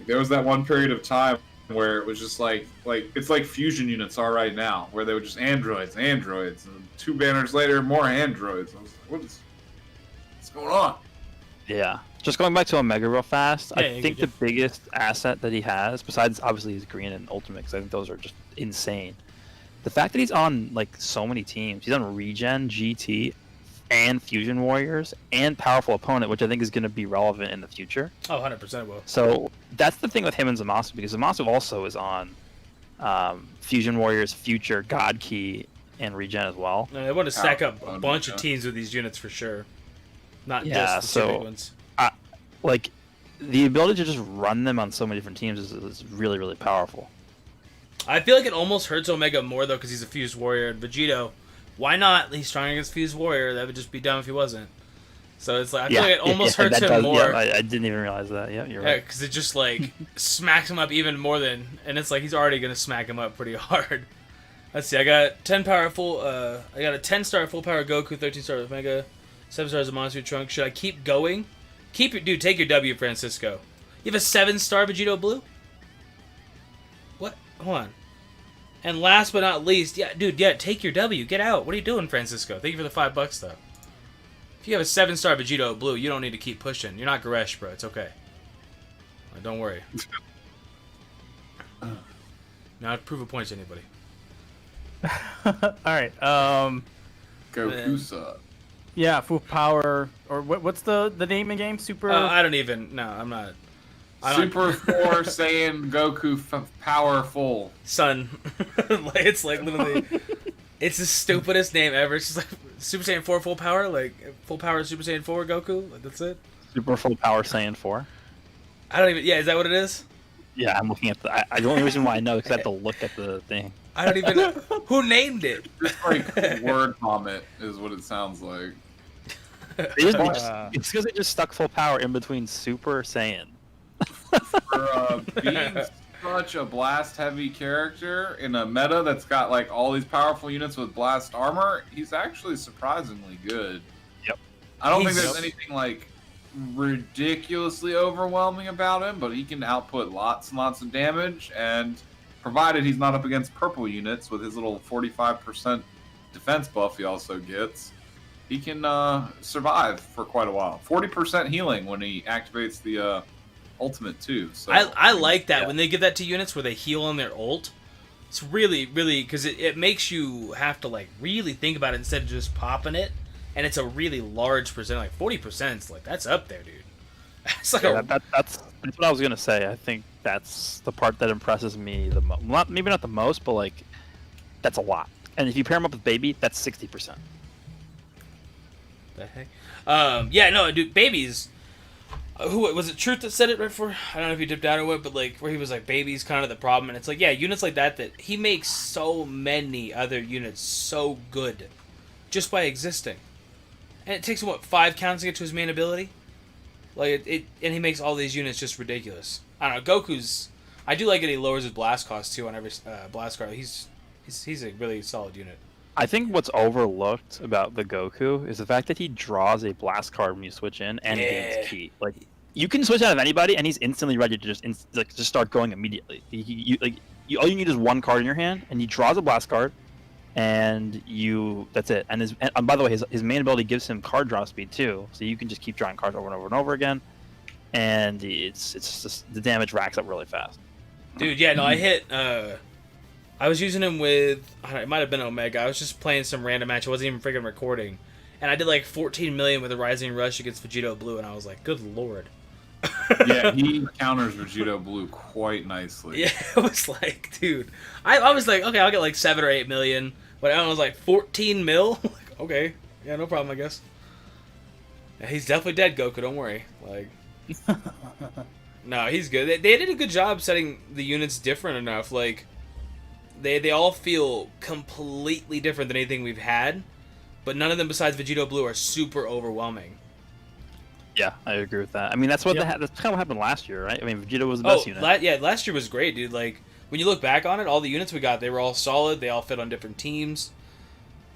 There was that one period of time where it was just like it's like fusion units are right now, where they were just androids, and 2 banners later, more androids. I was like, what's going on? Yeah. Just going back to Omega real fast, Yeah, I you think can the biggest asset that he has, besides obviously his green and ultimate, because I think those are just insane. The fact that he's on like so many teams, he's on Regen, GT, and Fusion Warriors, and Powerful Opponent, which I think is going to be relevant in the future. Oh, 100% will. So that's the thing with him and Zamasu, because Zamasu also is on Fusion Warriors, Future, God Key, and Regen as well. No, they want to stack up a Powerful bunch opponent, of teams with these units for sure. Not Yeah, just the two big so- ones. Like, the ability to just run them on so many different teams is really, really powerful. I feel like it almost hurts Omega more though because he's a fused warrior. And Vegito, why not? He's trying against fused warrior. That would just be dumb if he wasn't. So it's like I feel like it almost hurts that him does- more. Yeah, I didn't even realize that. Yeah, you're Yeah, right. because it just like smacks him up even more than, and it's like he's already gonna smack him up pretty hard. Let's see, I got 10 powerful. I got a 10-star full power Goku, 13-star Omega, 7 stars of Monster Trunk. Should I keep going? Keep your dude. Take your W, Francisco. You have a 7-star Vegito Blue. What? Hold on. And last but not least, yeah, dude, yeah, take your W. Get out. What are you doing, Francisco? Thank you for the $5 though. If you have a 7-star Vegito Blue, you don't need to keep pushing. You're not Goresh, bro. It's okay. Don't worry. Now prove a point to anybody. All right. Gokusa. Yeah, full power or what's the name of the game? Super. I don't even. No, I'm not. Super 4 Saiyan Goku powerful. Son. Like, it's like literally. It's the stupidest name ever. It's just like Super Saiyan 4 full power, like full power Super Saiyan 4 Goku. Like, that's it. Super Full Power Saiyan 4. I don't even. Yeah, is that what it is? Yeah, I'm looking at the only reason why I know is 'cause I have to look at the thing. I don't even know. Who named it? Just like word vomit is what it sounds like. It's because they just stuck full power in between Super Saiyan. For being such a blast heavy character in a meta that's got like all these powerful units with blast armor, he's actually surprisingly good. Yep. I don't think He's- there's anything like ridiculously overwhelming about him, but he can output lots and lots of damage, and provided he's not up against purple units with his little 45% defense buff he also gets, he can survive for quite a while. 40% healing when he activates the ultimate too. So I like that Yeah. when they give that to units where they heal on their ult. It's really, really, because it makes you have to like really think about it instead of just popping it. And it's a really large percent, like 40%. Like that's up there, dude. It's like Yeah, that's what I was gonna say. I think that's the part that impresses me the most. Maybe not the most, but like that's a lot. And if you pair him up with Baby, that's 60%. The heck? Yeah, no, dude, babies. Who was it? Truth that said it right before? I don't know if he dipped out or what, but like where he was like, "Baby's kind of the problem," and it's like, yeah, units like that he makes so many other units so good, just by existing, and it takes him 5 counts to get to his main ability, like and he makes all these units just ridiculous. I don't know. Goku's. I do like that he lowers his blast cost too on every blast card. He's a really solid unit. I think what's overlooked about the Goku is the fact that he draws a blast card when you switch in and gains ki. Like you can switch out of anybody and he's instantly ready to just start going immediately. All you need is one card in your hand and he draws a blast card, and that's it. And by the way, his main ability gives him card draw speed too, so you can just keep drawing cards over and over and over again, and it's just the damage racks up really fast. Dude, yeah, no, I hit. I was using him with, it might have been Omega. I was just playing some random match. I wasn't even freaking recording. And I did like 14 million with a Rising Rush against Vegito Blue, and I was like, good lord. Yeah, he counters Vegito Blue quite nicely. Yeah, it was like, dude. I was like, okay, I'll get like 7 or 8 million. But I was like, 14 mil? Like, okay. Yeah, no problem, I guess. Yeah, he's definitely dead, Goku, don't worry. Like, no, he's good. They did a good job setting the units different enough. Like, They all feel completely different than anything we've had, but none of them besides Vegito Blue are super overwhelming. Yeah, I agree with that. I mean, that's that's kind of what happened last year, right? I mean, Vegeta was the best unit. Last year was great, dude. Like, when you look back on it, all the units we got, they were all solid. They all fit on different teams.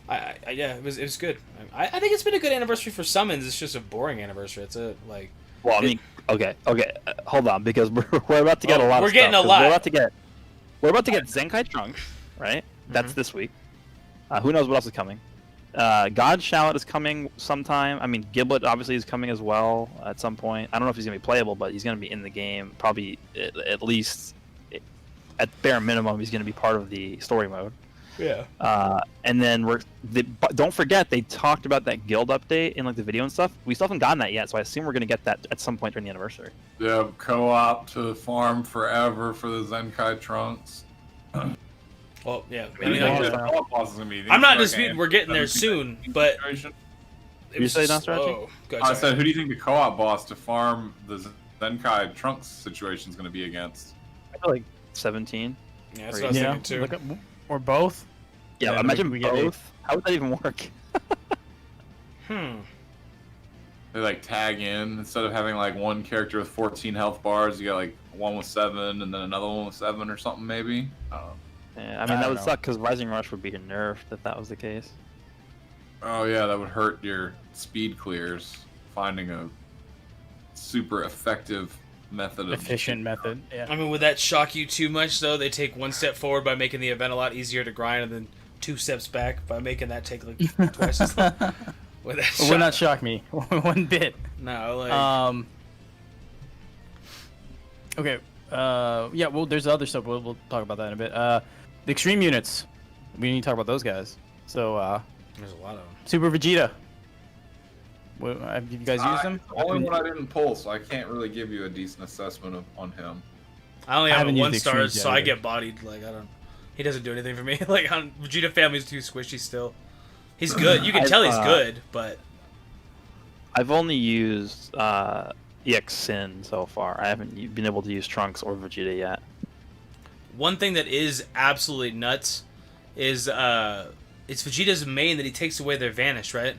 Yeah, it was good. I think it's been a good anniversary for summons. It's just a boring anniversary. It's like. Well, I mean, okay, hold on, because we're about to get a lot. We're getting a lot. We're about to get Zenkai Trunks, right? That's this week. Who knows what else is coming? God Shallot is coming sometime. I mean, Giblet obviously is coming as well at some point. I don't know if he's going to be playable, but he's going to be in the game. Probably at least, at bare minimum, he's going to be part of the story mode. Yeah. And then don't forget, they talked about that guild update in like the video and stuff. We still haven't gotten that yet, so I assume we're going to get that at some point during the anniversary. Yeah, co-op to farm forever for the Zenkai Trunks. Well, yeah. I'm not disputing we're getting there soon, but You say Nostalgia? Oh, I said, who do you think the co-op boss to farm the Zenkai Trunks situation is going to be against? I feel like 17. Yeah, that's what I was thinking too. Or both. Yeah, Yeah, imagine we get both. How would that even work? They like tag in instead of having like one character with 14 health bars. You got like one with 7 and then another one with 7 or something maybe. I don't know. Yeah, I mean, that would suck because Rising Rush would be nerfed if that was the case. Oh yeah, that would hurt your speed clears. Finding a super effective method. Efficient method. Yeah. I mean, would that shock you too much though? They take 1 step forward by making the event a lot easier to grind, and then 2 steps back by making that take like twice as long. Would not shock me one bit. No, like. Okay. Yeah. Well, there's other stuff. We'll talk about that in a bit. The extreme units. We need to talk about those guys. So. There's a lot of them. Super Vegeta. Have you guys used them? The only one I didn't pull, so I can't really give you a decent assessment on him. I only have haven't a used 1 star, extremes so yet I either. get bodied. Like he doesn't do anything for me. Like Vegeta family's too squishy still. He's good. You can tell he's good, but I've only used EX Sin so far. I haven't been able to use Trunks or Vegeta yet. one thing that is absolutely nuts is it's Vegeta's main that he takes away their vanish, right?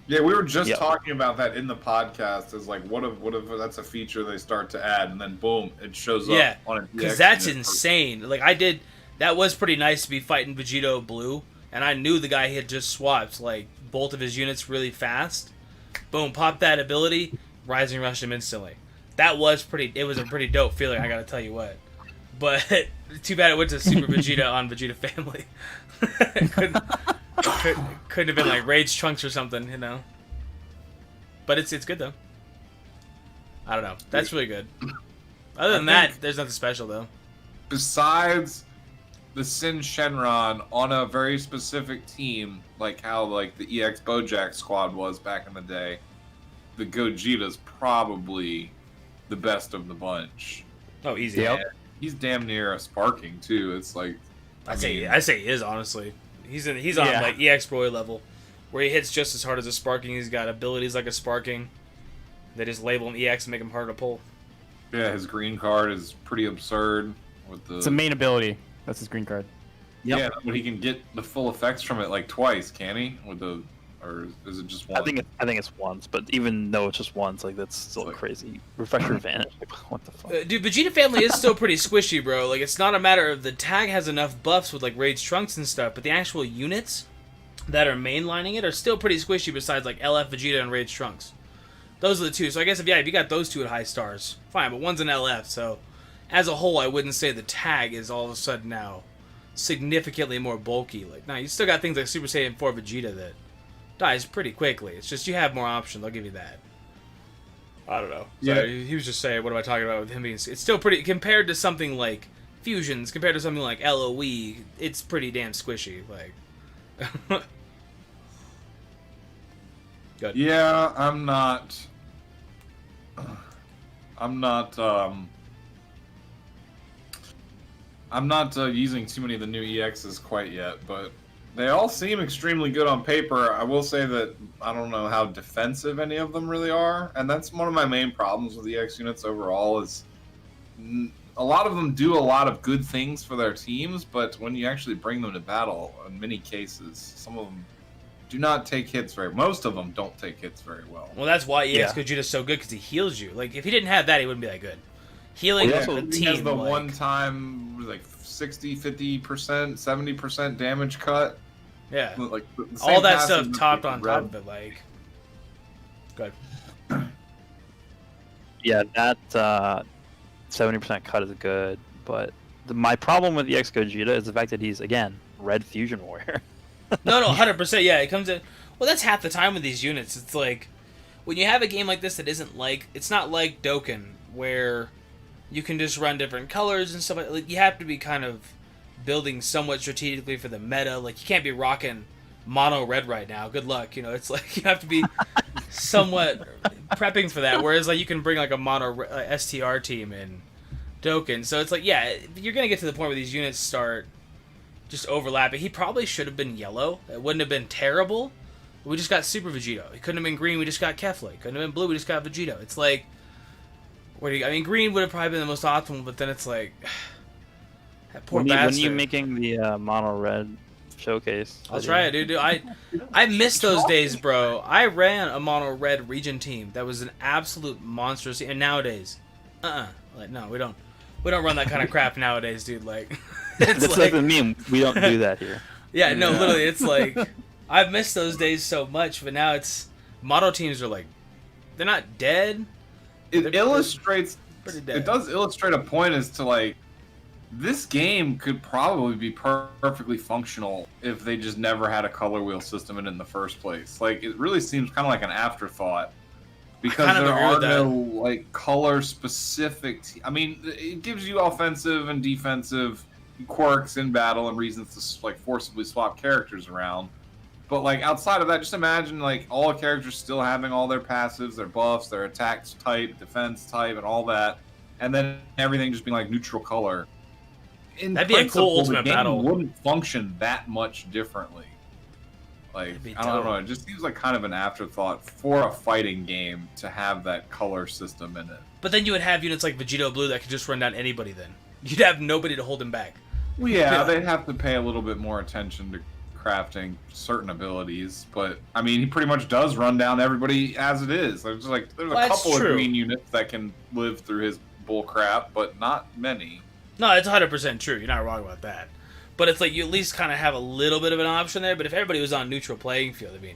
Yeah, we were just talking about that in the podcast. Is like, what if that's a feature they start to add, and then boom, it shows up on a DX. Because that's insane. Like that was pretty nice to be fighting Vegito Blue, and I knew the guy had just swapped like both of his units really fast. Boom, pop that ability, Rising Rush him instantly. That was it was a pretty dope feeling, I gotta tell you what. But too bad it went to Super Vegeta on Vegeta Family. Couldn't have been like Rage Trunks or something, you know. But it's good though. I don't know. That's really good. Other than that, there's nothing special though. Besides the Sin Shenron on a very specific team, like how like the EX Bojack squad was back in the day, the Gogeta's probably the best of the bunch. Oh, easy. Yeah, he's damn near a sparking too. It's like I say he is honestly. He's on like EX Broly level. where he hits just as hard as a Sparking. He's got abilities like a Sparking. They just label him EX and make him harder to pull. Yeah, his green card is pretty absurd. With the It's a main ability. That's his green card. Yep. Yeah, but he can get the full effects from it like twice, can he? With the, or is it just one? I think it's once, but even though it's just once, like that's still Like- crazy. Refresh your advantage. Like, what the fuck? Dude, Vegeta family is still pretty squishy, bro. Like, it's not a matter of the tag has enough buffs with like Rage Trunks and stuff, but the actual units that are mainlining it are still pretty squishy. Besides like LF Vegeta and Rage Trunks, those are the two. So I guess if you got those two at high stars, fine. But one's an LF, so as a whole, I wouldn't say the tag is all of a sudden now significantly more bulky. Like, now you still got things like Super Saiyan 4 Vegeta that dies pretty quickly. It's just you have more options. I'll give you that. I don't know. Yeah. He was just saying, what am I talking about with him being... It's still pretty... Compared to something like Fusions, compared to something like LOE, it's pretty damn squishy. Like... Good. Yeah, I'm not using too many of the new EXs quite yet, but they all seem extremely good on paper. I will say that I don't know how defensive any of them really are, and that's one of my main problems with EX units overall is a lot of them do a lot of good things for their teams, but when you actually bring them to battle, in many cases, some of them do not take hits most of them don't take hits very well. Well, that's why EX Yeah. Vegeta's so good, because he heals you. Like, if he didn't have that, he wouldn't be that good. Healing Yeah, a he team, has the like, one time like 60, 50%, 70% damage cut. yeah. Like the same All that passive stuff with topped the on red. top of it, like... Good. Yeah, that 70% cut is good, but my problem with EX Gogeta is the fact that he's again Red Fusion Warrior. No, 100%. Yeah, it comes in. Well, that's half the time with these units. It's like when you have a game like this that isn't like it's not like Dokkan where you can just run different colors and stuff. Like you have to be kind of building somewhat strategically for the meta. Like you can't be rocking mono red right now. Good luck. You know, it's like you have to be somewhat prepping for that. Whereas like you can bring like a mono STR team in Dokkan. So it's like yeah, you're gonna get to the point where these units start just overlapping. He probably should have been yellow. It wouldn't have been terrible. We just got Super Vegito. He couldn't have been green. We just got Kefla. He couldn't have been blue. We just got Vegito. It's like, I mean, green would have probably been the most optimal, but then it's like, that poor when bastard. you making the mono red showcase? I'll try it, dude. I miss those days, bro. I ran a mono red region team that was an absolute monstrous. And nowadays, like no, we don't run that kind of crap nowadays, dude. Like. That's like, like the meme. We don't do that here. Yeah, no, literally, it's like I've missed those days so much, but now it's mono teams are like they're not dead. It illustrates. pretty dead. It does illustrate a point as to like this game could probably be perfectly functional if they just never had a color wheel system in the first place. Like it really seems kind of like an afterthought because kind of there agree are with that. no like color specific. I mean, it gives you offensive and defensive quirks in battle and reasons to like forcibly swap characters around, but like outside of that, just imagine like all characters still having all their passives, their buffs, their attacks type, defense type, and all that, and then everything just being like neutral color. That'd be a cool Ultimate the game Battle. wouldn't function that much differently. Like That'd be I don't dope. know, it just seems like kind of an afterthought for a fighting game to have that color system in it. But then you would have units like Vegito Blue that could just run down anybody. Then you'd have nobody to hold him back. Well, yeah, they'd have to pay a little bit more attention to crafting certain abilities, but I mean, he pretty much does run down everybody as it is. There's a Well, that's couple true. of green units that can live through his bull crap, but not many. No, it's 100% true. You're not wrong about that. But it's like you at least kind of have a little bit of an option there. But if everybody was on neutral playing field, I mean,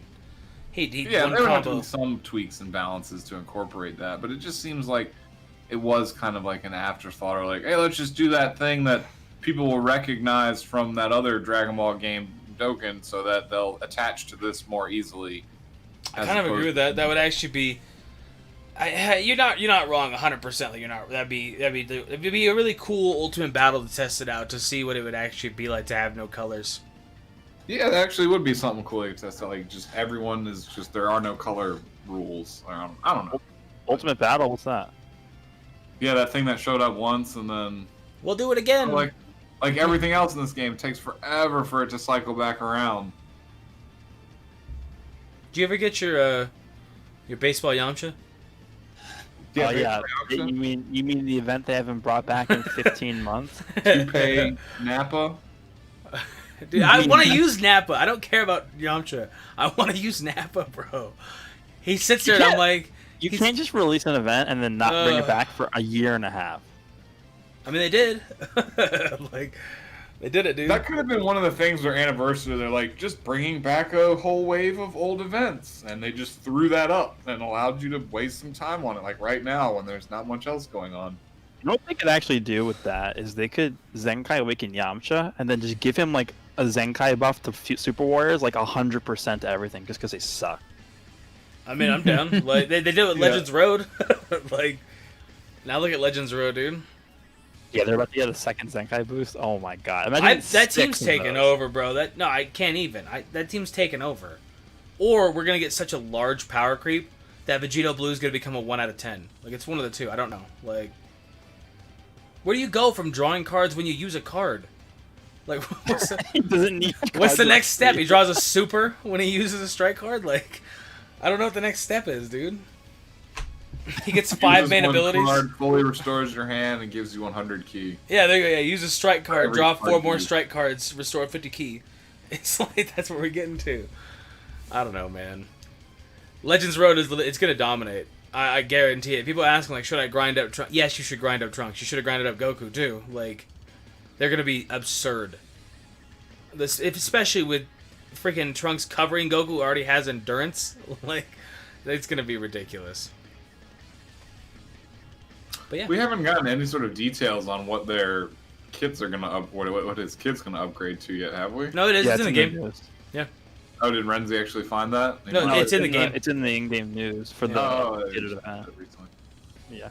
he'd Yeah, one they would have to combo. do some tweaks and balances to incorporate that, but it just seems like it was kind of like an afterthought, or like, hey, let's just do that thing that people will recognize from that other Dragon Ball game, Dokkan, so that they'll attach to this more easily. I kind of agree with that. That would actually be. You're not wrong 100%. Like you're not. It'd be a really cool Ultimate Battle to test it out to see what it would actually be like to have no colors. Yeah, it actually would be something cool to test out. Like, just everyone is just, there are no color rules. I don't know. Ultimate Battle, what's that? Yeah, that thing that showed up once and then, We'll do it again. like everything else in this game, it takes forever for it to cycle back around. Did you ever get your baseball Yamcha? Oh yeah, you mean the event they haven't brought back in 15 months? Toupee Nappa. Dude, I want to use Nappa. I don't care about Yamcha. I want to use Nappa, bro. He sits there and I'm like... You can't just release an event and then not bring it back for a year and a half. I mean, they did. Like, they did it, dude. That could have been one of the things their anniversary. They're like, just bringing back a whole wave of old events. And they just threw that up and allowed you to waste some time on it. Like right now when there's not much else going on. You know what they could actually do with that is they could Zenkai Awaken Yamcha and then just give him like a Zenkai buff to Super Warriors, like 100% to everything, just because they suck. I mean, I'm down. Like they did it with Legends Road. Like, now look at Legends Road, dude. Yeah, they're about to get a second Zenkai boost. Oh my god! Imagine That team's taking over, bro. I can't even. That team's taking over. Or we're gonna get such a large power creep that Vegito Blue is gonna become a 1 out of 10. Like, it's one of the two. I don't know. Like, where do you go from drawing cards when you use a card? Like, he doesn't need. What's the next step? He draws a super when he uses a strike card. Like, I don't know what the next step is, dude. He gets 5 main abilities. Card fully restores your hand and gives you 100 key. Yeah, there you go. Yeah, use a strike card, Every draw card 4 more you- strike cards, restore 50 key. It's like, that's what we're getting to. I don't know, man. Legends Road it's gonna dominate. I guarantee it. People ask me, like, should I grind up Trunks? Yes, you should grind up Trunks. You should have grinded up Goku too. Like, they're gonna be absurd. Especially with freaking Trunks covering Goku, who already has endurance. Like, it's gonna be ridiculous. But yeah. We haven't gotten any sort of details on what their kits are gonna what his kit's gonna upgrade to yet, have we? No, it is. Yeah, it's in the game. news. Yeah. Oh, did Renzi actually find that? No, it's in the game. It's in the in-game news for the event. recently. Yeah,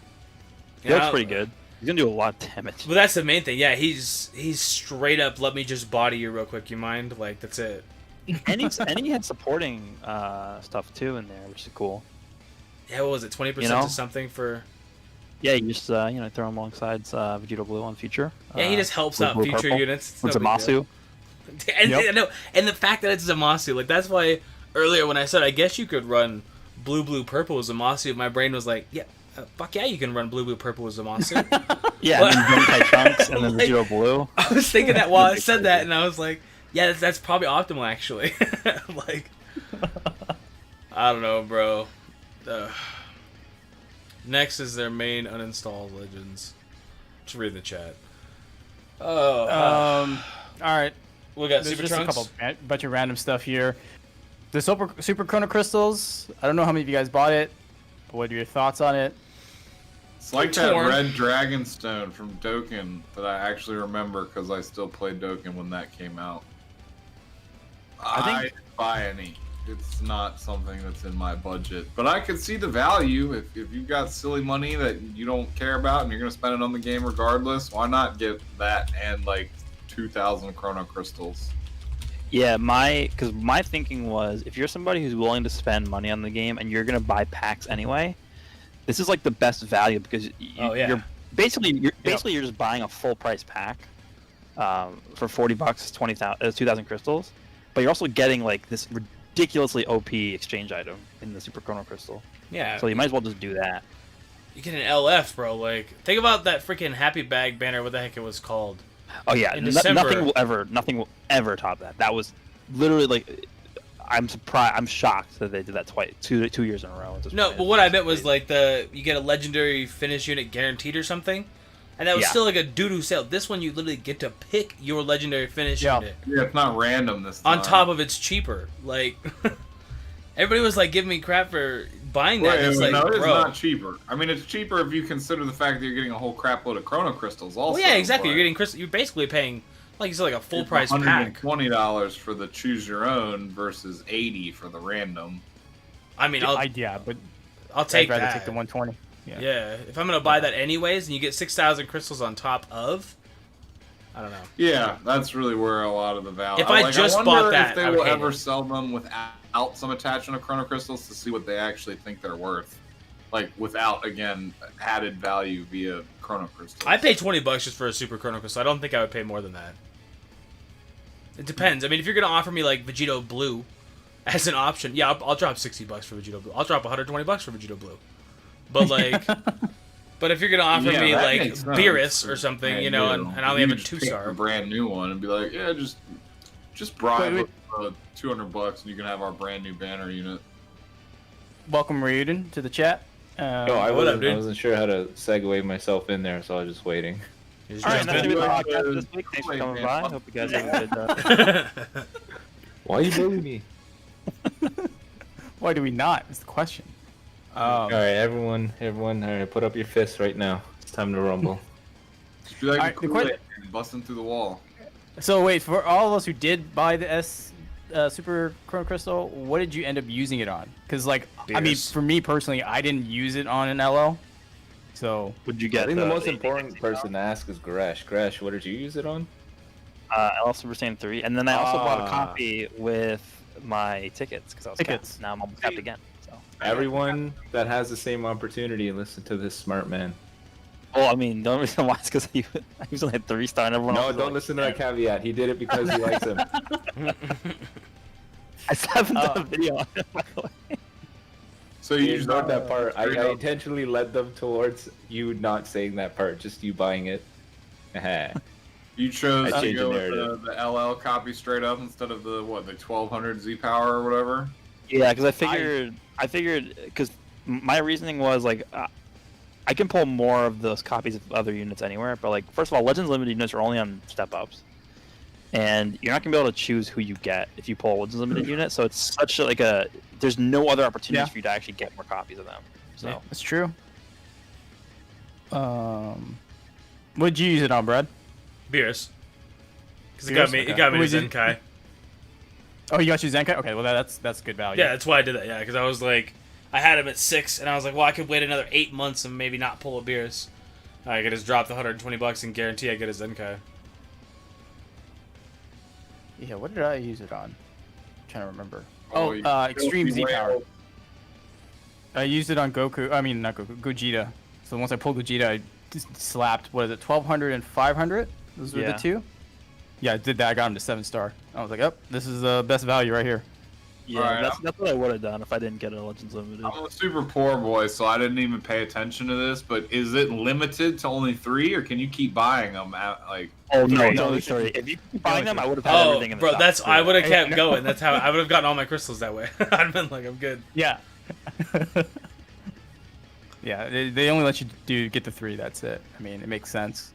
he Yeah, looks pretty good. He's gonna do a lot of damage. Well, that's the main thing. Yeah, he's straight up. Let me just body you real quick. You mind? Like, that's it. and he had supporting stuff too in there, which is cool. Yeah, what was it? 20% You know? to something for. Yeah, you just throw him alongside Vegito Blue on future. Yeah, he just helps Blue, out blue, future purple. units. It's With no big deal. Zamasu. And Yep. no, and the fact that it's Zamasu, like, that's why earlier when I said I guess you could run blue purple with Zamasu, my brain was like, yeah, fuck yeah, you can run blue purple with Zamasu. Yeah, and then Zenkai Trunks and then Like, Vegito Blue. I was thinking that while I said that, and I was like, yeah, that's probably optimal actually. Like, I don't know, bro. Next is their main uninstall legends. Just read the chat. Oh, All right. we got There's Super just Trunks. a couple bunch of random stuff here. The Super Chrono Crystals. I don't know how many of you guys bought it, but what are your thoughts on it? It's like Torn. that red dragon stone from Dokkan that I actually remember because I still played Dokkan when that came out. I didn't buy any. It's not something that's in my budget. But I could see the value. If you've got silly money that you don't care about and you're going to spend it on the game regardless, why not get that and like 2,000 Chrono Crystals? Yeah, because my thinking was, if you're somebody who's willing to spend money on the game and you're gonna buy packs anyway, this is like the best value because you're basically you're just buying a full price pack for $40, 2,000 crystals, but you're also getting like this ridiculously OP exchange item in the Super Chrono Crystal. Yeah. So you might as well just do that. You get an LF, bro. Like, think about that freaking Happy Bag banner. What the heck it was called? Oh yeah, In December. nothing will ever top that. That was literally like, I'm surprised. I'm shocked that they did that twice, two years in a row. No, but what I meant was like you get a legendary finish unit guaranteed or something, and that was Yeah. still like a doo-doo sale. This one you literally get to pick your legendary finish unit. Yeah, it's not random this time. On top of it's cheaper. Like, everybody was like giving me crap for buying that. Wait, It's like, no, it's bro. not cheaper. I mean, it's cheaper if you consider the fact that you're getting a whole crap load of Chrono Crystals also. Well, yeah, exactly. but You're getting You're basically paying, like you said, like a full it's price pack. $120 for the choose your own versus $80 for the random. I mean, I'll take I'd rather that. take the 120. Yeah, if I'm gonna buy that anyways, and you get 6,000 crystals on top of, I don't know. Yeah, that's really where a lot of the value. If I just wonder bought that, if they I would will hate ever it. sell them without some attachment of Chrono Crystals to see what they actually think they're worth, like without again added value via Chrono Crystals. I paid $20 just for a Super Chrono Crystal. I don't think I would pay more than that. It depends. I mean, if you're gonna offer me like Vegito Blue, as an option. Yeah, I'll drop $60 for Vegito Blue. I'll drop $120 for Vegito Blue. But like, but if you're gonna offer Yeah, me that like makes sense. beerus or something, you know, and I only have a You just pick 2-star. a brand new one and be like, yeah, just bribe Wait. with $200 and you can have our brand new banner unit. Welcome Ryuden to the chat. No, I what up, wasn't, dude? I wasn't sure how to segue myself in there, so I was just waiting. You just All right, jump that's in. it. Good. Podcast this week. Thanks for Wait, coming man. by. Hope you guys have a good. Why are you bullying me? Why do we not? Is the question. All right, everyone, all right, put up your fists right now. It's time to rumble. Just be like Alright, the the Kool-Aid man, busting through the wall. So wait, for all of us who did buy the Super Chrono Crystal, what did you end up using it on? Because like, I mean, Beerus. for me personally, I didn't use it on an LO. So Would you I get think the most important person to ask is Gresh. Gresh, what did you use it on? LL Super Saiyan 3, and then I also bought a Ah. copy with my tickets because I was Tickets. capped. Now I'm almost capped again. So. Everyone that has the same opportunity, listen to this smart man. Well, I mean, the only reason why is because I was only at 3-star, and everyone No, else was don't like, listen to that caveat. He did it because he likes him. I still haven't done a video on it, by the way. So You you just ignored that part. I straight up- intentionally led them towards you not saying that part, just you buying it. Haha. You chose I to changed go the with narrative. the LL copy straight up instead of the 1200 Z power or whatever. Yeah, because I figured, because my reasoning was like, I can pull more of those copies of other units anywhere, but like, first of all, Legends Limited units are only on step ups, and you're not gonna be able to choose who you get if you pull a Legends Limited unit. So it's such like a, there's no other opportunities Yeah. for you to actually get more copies of them. So Yeah. that's true. What'd you use it on, Brad? Beerus. Because it Beerus? got me. Okay. It got me Who to is it? Zenkai. Oh, you got your Zenkai? Okay, well that's good value. Yeah, that's why I did that. Yeah, because I was like, I had him at 6, and I was like, well, I could wait another 8 months and maybe not pull a Beerus. I could just drop the $120 and guarantee I get a Zenkai. Yeah, what did I use it on? I'm trying to remember. Oh, Extreme Z Whale. power. I used it on Goku. I mean, not Goku. Gogeta. So once I pulled Gogeta, I just slapped. What is it? 1200 and 500. Those were Yeah. the two. Yeah, I did that. I got him to 7-star. I was like, "Yep, this is the best value right here." yeah, Alright, that's what I would have done if I didn't get a Legends Limited. I'm a super poor boy, so I didn't even pay attention to this. But is it limited to only 3, or can you keep buying them? Oh no, it's no, only it's- 3. If you keep buying them, I would have had Oh, everything in the bro, stock. that's I would have Yeah. kept going. That's how I would have gotten all my crystals that way. I'd have been like, I'm good. Yeah. Yeah, they only let you get the 3. That's it. I mean, it makes sense.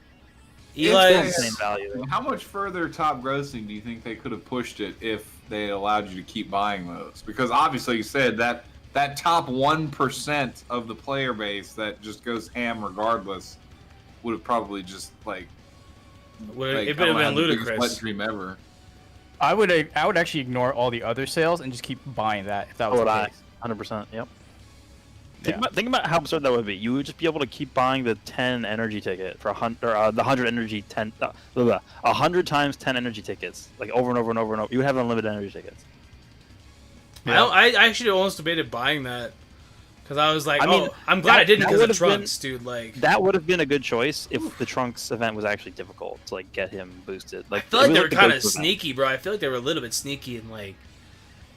Eli's. insane value. How much further top grossing do you think they could have pushed it if they allowed you to keep buying those? Because obviously, you said that top 1% of the player base that just goes ham regardless would have probably just It would I have don't been know, had the biggest ludicrous. wet dream ever. I would actually ignore all the other sales and just keep buying that if that was So would the I. case. 100%. Yep. Yeah. Think about how absurd that would be. You would just be able to keep buying the 10 energy ticket for the 100 energy 10, 100 times 10 energy tickets, like over and over and over and over. You would have unlimited energy tickets. I actually almost debated buying that because I was like, I mean, I'm glad I didn't that because of would've been- Trunks, dude. Like, That would have been a good choice if the Trunks event was actually difficult to like get him boosted. Like, I feel like it they was were the kind of Ghost event. sneaky, bro. I feel like they were a little bit sneaky and like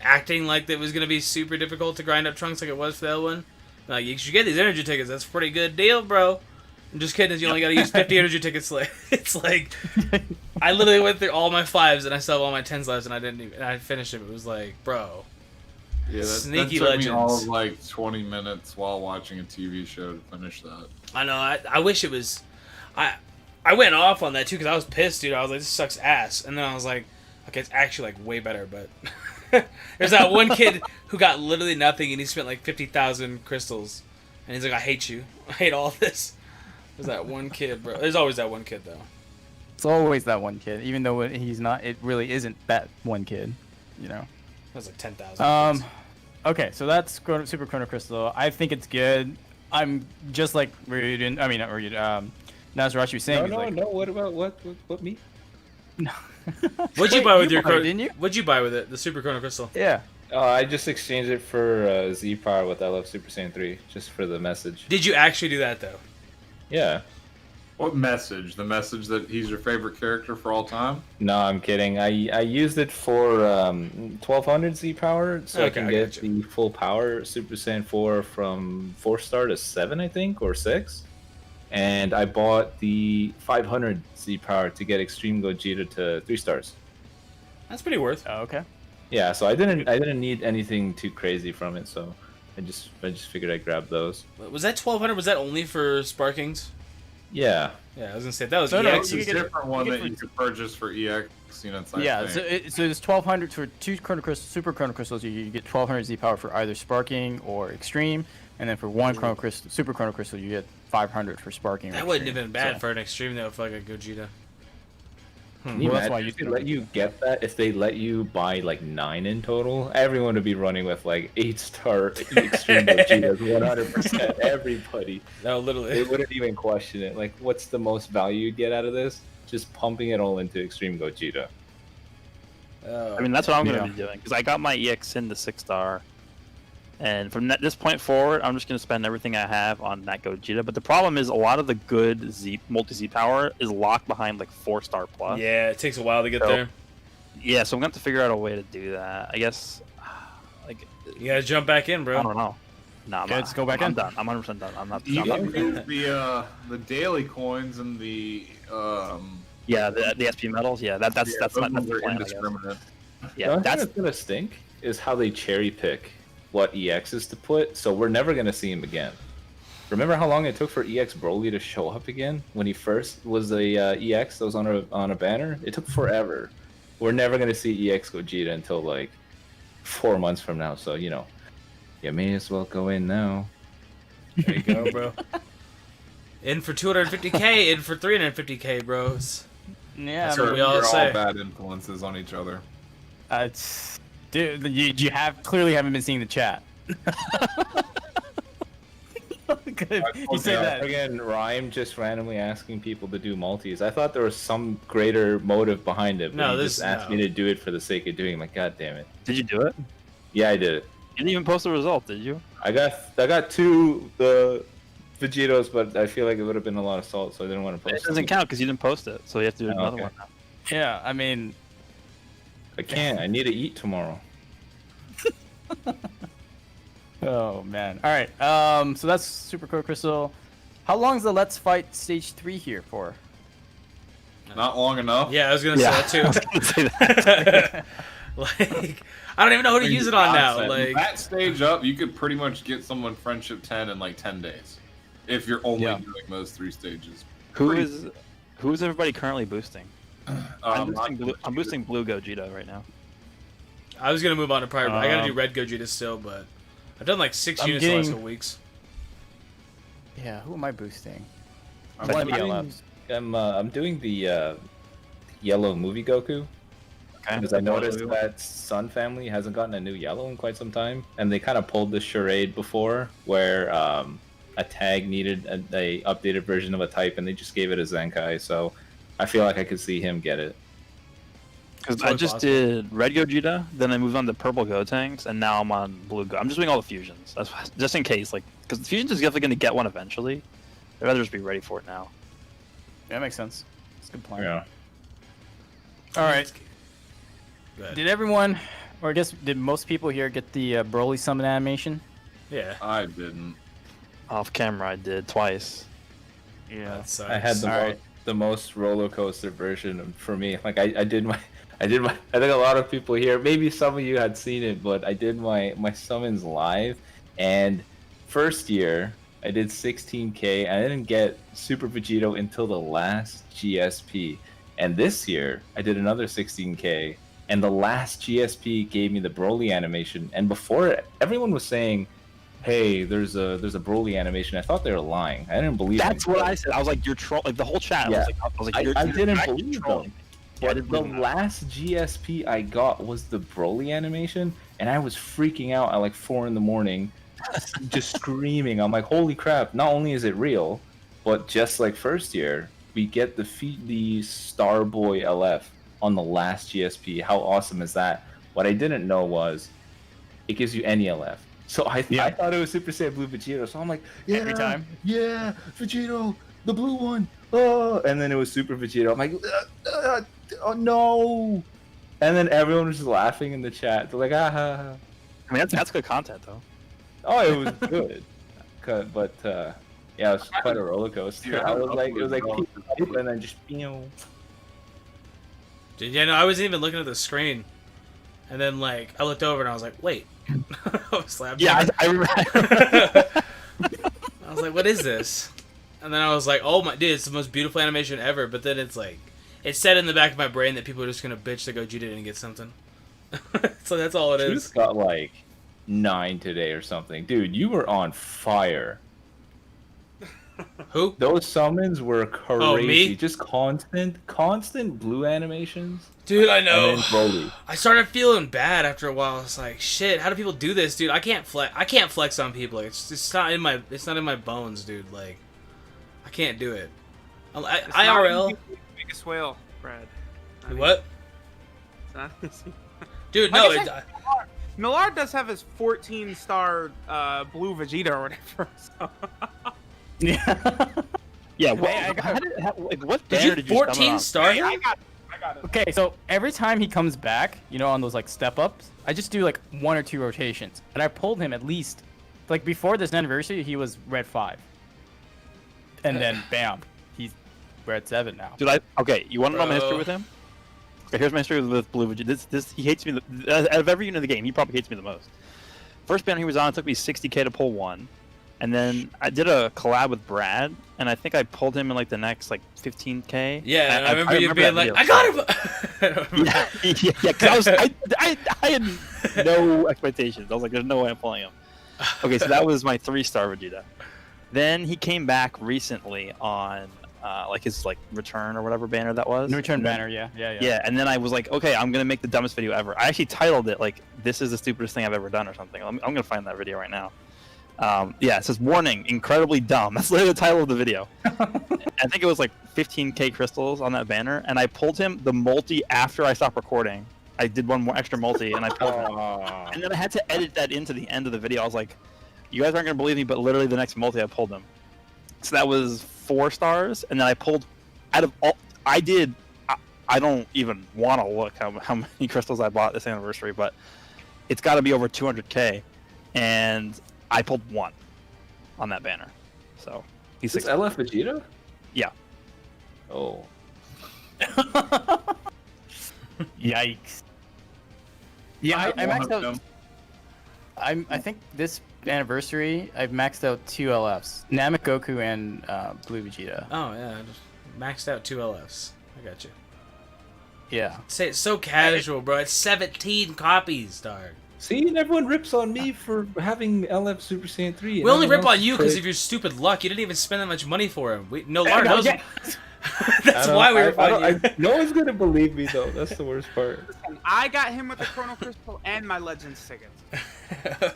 acting like it was gonna be super difficult to grind up Trunks like it was for that one. Like, you should get these energy tickets. That's a pretty good deal, bro. I'm just kidding. You only gotta use 50 energy tickets. Like, it's like I literally went through all my 5s and I still have all my 10s left, and I didn't even. And I finished it. It was like, bro. Yeah, Sneaky that took me all legends. of like 20 minutes while watching a TV show to finish that. I know. I wish it was. I went off on that too because I was pissed, dude. I was like, this sucks ass. And then I was like, okay, it's actually like way better. But there's that one kid who got literally nothing and he spent like 50,000 crystals, and he's like, I hate you. I hate all this. There's that one kid, bro. There's always that one kid though. It's always that one kid, even though he's not. It really isn't that one kid, you know. That's like 10,000. Okay, so that's Super Chrono Crystal. I think it's good. I'm just like Ryuden. I mean, not Ryuden. Nazarashi was saying. No, he's no, like, no. What about what me? What'd you Wait, buy with your bought it, Chrono? didn't you? What'd you buy with it? The Super Chrono Crystal. Yeah. I just exchanged it for Z Power with I Love Super Saiyan 3, just for the message. Did you actually do that though? Yeah. What message? The message that he's your favorite character for all time? No, I'm kidding. I used it for 1200 Z power, so I Okay, can I get gotcha. the full power Super Saiyan 4 from 4 star to 7, I think, or 6. And I bought the 500 Z power to get Extreme Gogeta to 3 stars. That's pretty worth. Oh, okay. Yeah, so I didn't need anything too crazy from it, so I just figured I'd grab those. Was that 1200? Was that only for Sparkings? Yeah. Yeah, I was gonna say that was No, no, EX. you It's a can get- different one you that can- you could purchase for EX units. I Yeah, think. so it's 1200 for 2 Chrono Crystals, Super Chrono Crystals. You get 1200 Z power for either Sparking or Extreme, and then for 1 Chrono Crystal, Super Chrono Crystal, you get 500 for Sparking. or That wouldn't Extreme. have been bad So- for an extreme though, for like a Gogeta. Can you Well, that's imagine why you if they can- let you get that? If they let you buy like 9 in total, everyone would be running with like 8-star Extreme Vegetas, 100%. Everybody. No, They literally. wouldn't even question it. Like, what's the most value you get out of this? Just pumping it all into Extreme Gogeta. Oh. I mean, that's what I'm Yeah. gonna be doing because I got my EX in the 6-star, and from this point forward, I'm just gonna spend everything I have on that Gogeta. But the problem is, a lot of the good multi Z power is locked behind like 4-star plus. Yeah, it takes a while to get So- there. Yeah, so I'm gonna have to figure out a way to do that. I guess, like, You gotta jump back in, I bro. don't know. No, I'm Yeah, not. let's go back I'm in. done. I'm 100% done. I'm not. You I'm not can use the daily coins and the yeah, the SP medals. Yeah, that's those the ones are plan. I guess. indiscriminate. The Yeah, only thing that's that's gonna stink is how they cherry pick what EXs to put, so we're never gonna see him again. Remember how long it took for EX Broly to show up again when he first was a EX that was on a banner? It took forever. We're never gonna see EX Gogeta until like 4 months from now. So you may as well go in now. There you go, bro. In for 250k, in for 350k, bros. Yeah, That's I what mean, we all You're say. all bad influences on each other. dude, you clearly haven't been seeing the chat. Good. You say that. Again, Rhyme just randomly asking people to do multis. I thought there was some greater motive behind it, but No, he this- just asked no. me to do it for the sake of doing it. I'm like, God damn it. Did you do it? Yeah, I did it. You didn't even post the result, did you? I got 2 the Vegetos, but I feel like it would have been a lot of salt, so I didn't want to It post doesn't it. count because you didn't post it, so you have to do Oh, another okay. one now. Yeah, I mean, I can't. I need to eat tomorrow. oh man. All right. So that's Super Chrono Crystal. How long is the Let's Fight Stage 3 here for? Not long enough. Yeah, I was gonna Yeah. say I was that gonna say that. too. Like, I don't even know who to use it on now. Like, that stage up, you could pretty much get someone Friendship 10 in like 10 days, if you're only Yeah. doing those 3 stages. Who is everybody currently boosting? I'm Not- boosting Blue Gogeta right now. I was gonna move on to Prior. I gotta do Um, Red Gogeta still, but I've done like 6 I'm units the last getting- couple weeks. Yeah, who am I boosting? I'm Like doing- BLFs. I'm doing the yellow movie Goku. Because I noticed that Sun Family hasn't gotten a new yellow in quite some time, and they kind of pulled the charade before, where a tag needed a updated version of a type, and they just gave it a Zenkai. So I feel like I could see him get it. Because It's I totally just possible. did Red Gogeta, then I moved on to Purple Gotenks, and now I'm on Blue Go. I'm just doing all the fusions. That's just in case, like, because the fusions is definitely going to get one eventually. I'd rather just be ready for it now. Yeah, that makes sense. It's a good plan. Yeah. All right. Go ahead. Did everyone, or I guess, did most people here get the Broly summon animation? Yeah, I didn't. Off camera, I did twice. Yeah. that sucks. I had Alright. the most roller coaster version for me. Like I did my. I think a lot of people here, maybe some of you had seen it, but I did my summons live, and first year I did 16k. I didn't get Super Vegito until the last GSP, and this year I did another 16k, and the last GSP gave me the Broly animation. And before it, everyone was saying, "Hey, there's a Broly animation." I thought they were lying. I didn't believe. That's them. what I said. I was like, "You're troll." Like the whole chat. Yeah. I was like, "You're." I you're didn't actually believe trolling them. me." Yeah, I But didn't the believe that. last GSP I got was the Broly animation, and I was freaking out at like 4 in the morning, just screaming. I'm like, holy crap, not only is it real, but just like first year, we get the Starboy LF on the last GSP. How awesome is that? What I didn't know was it gives you any LF. So I thought it was Super Saiyan Blue Vegito, so I'm like, yeah, Every time? yeah, Vegito, the blue one. Oh, and then it was Super Vegito. I'm like, oh no. And then everyone was just laughing in the chat. They're like, ah. Ha, ha. I mean, that's good content though. Oh, it was good. But yeah, it was quite a roller coaster. Yeah, I was like, it was like, upward peep, and then just, Dude, yeah, no, I wasn't even looking at the screen. And then, like, I looked over and I was like, wait. I was slapped. Yeah, I remember. I was like, what is this? And then I was like, oh my, dude, it's the most beautiful animation ever. But then it's like, it said in the back of my brain that people are just gonna bitch that Gogeta didn't get something. So that's all it is. Truth got like 9 today or something. Dude, you were on fire. Who? Those summons were crazy. Oh, me? Just constant blue animations. Dude, I know. And then Broly. I started feeling bad after a while. I was like, shit, how do people do this, dude? I can't flex on people. Like, it's not in my bones, dude. Like, I can't do it. It's IRL. not easy to be the biggest whale, Brad. I mean, What? It's not easy. Dude, Like no. I said, Millard does have his 14-star blue Vegeta or whatever. So. Yeah. Yeah, what, Hey, I got- what Did banner you did you summon 14 on? star Hey, him? I got it. Okay, so every time he comes back, you know, on those like step ups, I just do like 1 or 2 rotations, and I pulled him at least, like before this anniversary, he was red 5, and then bam, he's red 7 now. Dude, okay, you want to know my history Bro. with him? Okay, here's my history with Blue Vegeta. This he hates me. Out of every unit in the game, he probably hates me the most. First banner he was on, it took me 60k to pull 1. And then I did a collab with Brad, and I think I pulled him in like the next like 15k. Yeah, and I remember you that being like, video. I got him! yeah, because I had no expectations. I was like, there's no way I'm pulling him. Okay, so that was my 3-star Vegeta. Then he came back recently on like his like return or whatever banner that was. No return banner, yeah. Yeah, and then I was like, okay, I'm gonna make the dumbest video ever. I actually titled it like, "This is the stupidest thing I've ever done" or something. I'm gonna find that video right now. Yeah, it says warning, incredibly dumb. That's literally the title of the video. I think it was like 15k crystals on that banner, and I pulled him the multi after I stopped recording. I did one more extra multi, and I pulled him. And then I had to edit that into the end of the video. I was like, you guys aren't gonna believe me, but literally the next multi I pulled him. So that was 4 stars, and then I pulled out of all. I don't even want to look how many crystals I bought this anniversary, but it's got to be over 200k, and I pulled 1 on that banner. So he's Is 6. LF Vegeta? Yeah. Oh. Yikes. Yeah, I maxed out. I think this anniversary I've maxed out 2 LFs, Namek Goku and Blue Vegeta. Oh, yeah, I just maxed out 2 LFs. I got you. Yeah. Say it's so casual, bro. It's 17 copies, dog. See, and everyone rips on me for having LF Super Saiyan 3. We only rip on you because of your stupid luck. You didn't even spend that much money for him. Lar knows. That's why we rip on you. No one's gonna believe me though. That's the worst part. And I got him with the Chrono Crystal and my Legends tickets.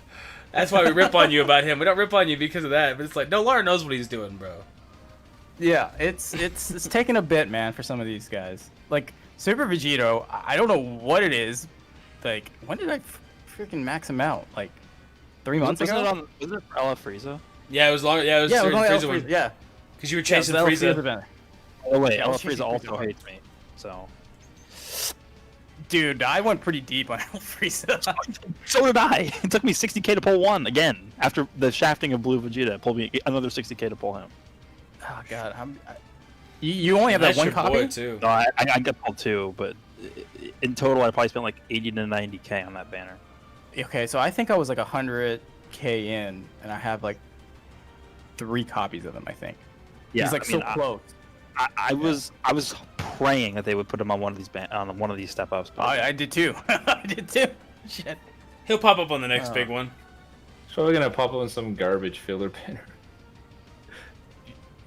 That's why we rip on you about him. We don't rip on you because of that. But it's like, no, Lar knows what he's doing, bro. Yeah, it's taking a bit, man, for some of these guys. Like Super Vegito, I don't know what it is. Like, when did I freaking max him out? Like 3 months Wasn't ago? it for LF Frieza? Yeah, it was long. Yeah, it was Yeah, it was only Frieza Frieza, one. yeah. Because you were Yeah, chasing it was the Frieza. Frieza banner. Oh wait, Yeah, LF let's chase Frieza the also Frieza one. hates me. So. Dude, I went pretty deep on Frieza. So did I. It took me 60k to pull 1 again after the shafting of Blue Vegeta. It pulled me another 60k to pull him. Oh god, you only have That's that one your copy? boy, too. No, I got pulled 2, but in total I probably spent like 80 to 90k on that banner. Okay, so I think I was like 100k in, and I have like 3 copies of them. I think. Yeah, He's like I mean, so close. I was praying that they would put him on one of these step ups. I did too. I did too. Shit. He'll pop up on the next big one. So we're gonna pop on some garbage filler banner.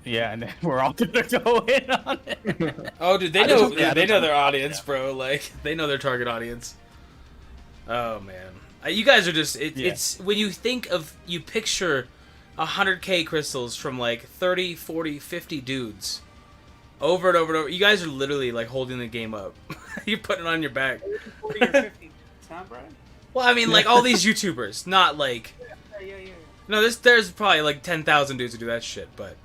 Yeah, and then we're all gonna go in on it. Oh, dude, they I know. just- yeah, They know their yeah. audience, bro. Like, they know their target audience. Oh man, you guys are just. It's when you think of, you picture 100k crystals from like 30, 40, 50 dudes. Over and over and over. You guys are literally like holding the game up. You're putting it on your back. 40 or 50. It's not, Brian? Well, I mean, like all these YouTubers, not like. Yeah. No, there's probably like 10,000 dudes who do that shit, but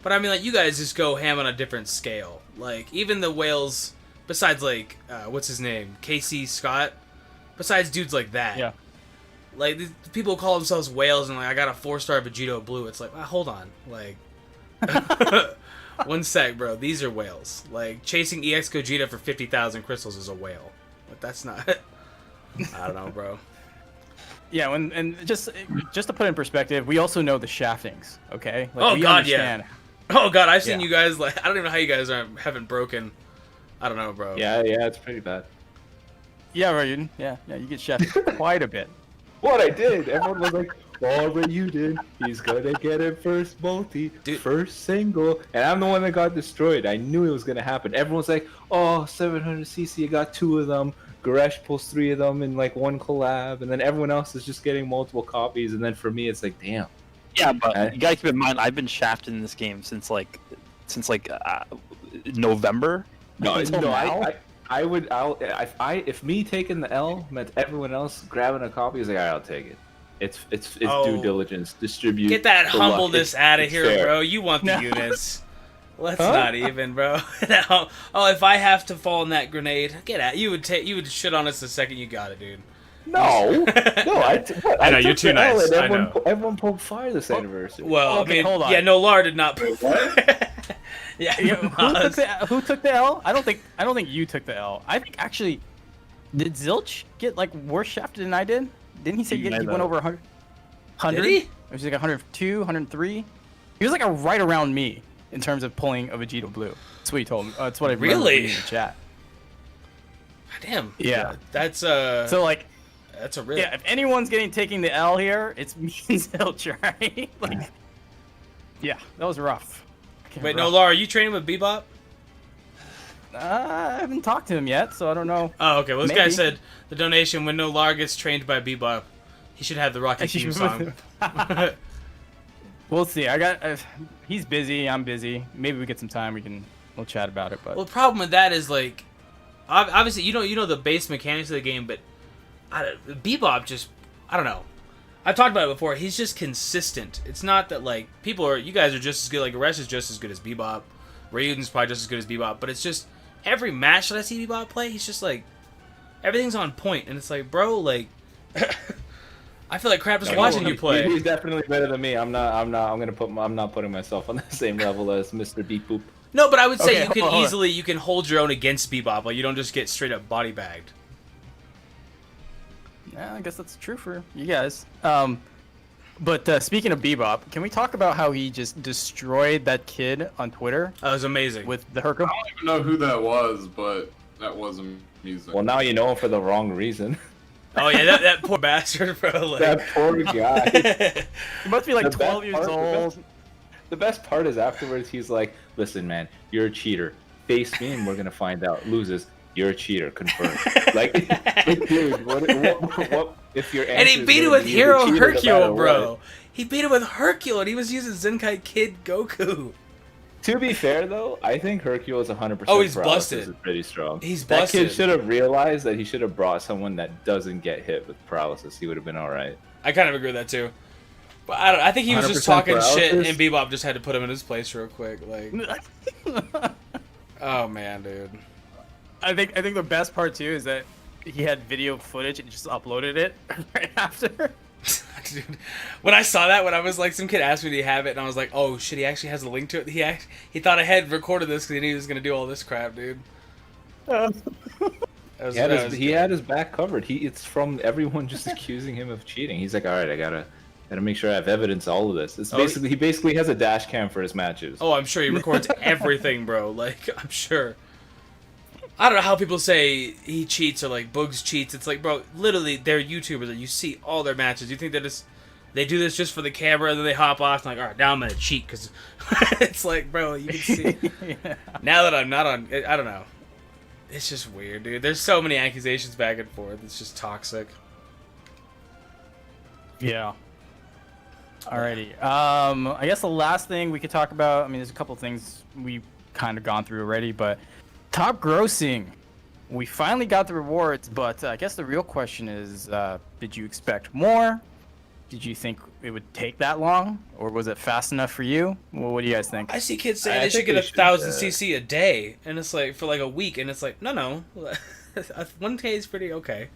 But I mean, like, you guys just go ham on a different scale. Like, even the whales, besides, like, what's his name? Casey Scott? Besides dudes like that. Yeah. Like, these people call themselves whales and, like, I got a 4-star Vegito Blue. It's like, hold on. Like, one sec, bro. These are whales. Like, chasing EX Gogeta for 50,000 crystals is a whale. But that's not... I don't know, bro. Yeah, and just to put it in perspective, we also know the shaftings, okay? Like, Oh, we God, understand. Oh, God, I've seen Yeah. you guys, like... I don't even know how you guys haven't broken... I don't know, bro. Yeah, it's pretty bad. Yeah, right. Yeah, you get shafted quite a bit. What I did? Everyone was like, "Oh, Ryuden, he's gonna get it first multi, Dude. first single," and I'm the one that got destroyed. I knew it was gonna happen. Everyone's like, "Oh, 700cc, you got 2 of them. Goresh pulls 3 of them in like one collab, and then everyone else is just getting multiple copies." And then for me, it's like, damn. Yeah, but you gotta keep in mind, I've been shafted in this game since November. No, Until now? if me taking the L meant everyone else grabbing a copy, is like, all right, I'll take it. It's Oh. due diligence. Distribute. Get that the luck. humbleness out of It's here, fair. bro. You want the units. Let's Huh? not even, bro. No. Oh, if I have to fall in that grenade, get out. You would shit on us the second you got it, dude. No, what? I know, you're took too the L nice. and I know. Everyone pulled fire this anniversary. Well, Okay, I mean, hold on. yeah, no, Lar did not. Yeah, yeah, who took the L? I don't think you took the L. I think actually, did Zilch get like worse shafted than I did? Didn't he say he went over 100? 100? Did he? It was like 102, 103. He was like right around me in terms of pulling a Vegito Blue. That's what he told me. That's what I remember Really? reading in the chat. Damn. Yeah. That's So like, that's a real. yeah, if anyone's taking the L here, it's me and Zilch, right? Like, yeah, that was rough. Wait, no, Lar, are you training with Bebop? I haven't talked to him yet, so I don't know. Oh, okay. Well, this guy Maybe. said the donation when no Lar gets trained by Bebop, he should have the Rocky theme song. We'll see. He's busy. I'm busy. Maybe we get some time. We'll chat about it. But Well, the problem with that is like, obviously you know the base mechanics of the game, but Bebop just, I don't know. I've talked about it before. He's just consistent. It's not that like you guys are just as good. Like Resh is just as good as Bebop. Ryuden's probably just as good as Bebop. But it's just every match that I see Bebop play, he's just like everything's on point, and it's like, bro, like I feel like crap just watching you play. He's definitely better than me. I'm not putting myself on the same level as Mr. Beep Boop. No, but I would say Okay, you can hold on. easily you can hold your own against Bebop. Like you don't just get straight up body bagged. yeah, I guess that's true for you guys. But speaking of Bebop, can we talk about how he just destroyed that kid on Twitter That was amazing. with the Herco? I don't even know who that was, but that was amusing. Well, now you know him for the wrong reason. Oh yeah, that poor bastard, bro. Like, That poor guy. He must be like The 12 best years part- the old. The best part is afterwards he's like, "Listen, man, you're a cheater. Face me, and we're gonna find out. Loses, you're a cheater. Confirmed." like, dude, what if your and he answer is beat it gonna with be Hero you're a cheater no Hercule, matter bro. what? He beat it with Hercule, and he was using Zenkai Kid Goku. To be fair, though, I think Hercule is 100%. Oh, he's paralysis busted. Is pretty strong. He's That busted. kid should have realized that he should have brought someone that doesn't get hit with paralysis. He would have been all right. I kind of agree with that too. But I think he was just 100% talking shit, paralysis? and Bebop just had to put him in his place real quick. Like, oh man, dude. I think the best part too is that he had video footage and just uploaded it right after. Dude, when I saw that, when I was like, some kid asked me, "Do you have it?" and I was like, "Oh shit, he actually has a link to it." He thought I had recorded this because he knew he was gonna do all this crap, dude. That was- He had, that his, was he good. had his back covered. It's from everyone just accusing him of cheating. He's like, all right, I gotta make sure I have evidence of all of this. It's he basically has a dash cam for his matches. Oh, I'm sure he records everything, bro. Like, I'm sure. I don't know how people say he cheats or like Bugs cheats. It's like, bro, literally, they're YouTubers and you see all their matches. You think they do this just for the camera and then they hop off and like, all right, now I'm gonna cheat because it's like, bro, you can see. Yeah. Now that I'm not on, I don't know. It's just weird, dude. There's so many accusations back and forth. It's just toxic. Yeah. Alrighty. I guess the last thing we could talk about. I mean, there's a couple things we've kind of gone through already, but top grossing. We finally got the rewards, but I guess the real question is, did you expect more? did you think it would take that long, or was it fast enough for you? Well, what do you guys think? I see kids saying I they should think get they 1,000 should, cc a day, and it's like for like a week, and it's like no, 1K is pretty okay,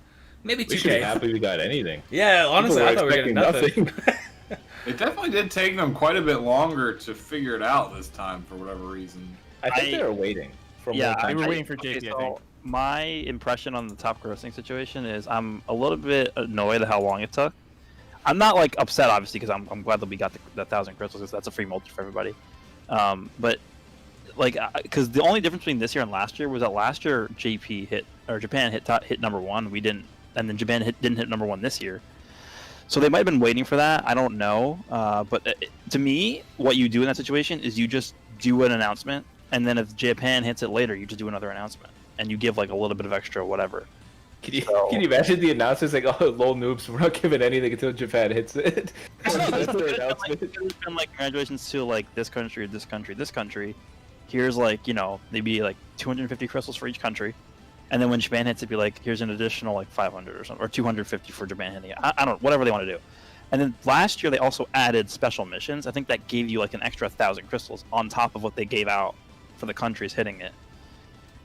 maybe We should be 2K. happy we got anything. Yeah, honestly, People I thought we were getting expecting nothing. It definitely did take them quite a bit longer to figure it out this time for whatever reason. I think they were waiting for Yeah, more time. They were I- waiting for okay, JP, I so think. my impression on the top grossing situation is I'm a little bit annoyed at how long it took. I'm not like upset, obviously, because I'm glad that we got the 1,000 crystals, because that's a free multi for everybody. But like, because the only difference between this year and last year was that last year Japan hit number one. We didn't, and then Japan didn't hit number one this year. So they might have been waiting for that. I don't know. But to me, what you do in that situation is you just do an announcement, and then if Japan hits it later, you just do another announcement, and you give like a little bit of extra whatever. Can you imagine the announcers like, oh, lol noobs, we're not giving anything until Japan hits it? That's their announcement. It's been like, congratulations to like this country, this country, this country. Here's like, maybe like 250 crystals for each country. And then when Japan hits it, be like, here's an additional like 500 or something, or 250 for Japan hitting it. I don't, whatever they want to do. And then last year they also added special missions. I think that gave you like an extra 1,000 crystals on top of what they gave out for the countries hitting it.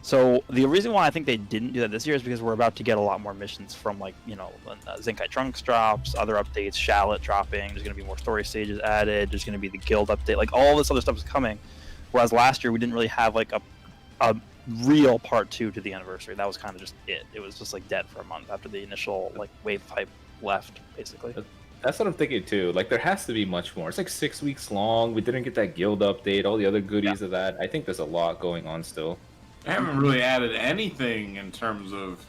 So the reason why I think they didn't do that this year is because we're about to get a lot more missions from like, Zenkai Trunks drops, other updates, Shallot dropping. There's going to be more story stages added. There's going to be the guild update. Like all this other stuff is coming. Whereas last year we didn't really have like a real part 2 to the anniversary. That was kind of just it. It was just like dead for a month after the initial like wave hype left, basically. That's what I'm thinking too. Like there has to be much more. It's like 6 weeks long. We didn't get that guild update, all the other goodies of that. I think there's a lot going on still. They haven't really added anything in terms of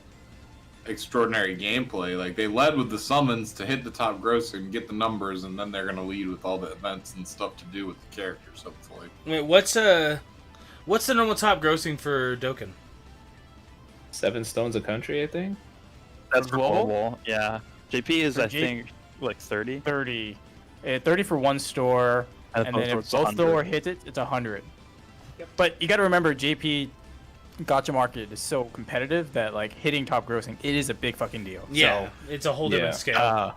extraordinary gameplay. Like they led with the summons to hit the top gross and get the numbers, and then they're gonna lead with all the events and stuff to do with the characters. Hopefully. Wait, what's the normal top grossing for Dokkan? 7 stones a country, I think. That's global? Yeah. JP is, For I think, like 30. 30. 30 for one store, As and opposed then to if it's both 100. store hits it, it's 100. But you got to remember, JP Gacha market is so competitive that like hitting top grossing, it is a big fucking deal. Yeah, So, it's a whole different scale.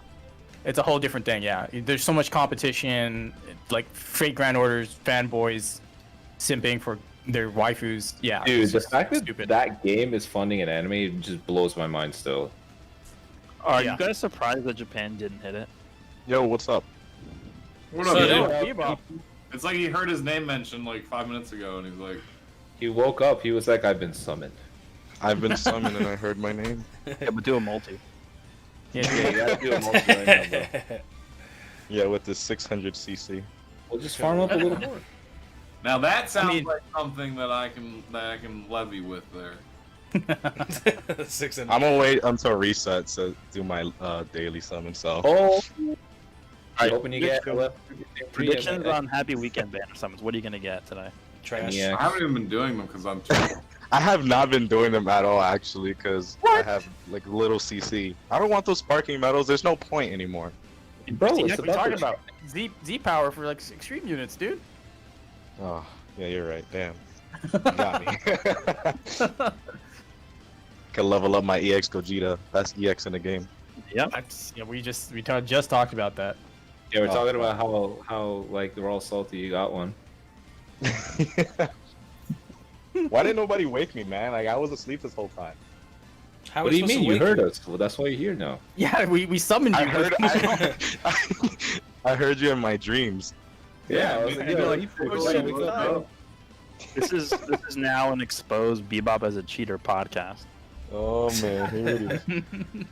it's a whole different thing. Yeah, there's so much competition, like fake grand orders, fanboys simping for their waifus. Yeah, Dude, it's the just fact that stupid. that game is funding an anime just blows my mind still. Are Yeah. you guys surprised that Japan didn't hit it? Yo, what's up? What So, up, dude, dude? Bebop. It's like he heard his name mentioned like 5 minutes ago, and he's like, He woke up, he was like, I've been summoned. I've been summoned and I heard my name. Yeah, but do a multi. Yeah, Yeah, you gotta do a multi right now, bro. Yeah, with this 600cc. We'll just farm up a little more. now that sounds mean- like something that I can levy with there. 600. I'm gonna wait until reset to do my daily summon. So Oh, Alright, hoping you get Predictions on Happy Weekend banner summons. What are you gonna get today? Trash. Yeah. I haven't even been doing them because I'm I have not been doing them at all actually, because I have like little CC. I don't want those sparking metals. There's no point anymore. Bro, See, it's that's what we're talking about about. Z power for like extreme units, dude. Oh, yeah, you're right. Damn, you got me. Can level up my EX Gogeta. Best EX in the game. We just talked about that. Yeah, we're Oh, talking about how like they're all salty. You got one. Why didn't nobody wake me, man? Like I was asleep this whole time. How What are do you supposed mean? to You wake heard us. Well, that's why you're here now. Yeah, we summoned you. I heard. I heard you in my dreams. Yeah, I was I like, mean, yo, like, you oh, wake shit, up, it's bro. time. This is now an exposed Bebop as a cheater podcast. Oh man, here it is.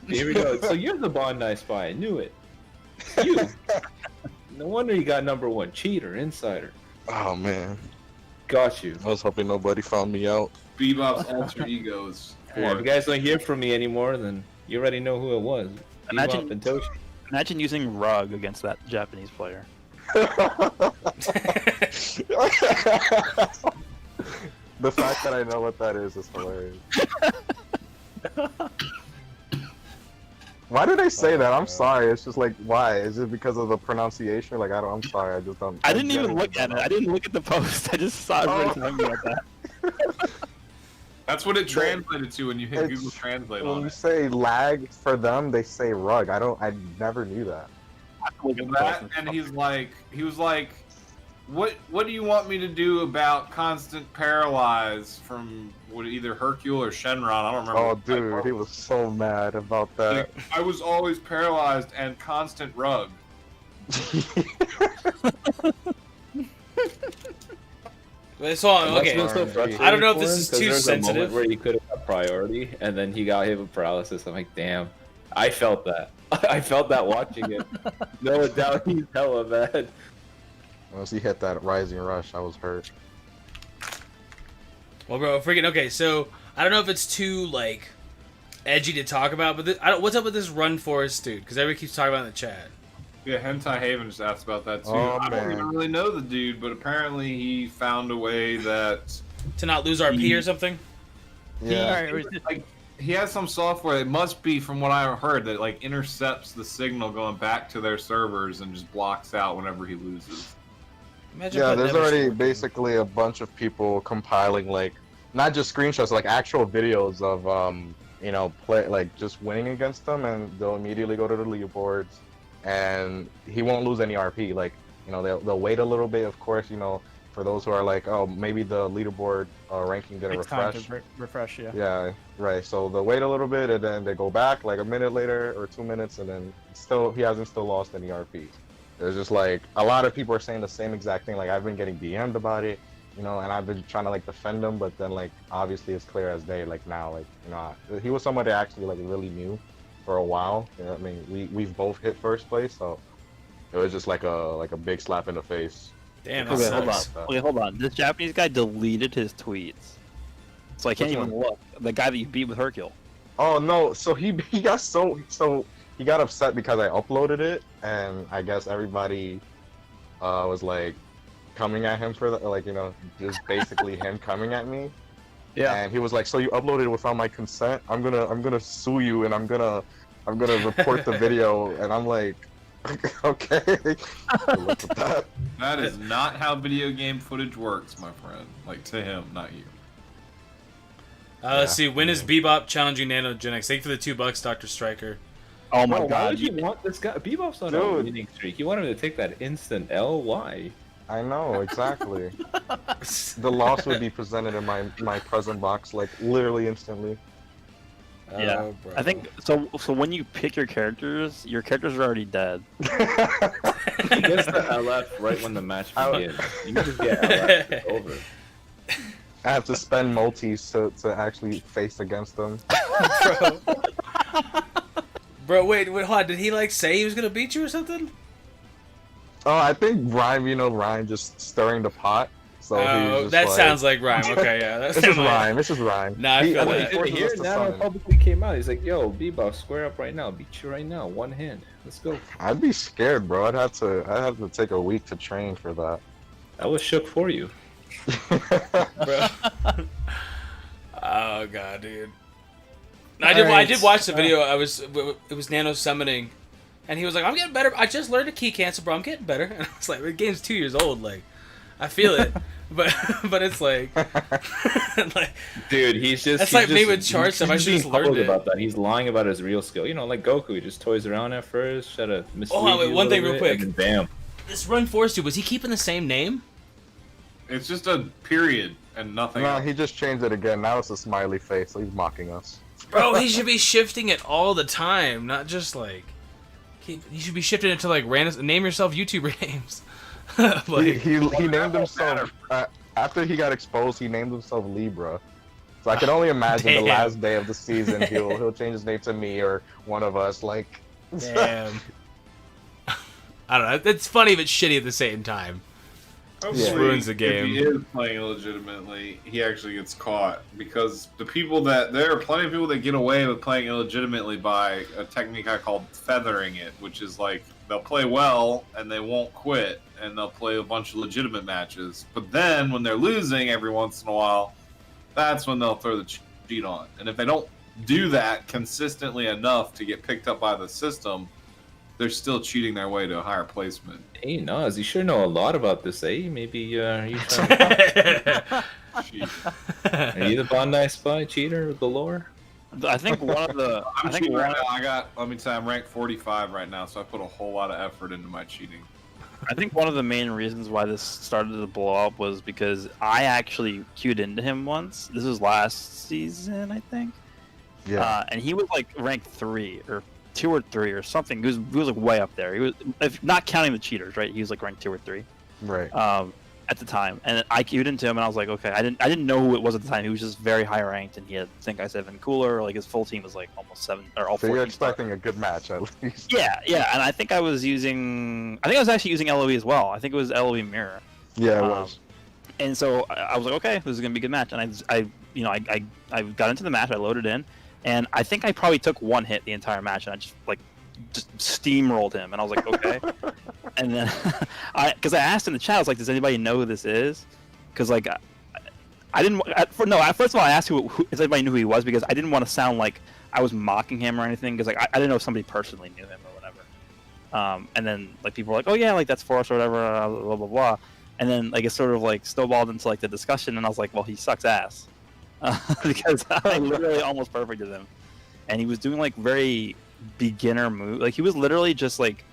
Here we go. So you're the Bondi spy. I knew it. You. No wonder you got number 1. Cheater, insider. Oh man, Got you. I was hoping nobody found me out. Bebop's alter egos. Yeah, if you guys don't hear from me anymore, then you already know who it was. Imagine- Bebop and Toshi. Imagine using Rug against that Japanese player. The fact that I know what that is hilarious. Why did I say that? I'm sorry. It's just like, why? Is it because of the pronunciation? Like, I'm sorry. I just don't. I didn't get even look at it. I didn't look at the post. I just saw everybody talking about that. That's what it translated to when you hit It's- Google Translate When on you it. say lag for them, they say rug. I never knew that. that, and he was like, what do you want me to do about constant paralyze from either Hercule or Shenron? I don't remember. Oh, dude, he was so mad about that. Like, I was always paralyzed and constant rug. So, okay. That's what's so frustrating I don't know if for this him, is 'cause too there's a sensitive. moment where he could have got priority, and then he got hit with paralysis. I'm like, damn. I felt that. I felt that watching it. No doubt he's hella mad. Once he hit that rising rush, I was hurt. Well, bro, freaking okay. So I don't know if it's too like edgy to talk about, but what's up with this Run Forest dude? Because everybody keeps talking about it in the chat. Yeah, Hentai Haven just asked about that too. Oh, I don't man. even really know the dude, but apparently he found a way that To not lose RP or something. Yeah. he has some software. It must be, from what I heard, that like intercepts the signal going back to their servers and just blocks out whenever he loses. Imagine Yeah, if that there's never already worked. basically a bunch of people compiling like not just screenshots, like actual videos of play like just winning against them, and they'll immediately go to the leaderboards, and he won't lose any RP. Like they'll wait a little bit, of course. For those who are like, oh, maybe the leaderboard ranking didn't Takes time refresh. to refresh, yeah. Yeah, right. So they'll wait a little bit, and then they go back like a minute later or 2 minutes, and then he hasn't still lost any RP. It's just like a lot of people are saying the same exact thing. Like I've been getting DM'd about it, and I've been trying to like defend him, but then like obviously it's clear as day. Like now, he was somebody I actually like really knew for a while. I mean, we've both hit first place, so it was just like a big slap in the face. Damn, that Okay, hold on. sucks. Okay, hold on. This Japanese guy deleted his tweets, so I can't Which even one? look. The guy that you beat with Hercule. Oh no! So he got he got upset because I uploaded it, and I guess everybody was like coming at him for that, like just basically him coming at me. Yeah. And he was like, "So you uploaded it without my consent? I'm gonna sue you, and I'm gonna report the video." And I'm like, "Okay." Look at that. That is not how video game footage works, my friend. Like, to him, not you. Let's see. When is Bebop challenging Nanogenics? Thank you for the $2, Dr. Striker. Oh my Why god! would you want this guy? Bebop's on a Dude. winning streak. You want him to take that instant L? Why? I know exactly. The loss would be presented in my present box like literally instantly. Yeah. Oh, bro. I think so. So when you pick your characters are already dead. He gets the LF right when the match begins. You can just get LF. It's over. I have to spend multis to actually face against them. Bro, wait, hold on. Did he like say he was gonna beat you or something? Oh, I think Ryan, Ryan just stirring the pot. So he was Oh, just that like, sounds like rhyme. Okay, yeah. That's This is Ryan. This is Ryan. Nah, I feel mean, that. he forces Here, us to Nano summon. publicly came out. He's like, "Yo, Bebop, square up right now. Beat you right now. One hand. Let's go." I'd be scared, bro. I'd have to take a week to train for that. I was shook for you. Bro. Oh god, dude. I did watch the video. It was Nano summoning, and he was like, "I'm getting better. I just learned a key cancel, bro. I'm getting better." And I was like, "The game's 2 years old. Like, I feel it, but it's like, like Dude, he's just. That's he's like me just- with chart he's stuff. I just should've being learned public it. about that. He's lying about his real skill. Like Goku, he just toys around at first, try to mislead wait, you a one thing little real bit, quick. and then bam. this Run Forest dude, was he keeping the same name? It's just a period and nothing No, else. he just changed it again. Now it's a smiley face. So he's mocking us. Bro, he should be shifting it all the time, not just like. He should be shifting it to like random. Name yourself YouTuber names. Like, He named himself after he got exposed. He named himself Libra. So I can only imagine the Damn. last day of the season he'll change his name to me or one of us. Like, damn. I don't know. It's funny but shitty at the same time. Hopefully, ruins the If game. he is playing illegitimately, he actually gets caught, because there are plenty of people that get away with playing illegitimately by a technique I call feathering it, which is like they'll play well and they won't quit, and they'll play a bunch of legitimate matches. But then when they're losing every once in a while, that's when they'll throw the cheat on. And if they don't do that consistently enough to get picked up by the system, they're still cheating their way to a higher placement. Hey, Nas, you sure know a lot about this, eh? Maybe you trying to... Cheat. Are you the Bondi spy cheater galore? I think one of the. I'm I think cheating right one, now. Let me tell you, I'm ranked 45 right now, so I put a whole lot of effort into my cheating. I think one of the main reasons why this started to blow up was because I actually queued into him once. This was last season, I think. Yeah. And he was like ranked 3 or 2 or 3 or something. He was like way up there. He was, if not counting the cheaters, right? He was like ranked 2 or 3. Right. At the time, and I queued into him, and I was like, okay, I didn't know who it was at the time. He was just very high ranked, and he had Zenkai 7 cooler. Like his full team was like almost 7 or all. So you're 14 expecting a good match at least. Yeah, and I think I was actually using LOE as well. I think it was LOE mirror. Yeah, it was. And so I was like, okay, this is gonna be a good match. And I got into the match. I loaded in, and I think I probably took one hit the entire match, and I just steamrolled him. And I was like, okay. And then because I asked in the chat, I was like, does anybody know who this is? Because like I didn't. First of all, I asked who if anybody knew who he was, because I didn't want to sound like I was mocking him or anything. Because like I didn't know if somebody personally knew him or whatever. And then like people were like, oh yeah, like that's Force or whatever, blah blah blah. And then like it sort of like snowballed into like the discussion, and I was like, well, he sucks ass, because I literally almost perfected him, and he was doing like very beginner move. Like he was literally just like.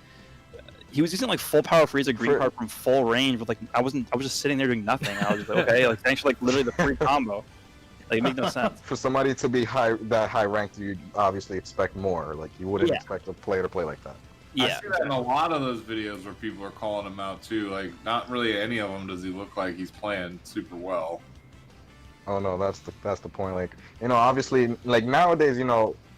He was using like full power Frieza green card from full range, with like I was just sitting there doing nothing. And I was just like, okay, like thanks for like literally the free combo. Like it made no sense. For somebody to be that high ranked, you obviously expect more. Like you wouldn't expect a player to play like that. Yeah, I see that in a lot of those videos where people are calling him out too. Like not really any of them does he look like he's playing super well. Oh no, that's the point. Like obviously, like nowadays,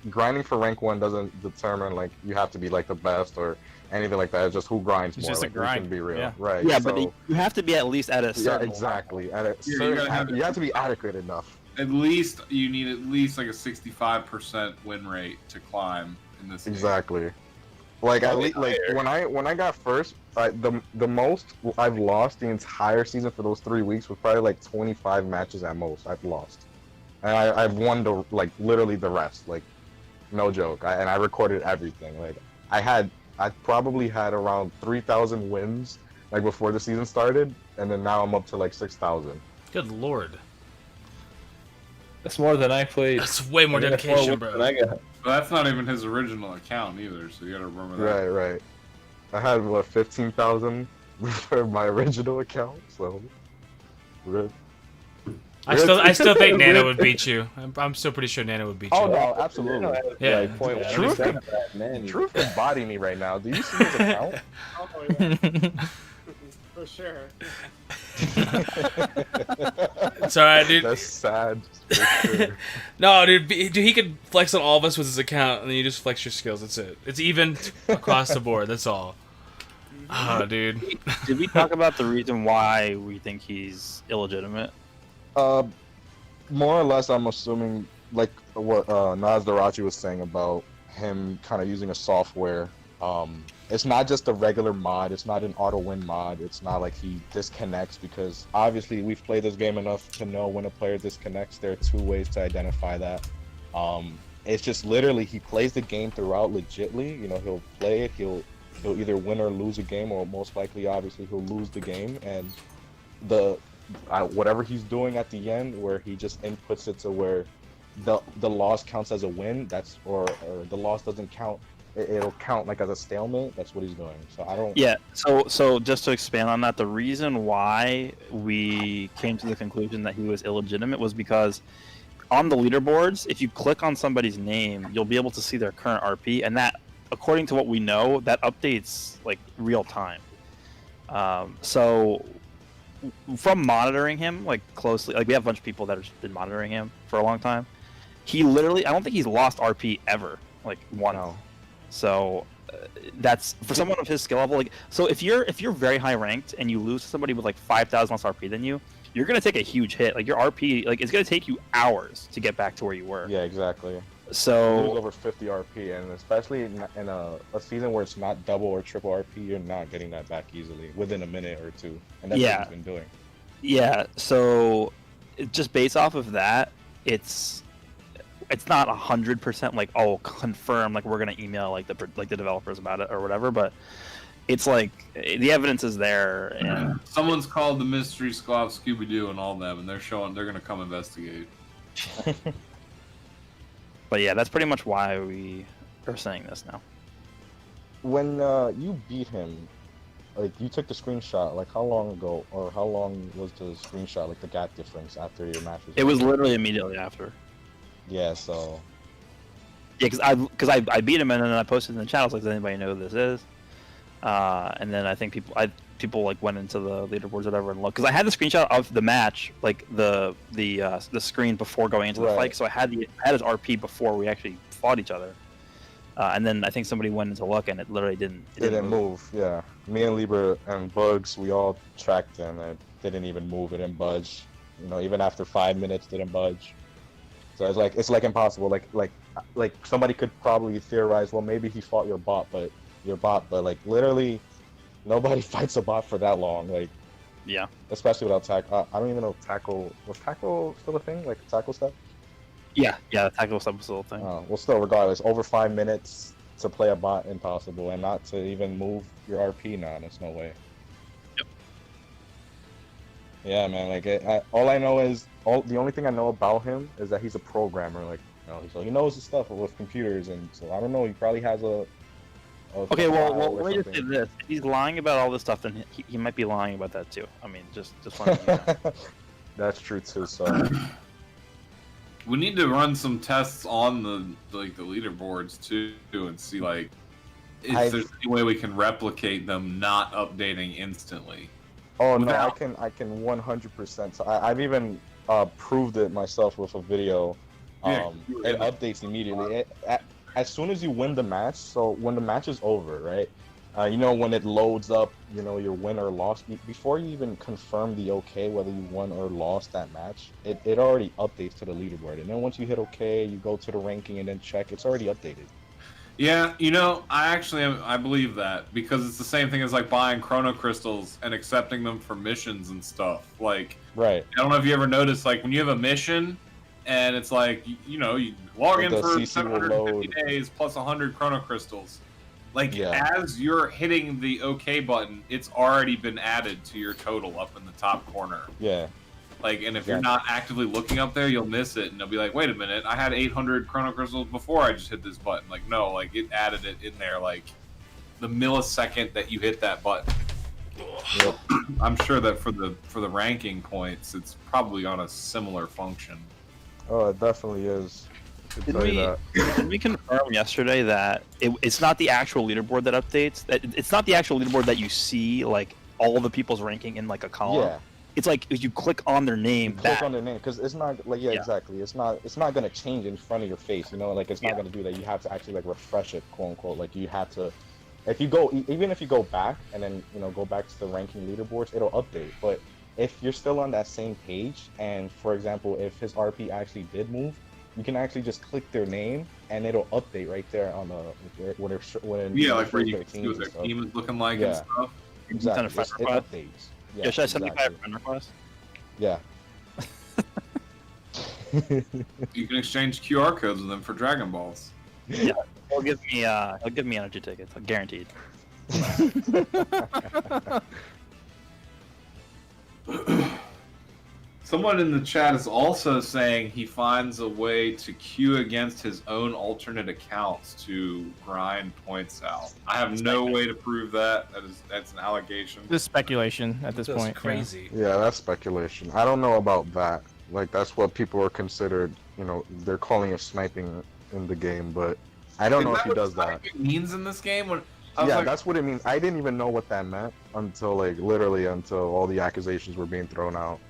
grinding for rank 1 doesn't determine like you have to be like the best or anything like that. It's just who grinds more. Just a like, grind. We can be real, Yeah. right? Yeah, so, but you have to be at least at a certain exactly. At a you certain, you have to be adequate enough. At least you need at least like a 65% win rate to climb in this. Exactly. Game. Like at least like when I got first, the most I've lost the entire season for those 3 weeks was probably like 25 matches at most. I've lost, and I've won like literally the rest. Like no joke. And I recorded everything. Like I probably had around 3,000 wins like before the season started, and then now I'm up to like 6,000. Good lord. That's more than I played. That's way more dedication, bro. But that's not even his original account either, so you gotta remember that. Right. I had 15,000 for my original account, so. I still think Nana would beat you. I'm still pretty sure Nana would beat you. Oh no, absolutely. Yeah. Like, point Truth can body me right now. Do you see his account? Oh, yeah. For sure. It's alright, dude. That's sad. For sure. No, dude, he could flex on all of us with his account, and then you just flex your skills. That's it. It's even across the board. That's all. Oh, dude. Did we talk about the reason why we think he's illegitimate? More or less, I'm assuming like what Naz Darachi was saying about him kind of using a software. It's not just a regular mod. It's not an auto win mod. It's not like he disconnects, because obviously we've played this game enough to know when a player disconnects. There are 2 ways to identify that. It's just literally he plays the game throughout legitly. He'll play it. He'll either win or lose a game, or most likely, obviously, he'll lose the game. And whatever he's doing at the end, where he just inputs it to where the loss counts as a win, or the loss doesn't count, it'll count like as a stalemate. That's what he's doing. So I don't. Yeah. So just to expand on that, the reason why we came to the conclusion that he was illegitimate was because on the leaderboards, if you click on somebody's name, you'll be able to see their current RP, and that, according to what we know, that updates like real time. So from monitoring him like closely, like we have a bunch of people that have been monitoring him for a long time. He literally, I don't think he's lost RP ever, like once. No. So that's for someone of his skill level. Like, so if you're very high ranked and you lose to somebody with like 5,000 less RP than you, you're gonna take a huge hit. Like your RP, like it's gonna take you hours to get back to where you were. Yeah, exactly. So you lose over 50 RP, and especially in a season where it's not double or triple RP, you're not getting that back easily within a minute or 2. And that's what he's been doing. Yeah. So just based off of that, it's not 100% like, oh, confirm, like we're gonna email like the developers about it or whatever, but it's like the evidence is there. And Someone's called the Mystery Squad Scooby Doo and all them, and they're gonna come investigate. But yeah, that's pretty much why we are saying this now. When you beat him, like you took the screenshot, like how long ago, or how long was the screenshot, like the gap difference after your match was? It was literally immediately after. Yeah, so. Yeah, because I beat him and then I posted in the chat. I was like, does anybody know who this is? And then I think people like went into the leaderboards or whatever and looked, because I had the screenshot of the match, like the screen before going into the fight. So I had his RP before we actually fought each other. And then I think somebody went into look and it literally didn't. It didn't move. Yeah, me and Libra and Bugs, we all tracked him and it didn't even move. It didn't budge. You know, even after 5 minutes, didn't budge. So it's like impossible. Like somebody could probably theorize, well, maybe he fought your bot, but like literally nobody fights a bot for that long. Like, yeah, especially without tackle. I don't even know if tackle was tackle still a thing, like tackle stuff. Yeah, tackle stuff was still a thing. Well, still, regardless, over 5 minutes to play a bot, impossible, and not to even move your RP. Nah, there's no way. Yep. Yeah, man. Like, all I know is the only thing I know about him is that he's a programmer. Like, you know, he knows his stuff with computers, and so I don't know. He probably has a okay, well, let me just say this: if he's lying about all this stuff, then he might be lying about that too. I mean, just letting you know. That's true too. So. We need to run some tests on the leaderboards too, and see like if there's any way we can replicate them not updating instantly. Oh no, I can 100%. So I've even proved it myself with a video. It updates immediately. As soon as you win the match, so when the match is over, right? You know, when it loads up, you know, your win or loss, before you even confirm the OK, whether you won or lost that match, it already updates to the leaderboard. And then once you hit OK, you go to the ranking and then check, it's already updated. Yeah, you know, I believe that, because it's the same thing as like buying Chrono Crystals and accepting them for missions and stuff. Like, right. I don't know if you ever noticed, like when you have a mission and it's like, you know, you log in for 750 days plus 100 Chrono Crystals. Like, as you're hitting the OK button, it's already been added to your total up in the top corner. Yeah. Like, and if you're not actively looking up there, you'll miss it, and you'll be like, wait a minute, I had 800 Chrono Crystals before I just hit this button. Like, no, like, it added it in there, like, the millisecond that you hit that button. Yep. I'm sure that for the ranking points, it's probably on a similar function. Oh, it definitely is. Did we confirm yesterday that it's not the actual leaderboard that updates? That it's not the actual leaderboard that you see, like all the people's ranking in like a column. Yeah. It's like if you click on their name. Click on their name, because it's not like exactly. It's not gonna change in front of your face. You know, like it's not gonna do that. You have to actually like refresh it, quote unquote. Like you have to. If you go, even if you go back and then go back to the ranking leaderboards, it'll update. But if you're still on that same page, and for example, if his RP actually did move, you can actually just click their name and it'll update right there on the like where like you can see what their team is looking like and stuff. Exactly, it updates. Yeah, should I send you a friend request? Yeah. You can exchange QR codes with them for Dragon Balls. Yeah, he'll give me energy tickets, guaranteed. Someone in the chat is also saying he finds a way to queue against his own alternate accounts to grind points out. I have no way to prove that. That's an allegation. This is speculation at this point. Crazy. Yeah, that's speculation. I don't know about that. Like that's what people are considered. They're calling it sniping in the game, but I don't know if he does that. It means in this game. That's what it means. I didn't even know what that meant until until all the accusations were being thrown out.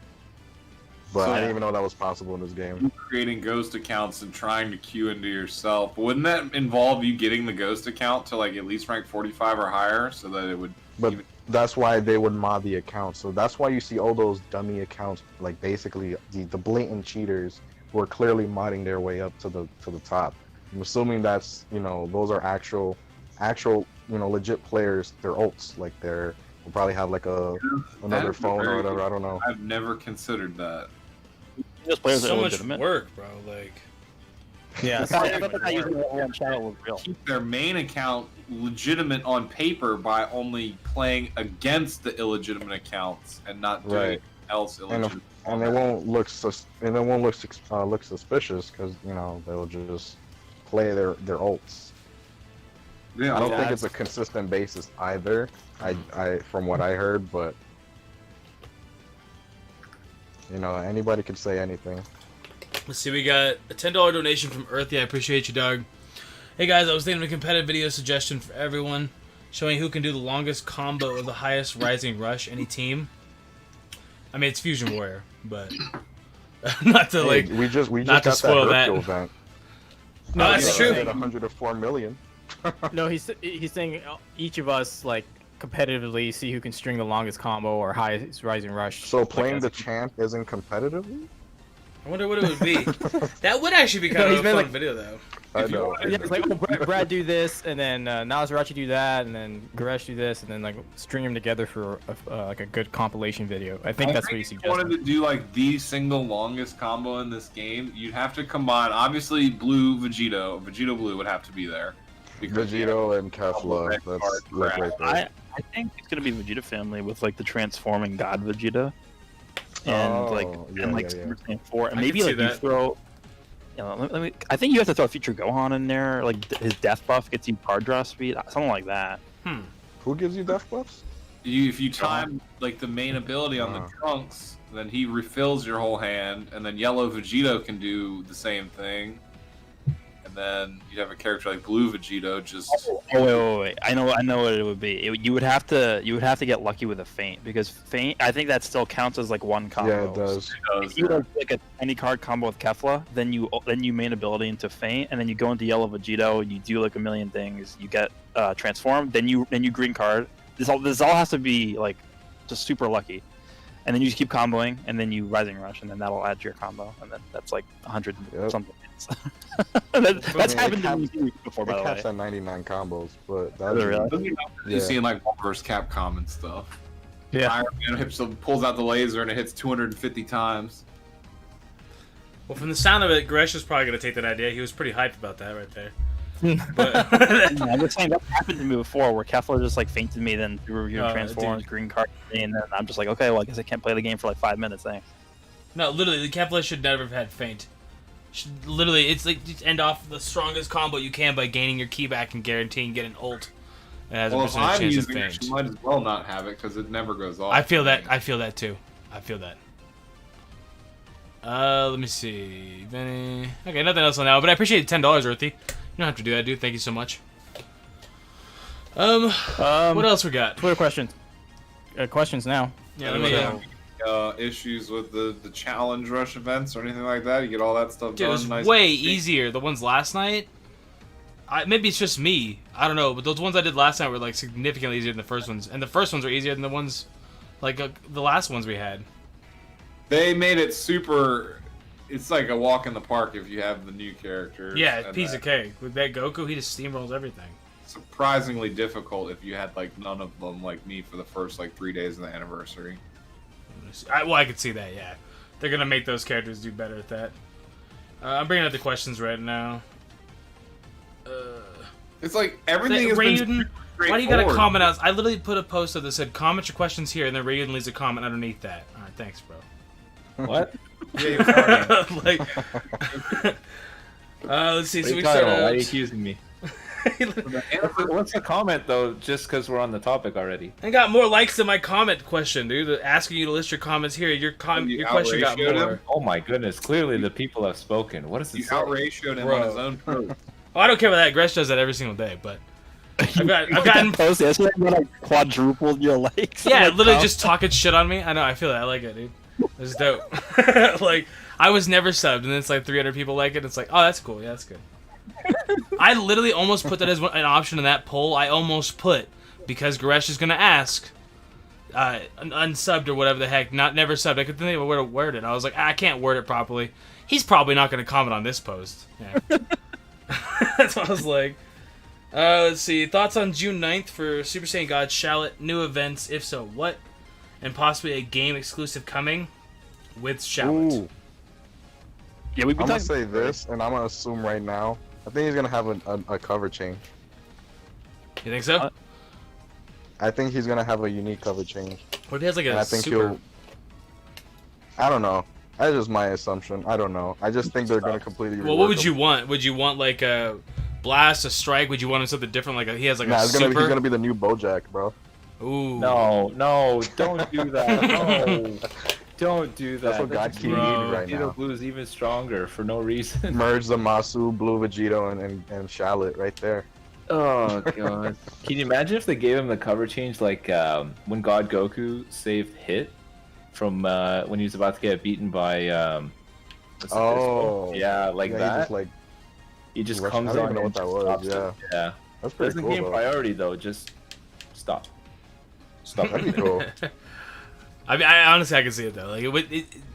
But I didn't even know that was possible in this game. Creating ghost accounts and trying to queue into yourself. But wouldn't that involve you getting the ghost account to like at least rank 45 or higher so that it would... But that's why they would mod the account. So that's why you see all those dummy accounts, like basically the blatant cheaters who are clearly modding their way up to the top. I'm assuming that's, those are actual, legit players. They're ults. Like they'll probably have like another phone or whatever. I don't know. I've never considered that. So much work, bro. Like, yeah. Keep their main account legitimate on paper by only playing against the illegitimate accounts and not doing anything else illegitimate. And they won't look suspicious because they'll just play their ults. Yeah, I don't think that's- it's a consistent basis either. I from what I heard, but you know, anybody could say anything. Let's see, we got a $10 donation from Earthy. I appreciate you, dog. Hey guys, I was thinking of a competitive video suggestion for everyone, showing who can do the longest combo of the highest rising rush any team. I mean, it's Fusion Warrior, but not to Hey, like. we just not to got spoil that that. Hercule event. No, that's Yeah, true. like- 104 million. No, he's saying each of us like competitively see who can string the longest combo or highest rising rush. So like, playing as- the champ isn't competitive? I wonder what it would be. That would actually be kind No, of he's a been fun like- video, though. I know. Yeah, it's like, oh, Brad do this, and then Nazarachi do that, and then Goresh do this, and then like string them together for like a good compilation video. I think that's what he If you suggested. wanted to do like the single longest combo in this game, you'd have to combine. Obviously, Blue Vegito Blue would have to be there. because you Vegito and have Kefla. red That's card like crap. right there. I think it's gonna be Vegeta family with like the transforming God Vegeta, and like yeah, and like yeah, yeah. Super Saiyan 4, and I maybe can see like you that. throw. You know, let me. I think you have to throw Future Gohan in there. Like his death buff gets you card draw speed, something like that. Who gives you death buffs? If you time like the main ability on the Trunks, then he refills your whole hand, and then Yellow Vegito can do the same thing. And then you'd have a character like Blue Vegito just. Oh wait. I know what it would be. You would have to get lucky with a feint, because feint. I think that still counts as like one combo. Yeah, it does. If you have like a any card combo with Kefla, then you main ability into feint, and then you go into Yellow Vegito, you do like a million things, you get transformed, then you green card. This all has to be like just super lucky, and then you just keep comboing, and then you rising rush, and then that'll add to your combo, and then that's like 100 Yep. something. That's it happened to me caps- before, It by the way. caps at 99 combos, but that's Is it really? You Yeah. see in like Marvel vs. Capcom and stuff. Yeah. Iron Man pulls out the laser and it hits 250 times. Well, from the sound of it, Gresh is probably going to take that idea. He was pretty hyped about that right there. But I'm just saying that happened to me before, where Kefla just like fainted me, then threw your Oh, transforms, dude. green card, and then I'm just like, okay, well I guess I can't play the game for like 5 minutes. Thanks. no, literally, the Kefla should never have had feint. Literally, it's like just end off the strongest combo you can by gaining your key back and guaranteeing get an ult. It has Well, a if percentage I'm chance of using it, feint. you might as well not have it because it never goes off. I feel that. I feel that too. I feel that. Let me see. Benny. Okay, nothing else on that, but I appreciate the $10, Earthy. You don't have to do that, dude. Thank you so much. What else we got? Twitter questions. Questions now. Yeah, Let let me. have issues with the challenge rush events or anything like that. You get all that stuff Dude, it done. was nice way and easy. easier. The ones last night. Maybe it's just me. I don't know, but those ones I did last night were like significantly easier than the first ones, and the first ones were easier than the ones, like the last ones we had. They made it super. It's like a walk in the park if you have the new characters. Yeah, and piece that. of cake. With that Goku, he just steamrolls everything. Surprisingly difficult if you had like none of them like me for the first like 3 days of the anniversary. I could see that. Yeah, they're gonna make those characters do better at that. I'm bringing up the questions right now. It's like everything is Raiden, why do you gotta straightforward. comment out? I literally put a post that said comment your questions here, and then Raiden leaves a comment underneath that. All right, thanks, bro. What? Yeah, you're fine. Like, let's see. What So are we you talking about? Why are start you out. accusing me? What's the comment though? Just because we're on the topic already. I got more likes than my comment question, dude. Asking you to list your comments here. Your You question got outratioed more. him? Oh my goodness! Clearly, the people have spoken. What is You this? outratioed him Bro. on his own post. Oh, I don't care about that. Gresh does that every single day, but I've gotten. post yesterday when I quadrupled your likes. Yeah, I'm like, literally oh. just talking shit on me. I know, I feel that. I like it, dude. It's dope. Like, I was never subbed, and then it's like 300 people like it. It's like, oh, that's cool. Yeah, that's good. I literally almost put that as an option in that poll. I almost put, because Goresh is going to ask, unsubbed or whatever the heck, not never subbed. I could think of a way to word it. I was like, I can't word it properly. He's probably not going to comment on this post. Yeah. That's what I was like. Let's see. Thoughts on June 9th for Super Saiyan God Shallot? New events, if so, what? And possibly a game exclusive coming with Shallot. Ooh, Yeah, we've been I'm gonna talking. say this, and I'm gonna assume right now. I think he's gonna have a cover change. You think so? I think he's gonna have a unique cover change. What if he has like And a I think super... he'll. I don't know. That's just my assumption. I don't know. I just think they're gonna completely. Well, what would you want? Would you want like a blast, a strike? Would you want him something different? Like he has like a super. He's gonna be the new Bojack, bro. Ooh. No, don't do that. No, don't do that. That's what God Key needed right now. Vegito Blue is even stronger for no reason. Merge the Masu, Blue Vegito, and Shallot right there. Oh god. Can you imagine if they gave him the cover change like when God Goku saved Hit from when he was about to get beaten by yeah, like that. He just comes on. I don't even know what that was. Yeah. Yeah. That's pretty Doesn't cool. game priority though. Just stop. That'd be cool. I mean, I honestly I can see it though. Like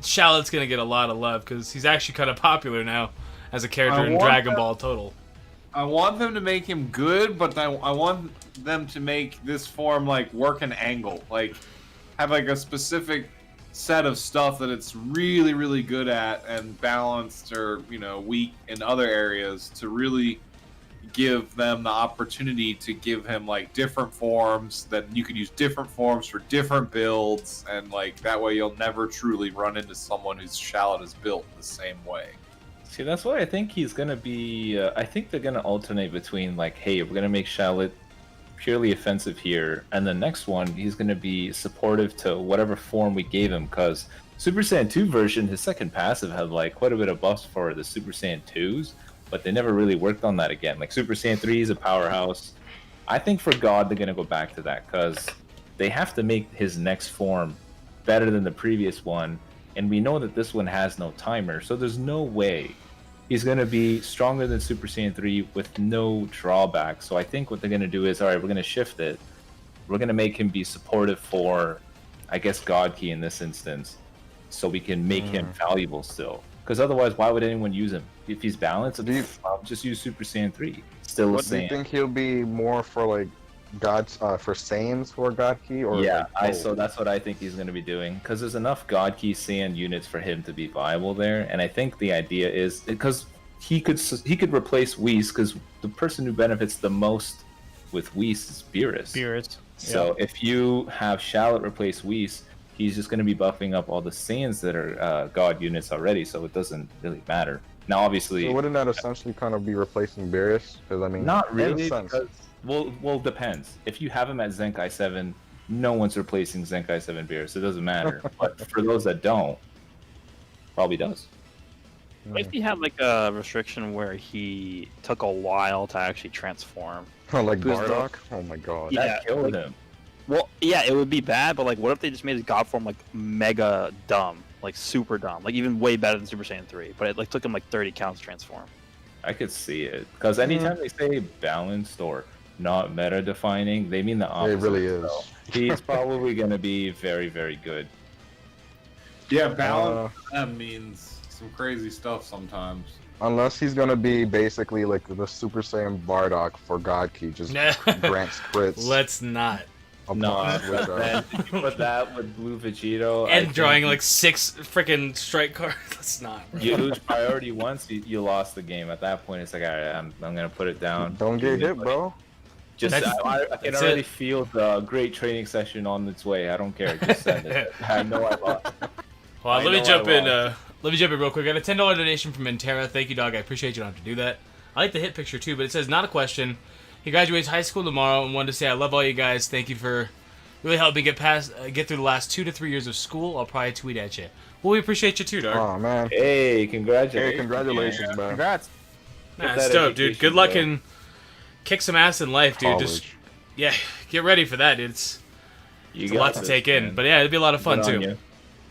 Shallot's gonna get a lot of love because he's actually kind of popular now as a character in Dragon Ball Total. I want them to make him good, but I want them to make this form like work an angle, like have like a specific set of stuff that it's really, really good at and balanced or weak in other areas to really give them the opportunity to give him like different forms that you could use different forms for different builds, and like that way you'll never truly run into someone whose Shallot is built the same way. See, that's why I think he's gonna be. I think they're gonna alternate between like, hey, we're gonna make Shallot purely offensive here, and the next one he's gonna be supportive to whatever form we gave him. Because Super Saiyan 2 version, his second passive had like quite a bit of buffs for the Super Saiyan 2s, but they never really worked on that again. Like Super Saiyan 3 is a powerhouse. I think for God they're gonna go back to that because they have to make his next form better than the previous one, and we know that this one has no timer, so there's no way he's going to be stronger than Super Saiyan 3 with no drawback. So I think what they're going to do is, all right, we're going to shift it. We're going to make him be supportive for, I guess, God Key in this instance, so we can make him valuable still. Because otherwise, why would anyone use him? If he's balanced, I'll just use Super Saiyan 3. Still What do you think he'll be more for, like, God's for Saiyans for God Key? Or yeah, like, so that's what I think he's going to be doing, because there's enough God Key Saiyan units for him to be viable there, and I think the idea is because he could replace Whis, because the person who benefits the most with Whis is Beerus. So if you have Shallot replace Whis, he's just going to be buffing up all the Saiyans that are God units already, so it doesn't really matter. Now, obviously, so wouldn't that essentially kind of be replacing Beerus? Because I mean, not really. Because, well, depends. If you have him at Zenkai 7, no one's replacing Zenkai 7 Beerus. It doesn't matter. But for those that don't, probably does. What if he had like a restriction where he took a while to actually transform? like Bardock? Oh my god. That killed him. Well, yeah, it would be bad, but like, what if they just made his God form like mega dumb, like super dumb, like even way better than Super Saiyan 3, but it like took him like 30 counts to transform. I could see it, because anytime they say balanced or not meta defining, they mean the opposite. It really is. So he's probably going to be very, very good. Yeah, balance means some crazy stuff sometimes. Unless he's gonna be basically like the Super Saiyan Bardock for God Key, just grants crits. Let's not. No, put that with Blue Vegito. And drawing like 6 freaking strike cards. Let's not. Bro. You lose priority once, you lost the game. At that point, it's like, all right, I'm gonna put it down. Don't get hit, bro. Just I can already feel the great training session on its way. I don't care. Just send it. I know I lost. Well, let me jump in. Let me jump in real quick. I got a $10 donation from Mentera. Thank you, dog. I appreciate you. Don't have to do that. I like the hit picture too, but it says not a question. He graduates high school tomorrow and wanted to say I love all you guys. Thank you for really helping me get through the last 2 to 3 years of school. I'll probably tweet at you. Well, we appreciate you too, dog. Oh man. Hey, congratulations. Hey, congratulations, man. Congrats. Nah, it's dope, dude. Good luck and kick some ass in life, dude. College. Just get ready for that, dude. It's a lot to take in, but yeah, it'd be a lot of fun too.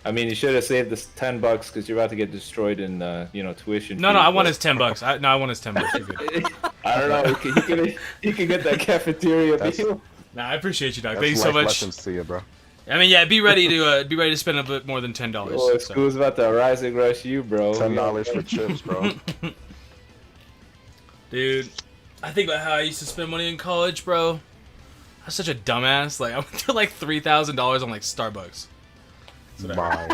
I mean, you should have saved this $10 because you're about to get destroyed in, tuition. No, I want his $10. I want his $10. You're good. I don't know. He can get that cafeteria deal. Nah, I appreciate you, dog. Thank you so much. Lessons to you, bro. I mean, yeah, be ready to spend a bit more than $10. Oh, school's about to rising rush you, bro. $10 for chips, bro. Dude, I think about how I used to spend money in college, bro. I was such a dumbass. Like, I went to like $3,000 on like Starbucks. Wow.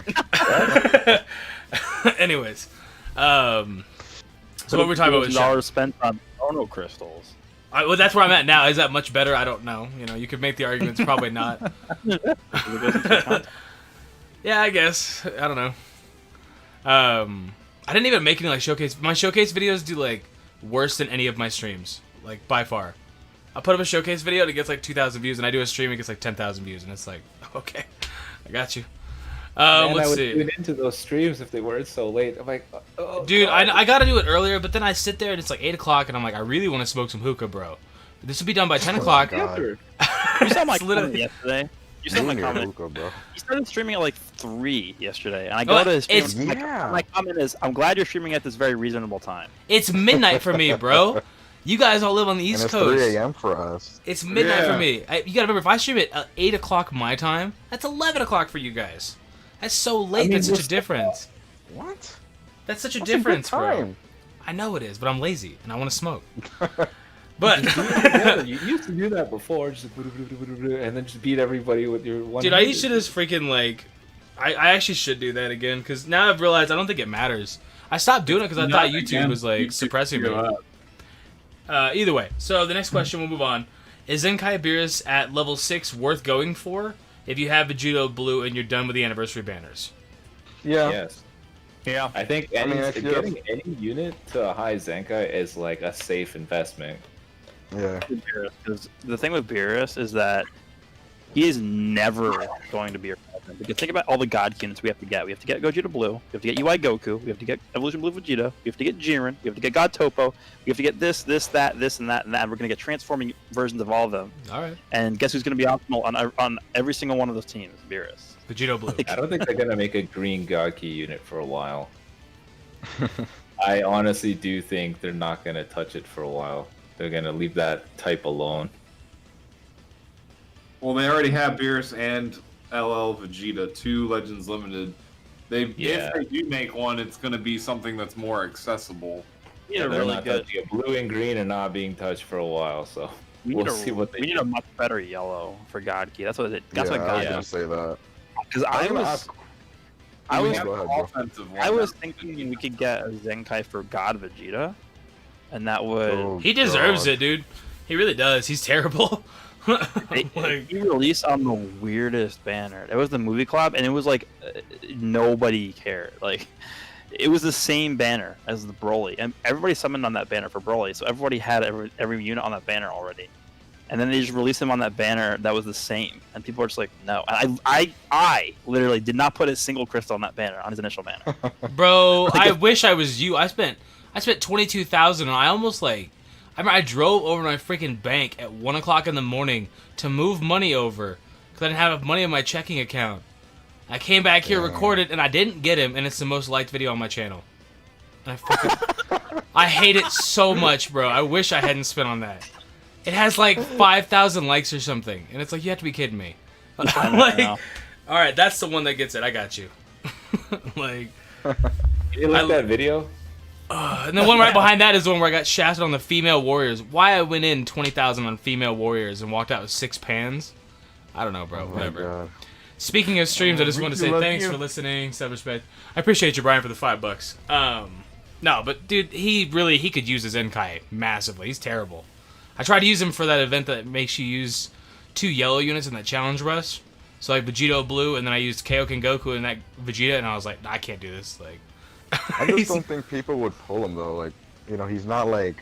Anyways, so what we're talking about was dollars spent on Chrono Crystals. Well, that's where I'm at now. Is that much better? I don't know. You could make the arguments. Probably not. Yeah, I guess. I don't know. I didn't even make any like showcase. My showcase videos do like worse than any of my streams, like by far. I put up a showcase video and it gets like 2,000 views, and I do a stream and it gets like 10,000 views, and it's like, okay, I got you. Man, Let's I would see. tune into those streams if they weren't so late. I'm like, oh, Dude, God. I gotta do it earlier, but then I sit there and it's like 8 o'clock, and I'm like, I really want to smoke some hookah, bro. This will be done by 10 o'clock. God. You saw my It's literally- comment yesterday. You saw my Junior comment. hookah, bro. He started streaming at like 3 yesterday, and I go Oh, to his stream. it's- My comment is, I'm glad you're streaming at this very reasonable time. It's midnight for me, bro. You guys all live on the East And it's Coast. 3 a.m. for us. It's midnight Yeah. for me. You gotta remember, if I stream it at 8 o'clock my time, that's 11 o'clock for you guys. That's so late. mean, That's such we're a difference. What? That's such a That's difference, a good bro. time. I know it is, but I'm lazy and I want to smoke. But Yeah, you used to do that before, just and then just beat everybody with your one. dude, I used to just freaking like, I actually should do that again, because now I've realized I don't think it matters. I stopped doing it because I thought YouTube was like suppressing me. Either way, so the next question, we'll move on. Is Zenkai Beerus at level 6 worth going for if you have Vegito Blue and you're done with the anniversary banners? Yeah. Yes. Yeah. I think if you're- getting any unit to a high Zenkai is like a safe investment. Yeah. Because the thing with Beerus is that he is never going to be your president. Because think about all the god units we have to get. We have to get Vegito Blue. We have to get UI Goku. We have to get Evolution Blue Vegeta. We have to get Jiren. We have to get God Topo. We have to get this, that, this, and that, and that. And we're going to get transforming versions of all of them. All right, And guess who's going to be optimal on every single one of those teams? Beerus. Vegito Blue. I don't think they're gonna make a green God Key unit for a while. I honestly do think they're not gonna touch it for a while. They're gonna leave that type alone. Well, they already have Beerus and LL Vegeta, 2 Legends Limited. Yeah. If they do make one, it's going to be something that's more accessible. We need a They're really not good. touching it. Blue and green are not being touched for a while, so We we'll need, see what they we need do. a much better yellow for God Key. That's what it. That's yeah, what I was God. gonna say that. Because I was I gonna was. ask. I We was. have Go an ahead, bro. offensive one. I was thinking we could get a Zenkai for God Vegeta, and that would. Oh, He deserves God. it, dude. He really does. He's terrible. Like, He released on the weirdest banner. It was the movie club, and it was like nobody cared. Like it was the same banner as the Broly, and everybody summoned on that banner for Broly. So everybody had every unit on that banner already, and then they just released him on that banner that was the same, and people were just like, no. And I literally did not put a single crystal on that banner on his initial banner. bro, I wish I was you. I spent 22,000, and I almost like. I remember I drove over my freaking bank at 1 o'clock in the morning to move money over because I didn't have money in my checking account. I came back here, recorded, and I didn't get him, and it's the most liked video on my channel. And I hate it so much, bro. I wish I hadn't spent on that. It has like 5,000 likes or something, and it's like, you have to be kidding me. Like, know. all right, that's the one that gets it. I got you. Like, You like that video? and the one right behind that is the one where I got shafted on the female warriors. Why I went in 20,000 on female warriors and walked out with 6 pans? I don't know, bro. Oh my Whatever. God. Speaking of streams, I just want to say love thanks you. for listening. Self-respect. I appreciate you, Brian, for the $5. No, but dude, he could use his Zenkai massively. He's terrible. I tried to use him for that event that makes you use 2 yellow units in that challenge rush. So like Vegito Blue, and then I used Kaioken Goku and that Vegeta, and I was like, nah, I can't do this. Like, I just don't think people would pull him though. Like, you know, he's not like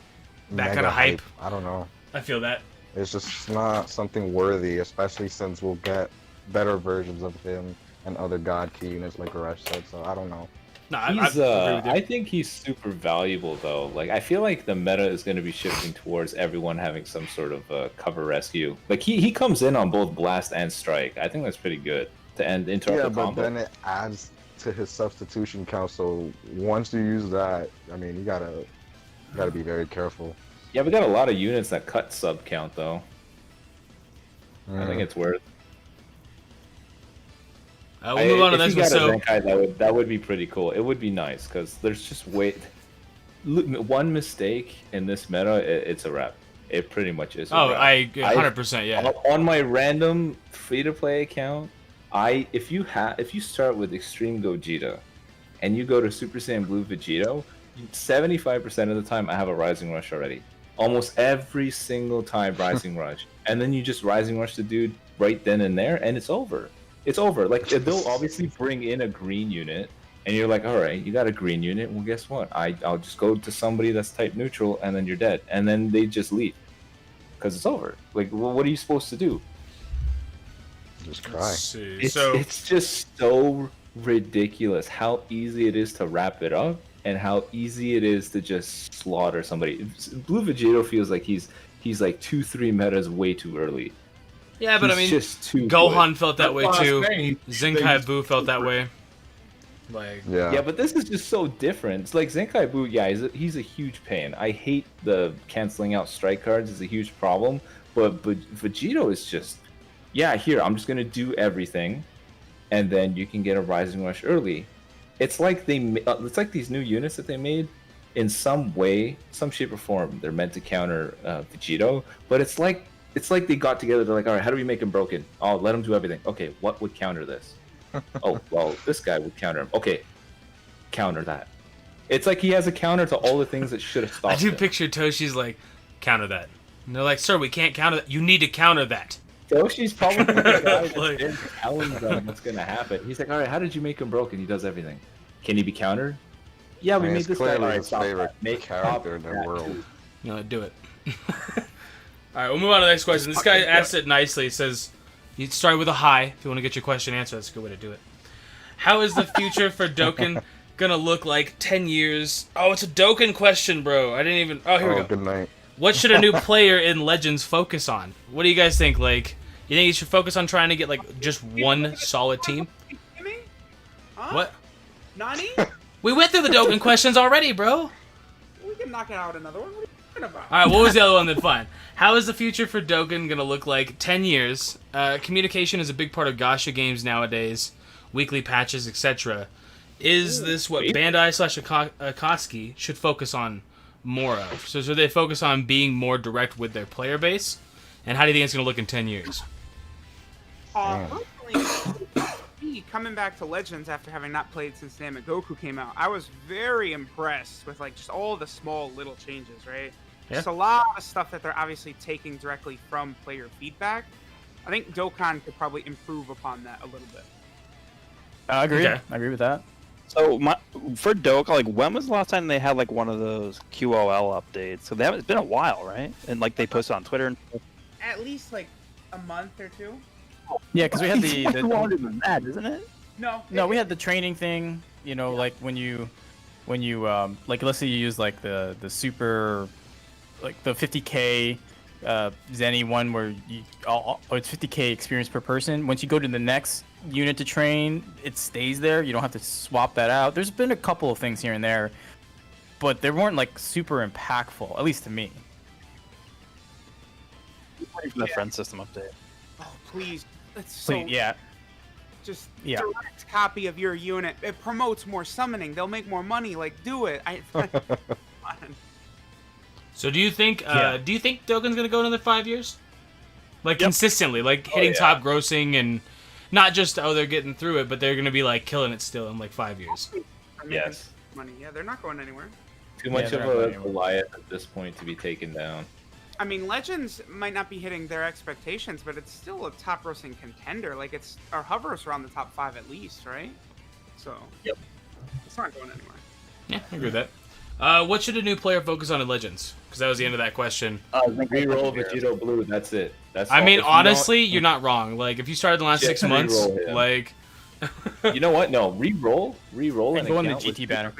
That mega kinda hype. I don't know. I feel that. It's just not something worthy, especially since we'll get better versions of him and other God Key units like Arash said. So I don't know. No, I think he's super valuable though. Like I feel like the meta is going to be shifting towards everyone having some sort of cover rescue. Like he comes in on both blast and strike. I think that's pretty good to end interrupt Yeah, the but combo. then it adds to his substitution count. So once you use that, I mean, you gotta be very careful. Yeah, we got a lot of units that cut sub count though. I think it's worth. we'll move on to the If next you one. got a So, Zenkai, that would be pretty cool. It would be nice because there's just one mistake in this meta, it's a wrap. It pretty much is. oh, a wrap. I 100%, yeah. On my random free-to-play account, if you start with Extreme Gogeta, and you go to Super Saiyan Blue Vegito, 75% of the time I have a Rising Rush already. Almost every single time Rising Rush, and then you just Rising Rush the dude right then and there, and it's over. It's over. Like they'll obviously bring in a green unit and you're like, all right, you got a green unit. Well, guess what? I'll just go to somebody that's type neutral, and then you're dead. And then they just leave because it's over. Like, well, what are you supposed to do? Just cry. Let's see. It's just so ridiculous how easy it is to wrap it up and how easy it is to just slaughter somebody. Blue Vegito feels like he's like 2-3 metas way too early. Yeah, but He's I mean, just too Gohan good. felt that way too. Zenkai Buu felt that way. Like, Yeah, but this is just so different. It's like Zenkai Buu, yeah, he's a huge pain. I hate the canceling out strike cards is a huge problem. But Vegito is just, yeah, here, I'm just going to do everything. And then you can get a Rising Rush early. It's like it's like these new units that they made, in some way, some shape or form, they're meant to counter Vegito. But it's like they got together, they're like, all right, how do we make him broken? Oh, let him do everything. Okay, what would counter this? Oh, well, this guy would counter him. Okay, counter that. It's like he has a counter to all the things that should have stopped I do him. picture Toshi's like, counter that. And they're like, sir, we can't counter that. You need to counter that. Toshi's probably the guy that's Like- been telling them what's going to happen. He's like, all right, how did you make him broken? He does everything. Can he be countered? Yeah, we I mean, made it's this guy. clearly All right, his stop favorite that. Make character in the that. world. You know, do it. All right, we'll move on to the next question. This guy asked it nicely. He says, you start with a hi. If you want to get your question answered, that's a good way to do it. How is the future for Dokkan gonna look like 10 years? Oh, it's a Dokkan question, bro. I didn't even... Oh, here we go. Good night. What should a new player in Legends focus on? What do you guys think? Like, you think you should focus on trying to get, like, just one solid team? Jimmy? Huh? What? Nani? We went through the Dokkan questions already, bro. We can knock out another one. What are you talking about? All right, what was the other one then? Fine. How is the future for Dokkan going to look like 10 years? Communication is a big part of gacha games nowadays, weekly patches, etc. Is this what Bandai/Akatsuki should focus on more of? So should they focus on being more direct with their player base? And how do you think it's going to look in 10 years? Personally, me coming back to Legends after having not played since Goku came out, I was very impressed with like just all the small little changes, right? Yeah. Just a lot of stuff that they're obviously taking directly from player feedback. I think Dokkan could probably improve upon that a little bit. I agree. Okay. I agree with that. So for Dokkan, like when was the last time they had like one of those QOL updates? So it's been a while, right? And like they posted on Twitter and stuff. At least like a month or two. Yeah, because we had It's much longer than that, isn't it? No, we had the training thing. You know, like when you like let's say you use like the super, like the 50k Zenny one where it's 50k experience per person. Once you go to the next unit to train, it stays there. You don't have to swap that out. There's been a couple of things here and there, but they weren't like super impactful, at least to me. The friend system update. Oh please, it's so Yeah. just Yeah. direct copy of your unit. It promotes more summoning. They'll make more money. Like do it. So do you think Dokkan's going to go another 5 years? Like Yep. consistently, like hitting yeah. top grossing and not just, they're getting through it, but they're going to be like killing it still in like 5 years. Yes. Money. Yeah, they're not going anywhere. Too much they're of not a going anywhere. Goliath at this point to be taken down. I mean, Legends might not be hitting their expectations, but it's still a top grossing contender. Like it's or hovers around the top 5 at least, right? So Yep. it's not going anywhere. Yeah, I agree with that. What should a new player focus on in Legends? Because that was the end of that question. Reroll Vegito Blue. That's it. That's. I all. mean, If you honestly, you're not wrong. Like, if you started in the last Just 6 months, reroll him. like... don't- you know what? No, reroll And an go on the account with GT banner.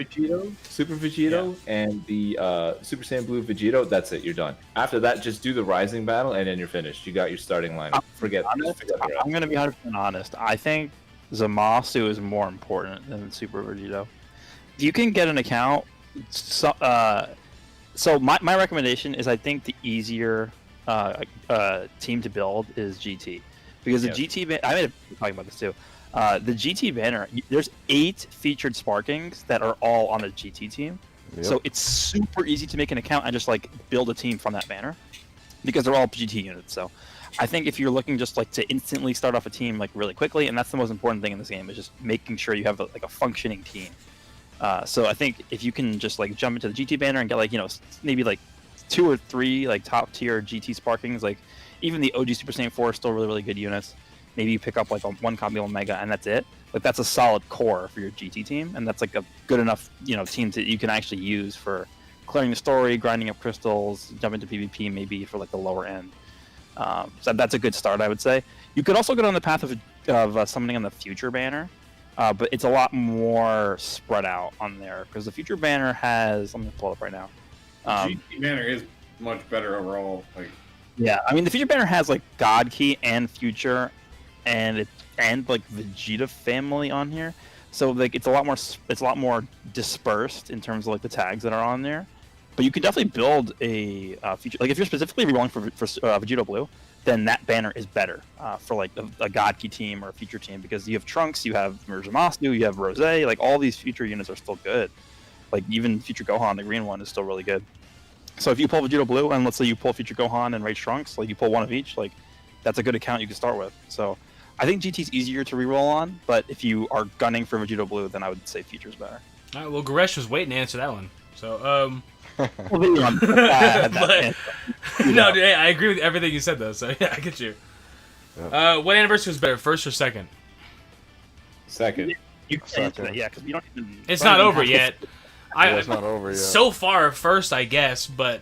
Super Vegito, and the Super Saiyan Blue Vegito. That's it. You're done. After that, just do the Rising Battle, and then you're finished. You got your starting lineup. Forget the rest. I'm gonna be 100% honest. I think Zamasu is more important than Super Vegito. You can get an account. So my recommendation is I think the easier team to build is GT, because the GT I made a talking about this too. The GT banner, there's 8 featured Sparkings that are all on the GT team. Yep. So it's super easy to make an account and just like build a team from that banner, because they're all GT units. So I think if you're looking just like to instantly start off a team like really quickly, and that's the most important thing in this game, is just making sure you have like a functioning team. So I think if you can just like jump into the GT banner and get like, you know, maybe like 2 or 3 like top tier GT Sparkings, like even the OG Super Saiyan 4 are still really, really good units. maybe you pick up like one copy of Omega, and that's it. Like that's a solid core for your GT team, and that's like a good enough team that you can actually use for clearing the story, grinding up crystals, jumping to PvP maybe for like the lower end. So that's a good start, I would say. You could also go down the path of summoning on the Future banner, but it's a lot more spread out on there because the Future banner has. Let me pull it up right now. GT banner is much better overall. Like, yeah, I mean the Future banner has like God Key and Future, and like Vegeta family on here. So like it's a lot more dispersed in terms of like the tags that are on there. But you can definitely build a Future. Like if you're specifically rerolling for Vegito Blue, then that banner is better for like a God Key team or a Future team because you have Trunks, you have Muramasu, you have Rose. Like all these Future units are still good. Like even Future Gohan, the green one, is still really good. So if you pull Vegito Blue and let's say you pull Future Gohan and Rage Trunks, like you pull one of each, like that's a good account you can start with. So I think GT's easier to reroll on, but if you are gunning for Vegito Blue, then I would say Future's better. All right, well, Goresh was waiting to answer that one. So, But, no, dude, hey, I agree with everything you said, though. So, yeah, I get you. Yep. What anniversary was better, first or second? second. you can answer that, yeah, because we don't even. It's not over yet. It's not over yet. So far, first, I guess, but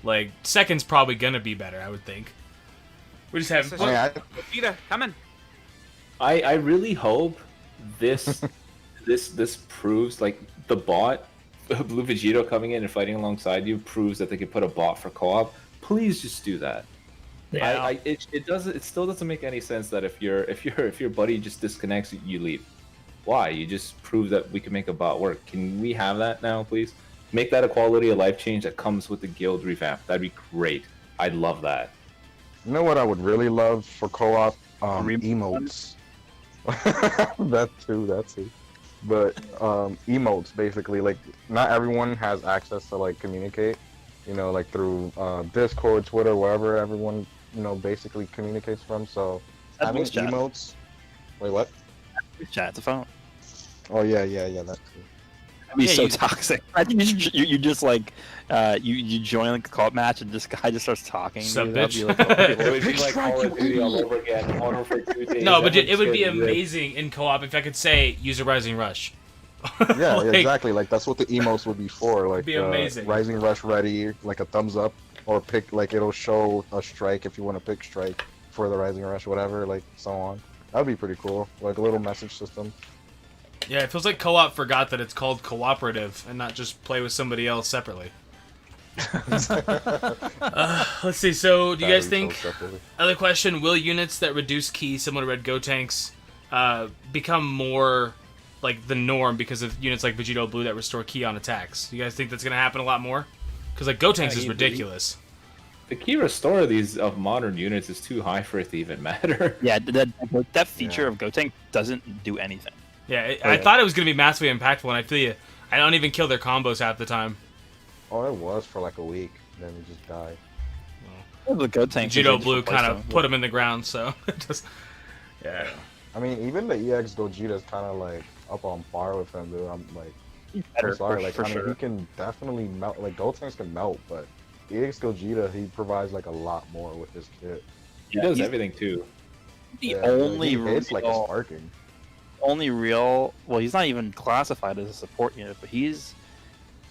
like second's probably gonna be better, I would think. We just have. Vegeta, come in. I really hope this this proves like the bot Blue Vegito coming in and fighting alongside you proves that they could put a bot for co-op. Please just do that. Yeah. It still doesn't make any sense that if your buddy just disconnects, you leave. Why? You just prove that we can make a bot work. Can we have that now, please? Make that a quality of life change that comes with the guild revamp. That'd be great. I'd love that. You know what I would really love for co-op? Emotes. that too. But emotes, basically, like not everyone has access to like communicate. Like through Discord, Twitter, wherever everyone basically communicates from. So That's having voice chat. emotes. Wait, what? Chat the phone. Oh yeah, that too. That'd be Yeah, so you- toxic. Imagine you just like you join like a co-op match and this guy just starts talking. Sup, That'd bitch? be like, It would be like Call of Duty all over again. On for 2 days. No, but dude, it Everyone's would be getting ripped. amazing in co-op if I could say use a Rising Rush. Yeah, Like, exactly. Like that's what the emotes would be for. Like be amazing. Rising Rush ready, like a thumbs up, or pick like it'll show a strike if you want to pick strike for the Rising Rush, whatever, like so on. That'd be pretty cool. Like a little message system. Yeah, it feels like co-op forgot that it's called cooperative and not just play with somebody else separately. Let's see. So, do you guys think? Other question: will units that reduce ki, similar to Red Gotenks, become more like the norm because of units like Vegito Blue that restore ki on attacks? Do you guys think that's gonna happen a lot more? Because like Gotenks is Yeah, ridiculous. The key restore of these of modern units is too high for it to even matter. yeah, that feature of Gotenk doesn't do anything. Yeah, I thought it was gonna be massively impactful, and I feel you. I don't even kill their combos half the time. Oh, it was for like a week, then it just died. The Gotenk. Vegito Blue kind of put him in the ground, so just yeah. I mean, even the EX Gogeta is kind of like up on par with him, dude. I'm like, better, I'm sorry, for, like for I mean, sure. he can definitely melt. Like Gotenks can melt, but EX Gogeta, he provides like a lot more with his kit. He does everything too. The Yeah, only he hits like a real- sparking. only real well he's not even classified as a support unit, but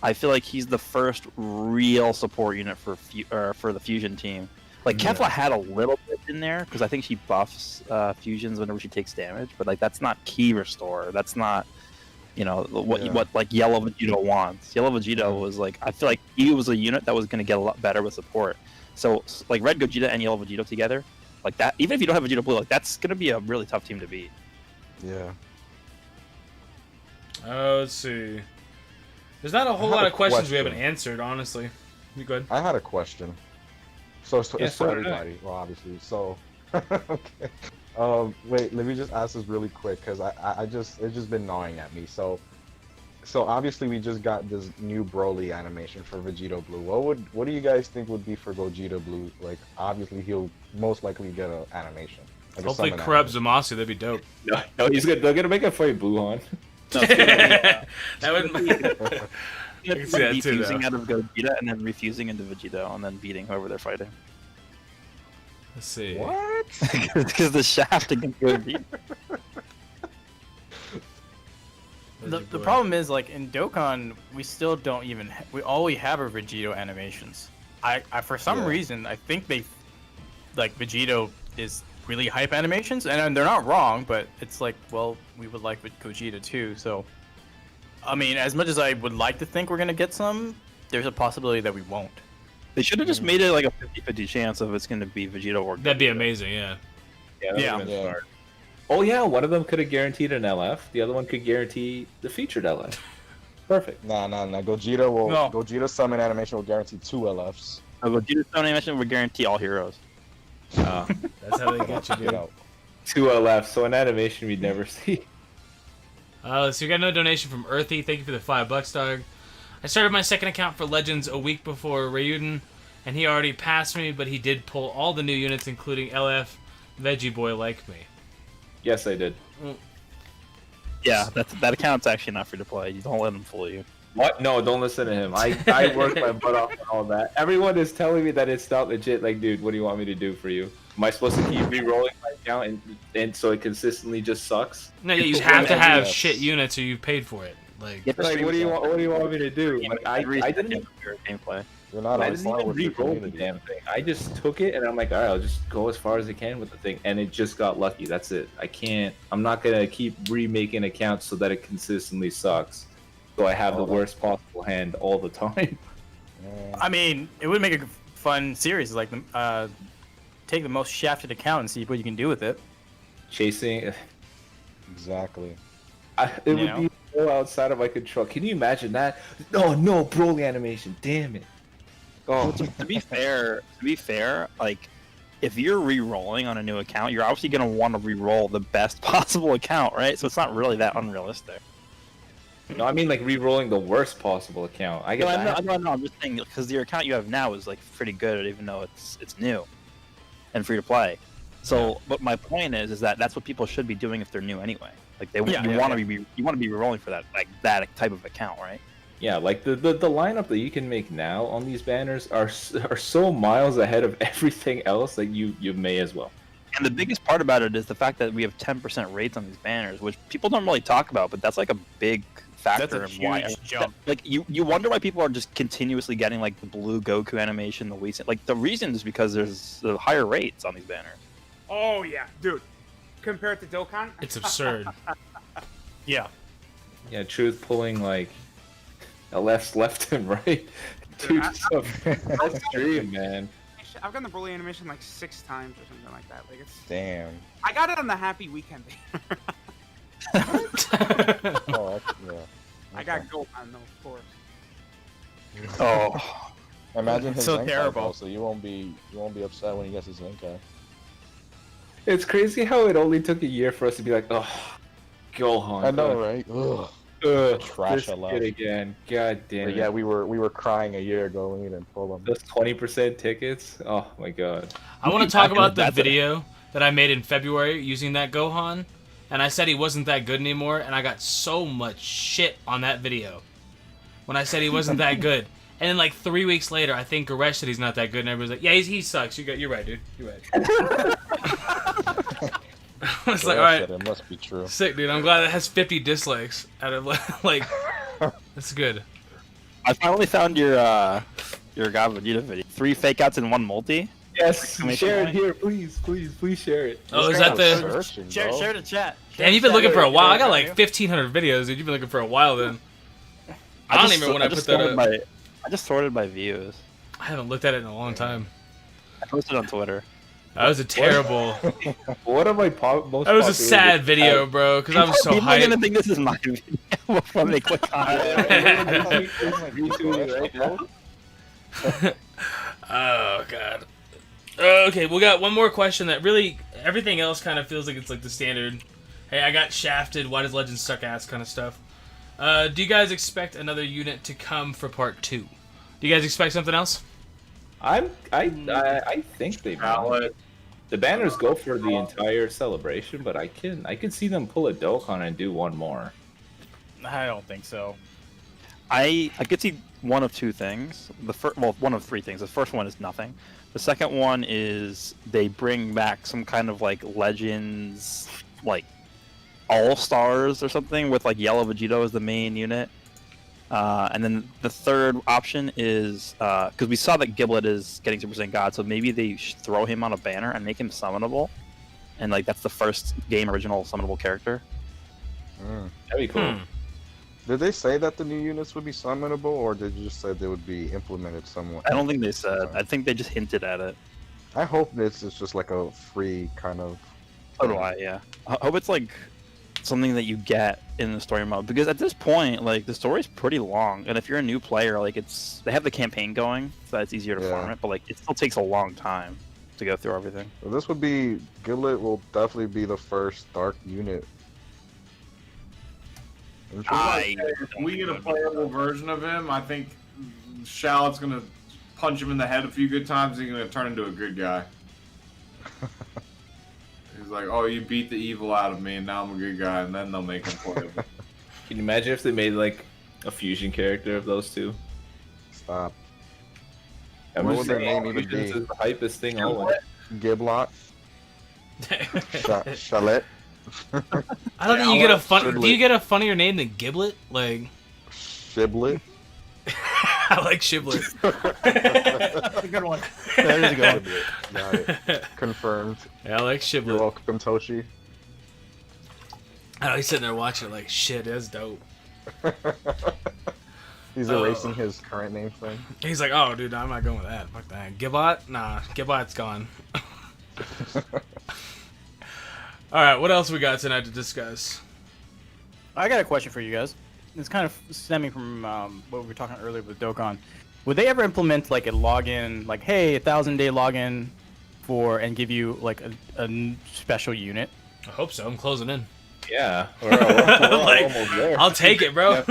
I feel like he's the first real support unit for the fusion team. Like Kefla had a little bit in there because I think she buffs fusions whenever she takes damage, but like that's not key restore. That's not what like Yellow Vegito wants. Yellow Vegito was like, I feel like he was a unit that was going to get a lot better with support. So like Red Gogeta and Yellow Vegito together, like that, even if you don't have Vegito Blue, like that's going to be a really tough team to beat. Yeah. Let's see. There's not a whole I have lot a of questions we question. haven't answered, honestly. You good? I had a question. So it's Yes, for sir. everybody, well, obviously. So, okay. Wait, let me just ask this really quick because it's just been gnawing at me. So obviously we just got this new Broly animation for Vegito Blue. What do you guys think would be for Gogeta Blue? Like, obviously he'll most likely get an animation. Like a Hopefully, summon Kurab animation. Zamasu, that'd be dope. No, he's good. They're gonna make a fight Bluehorn. That would. I can see that too, Defusing though. out of Gogeta and then refusing into Vegito and then beating whoever they're fighting. Let's see. What? Because the shaft against Vegeta. The problem is, like, in Dokkan, we still don't even all we have are Vegito animations. I for some reason I think they like Vegito is really hype animations, and they're not wrong, but it's like, well, we would like with Gogeta too. So I mean, as much as I would like to think we're gonna get some, there's a possibility that we won't. They should have just made it like a 50-50 chance of it's going to be Vegito or That'd be Gogeta. amazing, yeah. that Yeah. would've been smart. Oh yeah, one of them could have guaranteed an LF. The other one could guarantee the featured LF. Perfect. Nah. No. Gogeta summon animation will guarantee 2 LFs. Gogeta's Stone animation would guarantee all heroes. That's how they get you, Get dude. out. 2 LF, so an animation we'd never see. So we got another donation from Earthy. Thank you for the $5, dog. I started my second account for Legends a week before Ryuden, and he already passed me, but he did pull all the new units, including LF, Veggie Boy like me. Yes, I did. Yeah, that account's actually not free to play. You don't let them fool you. What? No, don't listen to him. I worked my butt off on all that. Everyone is telling me that it's not legit. Like, dude, what do you want me to do for you? Am I supposed to keep re-rolling my account and so it consistently just sucks? No, yeah, you have to have Yes. shit units or you paid for it. Like, Like, what do you want me to do? Like, I didn't gameplay. You're not I on didn't par even with your re-roll the community. damn thing. I just took it and I'm like, all right, I'll just go as far as I can with the thing, and it just got lucky. That's it. I'm not gonna keep remaking accounts so that it consistently sucks. So I have the worst possible hand all the time. I mean, it would make a fun series, like take the most shafted account and see what you can do with it. Chasing, Exactly. it You would know? be so outside of my control. Can you imagine that? No, Broly animation. Damn it. Oh, to be fair, like if you're re-rolling on a new account, you're obviously gonna want to re-roll the best possible account, right? So it's not really that unrealistic. No, I mean like re-rolling the worst possible account. I get that. No, I'm just saying because your account you have now is like pretty good, even though it's new and free to play. So, but my point is that that's what people should be doing if they're new anyway. Like you want to be re-rolling for that type of account, right? Yeah, like the lineup that you can make now on these banners are so miles ahead of everything else that you may as well. And the biggest part about it is the fact that we have 10% rates on these banners, which people don't really talk about, but that's like a big factor That's a in why. huge jump. Like you wonder why people are just continuously getting like the blue Goku animation, the Whis. Like the reason is because there's the higher rates on these banners. Oh yeah, dude. Compared to Dokkan, it's absurd. Yeah. Yeah, Truth pulling like a left and right. Dude, that's dream, man. I've gotten the Broly animation like 6 times or something like that. Like it's. Damn. I got it on the Happy Weekend. Oh, yeah. I got Gohan though, of course. Oh, Imagine his So Zenkai, terrible. bro, so you won't be upset when he gets his Zenkai. It's crazy how it only took a year for us to be like, oh, Gohan. I know, right? Ugh. Trash this I love. kid again. God damn But it. yeah, we were crying a year ago when we didn't pull him. Those 20% tickets. Oh my god. I want to talk about the That's a- video that I made in February using that Gohan, and I said he wasn't that good anymore, and I got so much shit on that video when I said he wasn't that good. And then like 3 weeks later, I think Goresh said he's not that good, and everybody's like, "Yeah, he sucks. You're right, dude. You're right." I was like, all right, It must be true. sick, dude. I'm glad it has 50 dislikes out of like, that's good. I finally found your God Vegeta video. 3 fake outs and 1 multi. Yes, Exclamation share it point. here, please share it. Oh, is This that guy was the? searching, Share bro. the chat. Damn, you've been looking for a while. I got like 1,500 videos, dude. You've been looking for a while then. I don't even remember when I put that up. I just sorted by views. I haven't looked at it in a long time. I posted on Twitter. That was a terrible. What am I most That was a popular sad with- video, bro, because I was so People are gonna hyped. think this is my video before they click on it. right now? Oh god. Okay, we got one more question that really everything else kind of feels like it's like the standard. Hey, I got shafted. Why does Legends suck ass? Kind of stuff. Do you guys expect another unit to come for part 2? Do you guys expect something else? I think they will. The banners go for the entire celebration, but I can see them pull a Dokkan and do one more. I don't think so. I could see one of 2 things. One of 3 things. The first one is nothing. The second one is they bring back some kind of like Legends, like All Stars or something with like Yellow Vegito as the main unit. And then the third option is because we saw that Giblet is getting Super Saiyan God, so maybe they should throw him on a banner and make him summonable, and like that's the first game original summonable character. That'd be cool. Did they say that the new units would be summonable, or did you just say they would be implemented somewhat? I don't think they said. I think they just hinted at it. I hope this is just like a free kind of. So do I, yeah. I hope it's like something that you get in the story mode, because at this point, like the story's pretty long, and if you're a new player, like they have the campaign going, so it's easier to farm it, but like it still takes a long time to go through everything. So this would be Gillet will definitely be the first dark unit. If we get a playable version of him, I think Shallot's gonna punch him in the head a few good times. He's gonna turn into a good guy. He's like, "Oh, you beat the evil out of me, and now I'm a good guy," and then they'll make him playable. Can you imagine if they made like a fusion character of those two? Stop. And What would their name even fusions be? is the hypest thing always. Giblot. Chalet. I don't think you get a fun. Do you get a funnier name than Giblet? Like Shiblet. I like Shiblet. That's a good one. That is a good one. Got it. Confirmed. Yeah, I like Shiblet. You're welcome, Toshi. I know he's sitting there watching it like, shit, that's dope. He's erasing his current name thing. He's like, oh, dude, I'm not going with that. Fuck that. Gibbot? Nah, Gibbot's gone. All right, what else we got tonight to discuss? I got a question for you guys. It's kind of stemming from what we were talking earlier with Dokkan. Would they ever implement like a login, like, hey, 1,000-day login and give you like a special unit? I hope so. I'm closing in. Yeah, we're Like, almost there. I'll take it, bro.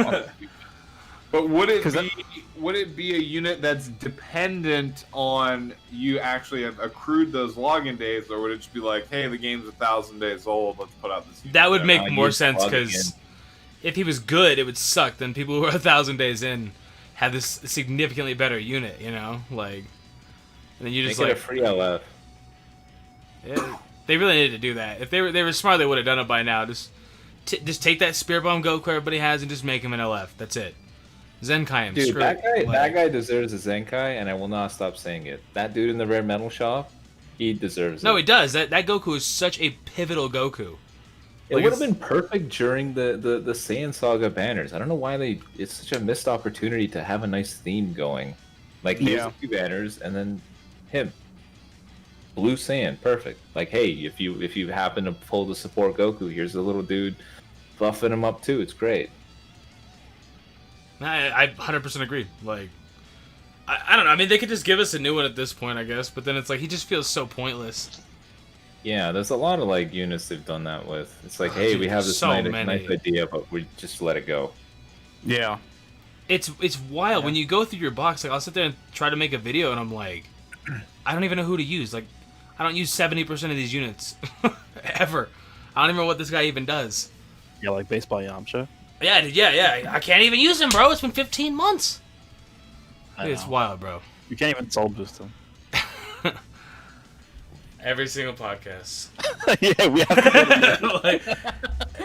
But would it be a unit that's dependent on you actually have accrued those login days, or would it just be like, hey, the game's 1,000 days old, let's put out this unit? That would make more use sense, login because if he was good, it would suck. Then people who are 1,000 days in have this significantly better unit, you know? Like, and then you just Make it like a free LF. Yeah, they really needed to do that. If they were smart, they would have done it by now. Just take that Spirit Bomb Goku everybody has and just make him an LF. That's it. Zenkai him. Dude, Screw that it. guy deserves a Zenkai, and I will not stop saying it. That dude in the rare metal shop, he deserves it. No, he does. That Goku is such a pivotal Goku. It would have been perfect during the Saiyan Saga banners. I don't know why it's such a missed opportunity to have a nice theme going. Like, here's a few banners, and then him. Blue Saiyan, perfect. Like, hey, if you happen to pull the support Goku, here's a little dude buffing him up too. It's great. I 100% agree. Like, I don't know. I mean, they could just give us a new one at this point, I guess. But then it's like he just feels so pointless. Yeah, there's a lot of like units they've done that with. It's like, hey, we have this so nice idea, but we just let it go. Yeah. It's wild when you go through your box. Like, I'll sit there and try to make a video, and I'm like, I don't even know who to use. Like, I don't use 70% of these units ever. I don't even know what this guy even does. Yeah, like baseball Yamcha. Yeah, dude, yeah. I can't even use him, bro. It's been 15 months. I It's know. wild, bro. You can't even soul boost him. Every single podcast. Yeah, we have to. Like,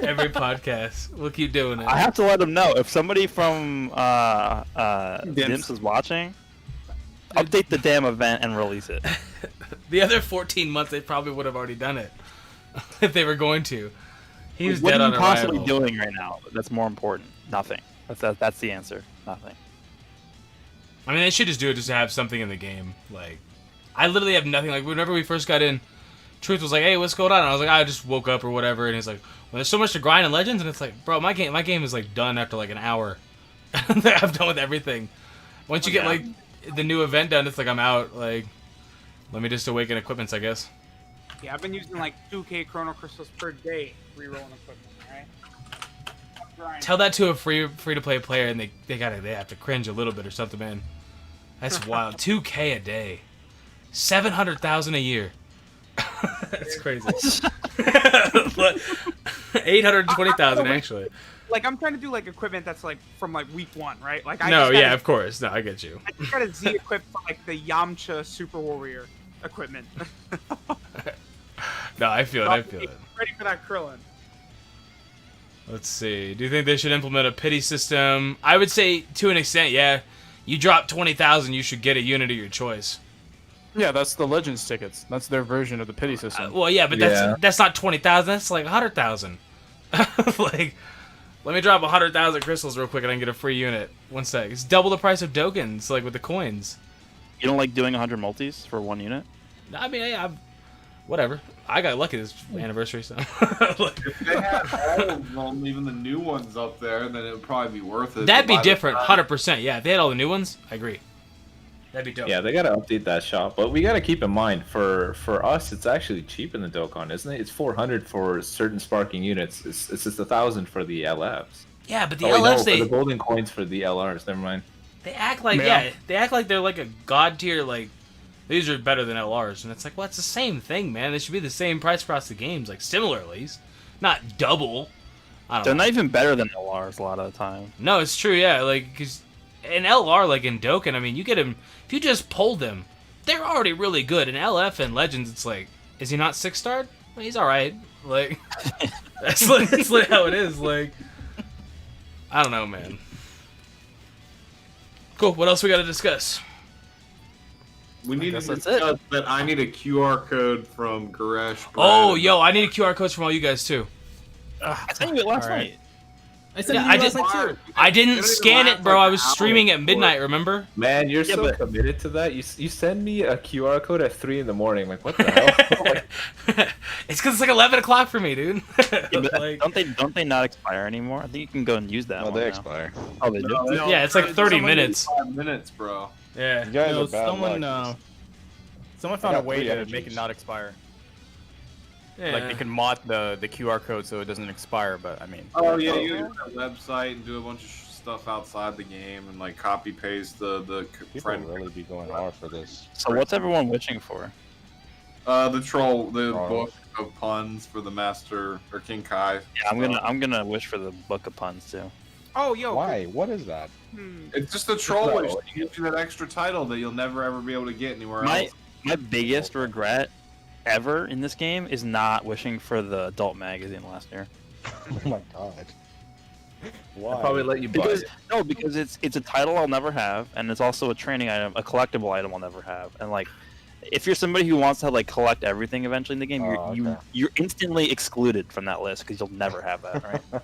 every podcast. We'll keep doing it. I have to let them know if somebody from Dimps is watching. Update the damn event and release it. The other 14 months, they probably would have already done it if they were going to. He's What dead are on you arrival. possibly doing right now? That's more important. Nothing. That's the answer. Nothing. I mean, they should just do it just to have something in the game. Like, I literally have nothing. Like, whenever we first got in, Truth was like, "Hey, what's going on?" And I was like, "I just woke up or whatever." And he's like, "Well, there's so much to grind in Legends," and it's like, "Bro, my game is like done after like an hour. I'm done with everything. Once you get like the new event done, it's like I'm out. Like, let me just awaken equipments, I guess." Yeah, I've been using like 2K Chrono Crystals per day re-rolling equipment, right? Tell that to a free to play player, and they have to cringe a little bit or something, man. That's wild. 2K a day, 700,000 a year. That's crazy. 820,000 actually. like I'm trying to do like equipment that's like from like week 1, right? Like I No, just gotta, yeah, of course. No, I get you. I just got a Z equip for like the Yamcha Super Warrior equipment. No, I feel it. I feel it. Ready for that Krillin. Let's see. Do you think they should implement a pity system? I would say to an extent, yeah. You drop 20,000, you should get a unit of your choice. Yeah, that's the Legends tickets. That's their version of the pity system. Well, yeah, but that's not 20,000. That's like 100,000. Like, let me drop 100,000 crystals real quick and I can get a free unit. One sec. It's double the price of Dokkans, like with the coins. You don't like doing 100 multis for one unit? I mean, yeah, whatever. I got lucky this anniversary, so. Like, If they had all of them, even the new ones up there, then it would probably be worth it. that'd But be by the different, time- 100%. Yeah, if they had all the new ones, I agree. That'd be dope. Yeah, they gotta update that shop, but we gotta keep in mind for us, it's actually cheap in the Dokkan, isn't it? It's 400 for certain sparking units. It's just 1,000 for the LFs. Yeah, but the Oh, wait, LFs, no, they for the golden coins for the LRs. Never mind. they act like they act like they're like a god tier. Like these are better than LRs, and it's like, well, it's the same thing, man. They should be the same price across the games, like similar at least, not double. I don't They're know. not even better than LRs a lot of the time. No, it's true, yeah. Like, because an LR, like in Dokkan, I mean, you get him, if you just pull them, they're already really good. In LF and Legends, it's like, is he not 6-starred? Well, he's alright. Like, that's like how it is. Like, I don't know, man. Cool, what else we gotta discuss? We need to guess that's discuss that I need a QR code from Garesh. Oh, Brad. yo, I need a QR codes from all you guys, too. I sent you it last Alright. night. I said Yeah, you I last did- night too. I didn't It scan lasts it, bro. like I was an hour streaming at before. midnight, remember? Man, you're Yeah, so but- committed to that. You send me a QR code at 3 in the morning. Like, what the hell? Like, It's because it's like 11 o'clock for me, dude. Yeah, but Like, don't they not expire anymore? I think you can go and use that No, one they now. expire. Oh, they do? No, yeah, it's like 30 minutes. 5 minutes, bro. Yeah. You guys No, are bad someone, luck. someone found a got way 3 to energies. make it not expire. Yeah. Like they can mod the QR code so it doesn't expire, but I mean. Oh yeah, you use that website and do a bunch of stuff outside the game and like copy paste the People friend. really be going hard for this. So what's everyone wishing for? The troll, the Oh. book of puns for the master or King Kai. Yeah, I'm gonna wish for the book of puns too. Oh, yo. Why? What is that? It's just a troll No. wish. It gives you that extra title that you'll never ever be able to get anywhere My else. my biggest regret ever in this game is not wishing for the adult magazine last year. Oh my god. Why? I'll probably let you buy Because it. no, because it's a title I'll never have, and it's also a training item, a collectible item I'll never have. And like, if you're somebody who wants to like collect everything eventually in the game, Oh, okay. you're instantly excluded from that list because you'll never have that, right?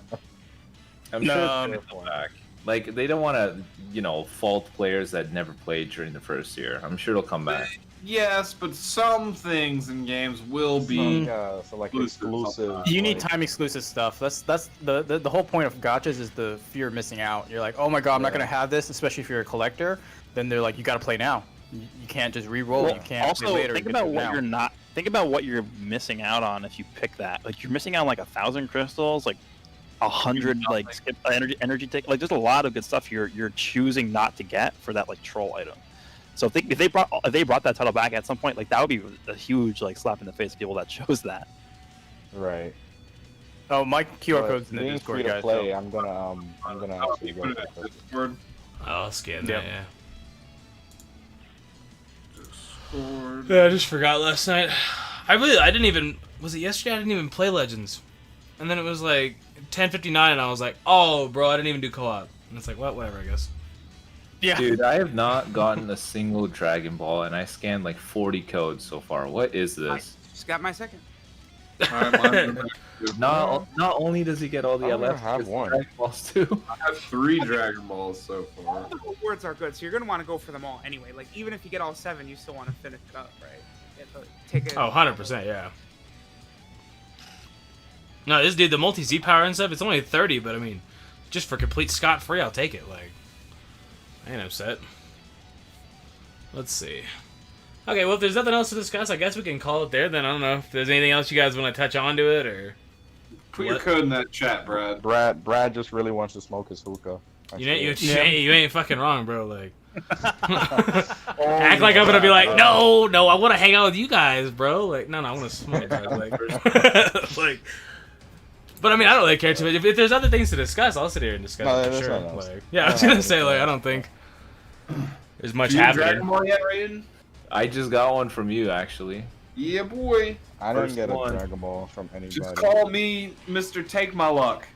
I'm sure it's gonna come back. Like, they don't want to, fault players that never played during the first year. I'm sure it'll come back. Yes, but some things in games will be. Yeah, so like Exclusive. exclusive. You need like- time exclusive stuff. That's the whole point of gachas is the fear of missing out. You're like, oh my god, I'm not gonna have this, especially if you're a collector. Then they're like, you gotta play now. You can't just re-roll. You can't also, play later. think you gotta about do it what now. you're not. Think about what you're missing out on if you pick that. Like you're missing out on like 1,000 crystals, like 100 like skip energy tick. Like there's a lot of good stuff you're choosing not to get for that like troll item. So if they brought that title back at some point, like that would be a huge like slap in the face of people that chose that. Right. Oh, my QR But code's in the being Discord, free to guys. play, so- I'm gonna actually go Put it for in it. Discord. Oh, I'll scan that, Yep. yeah. Discord. Yeah, I just forgot last night. I didn't even, was it yesterday? I didn't even play Legends. And then it was like 10:59 and I was like, oh, bro, I didn't even do co-op. And it's like, well, whatever, I guess. Yeah. Dude, I have not gotten a single Dragon Ball, and I scanned like 40 codes so far. What is I this? just got my second. Alright, mine's back. Not only does he get all the I only LFs, have he gets one. Dragon Balls too. I have 3 Dragon Balls so far. All the rewards are good, so you're gonna want to go for them all anyway. Like even if you get all 7, you still want to finish it up, right? You have to take it. Oh, 100%, yeah. No, this dude, the multi-Z power and stuff, it's only 30, but I mean, just for complete scot-free, I'll take it. Like, I ain't upset. Let's see. Okay, well, if there's nothing else to discuss, I guess we can call it there then. I don't know if there's anything else you guys want to touch on to it, or... Put your What? code in that chat, Brad. Brad just really wants to smoke his hookah. I You swear. ain't, you ain't fucking wrong, bro. Like, act like I'm gonna be like, no, I want to hang out with you guys, bro. Like, no, I want to smoke. Bro. Like, like, But I mean, I don't really care too much. If there's other things to discuss, I'll sit here and discuss No, it for there's sure. nothing else. Like, yeah, I was gonna say like I don't think there's much You Dragon happening. Ball yet, Raiden? I just got one from you, actually. Yeah, boy. I didn't First get a one. Dragon Ball from anybody. Just call me Mr. Take My Luck.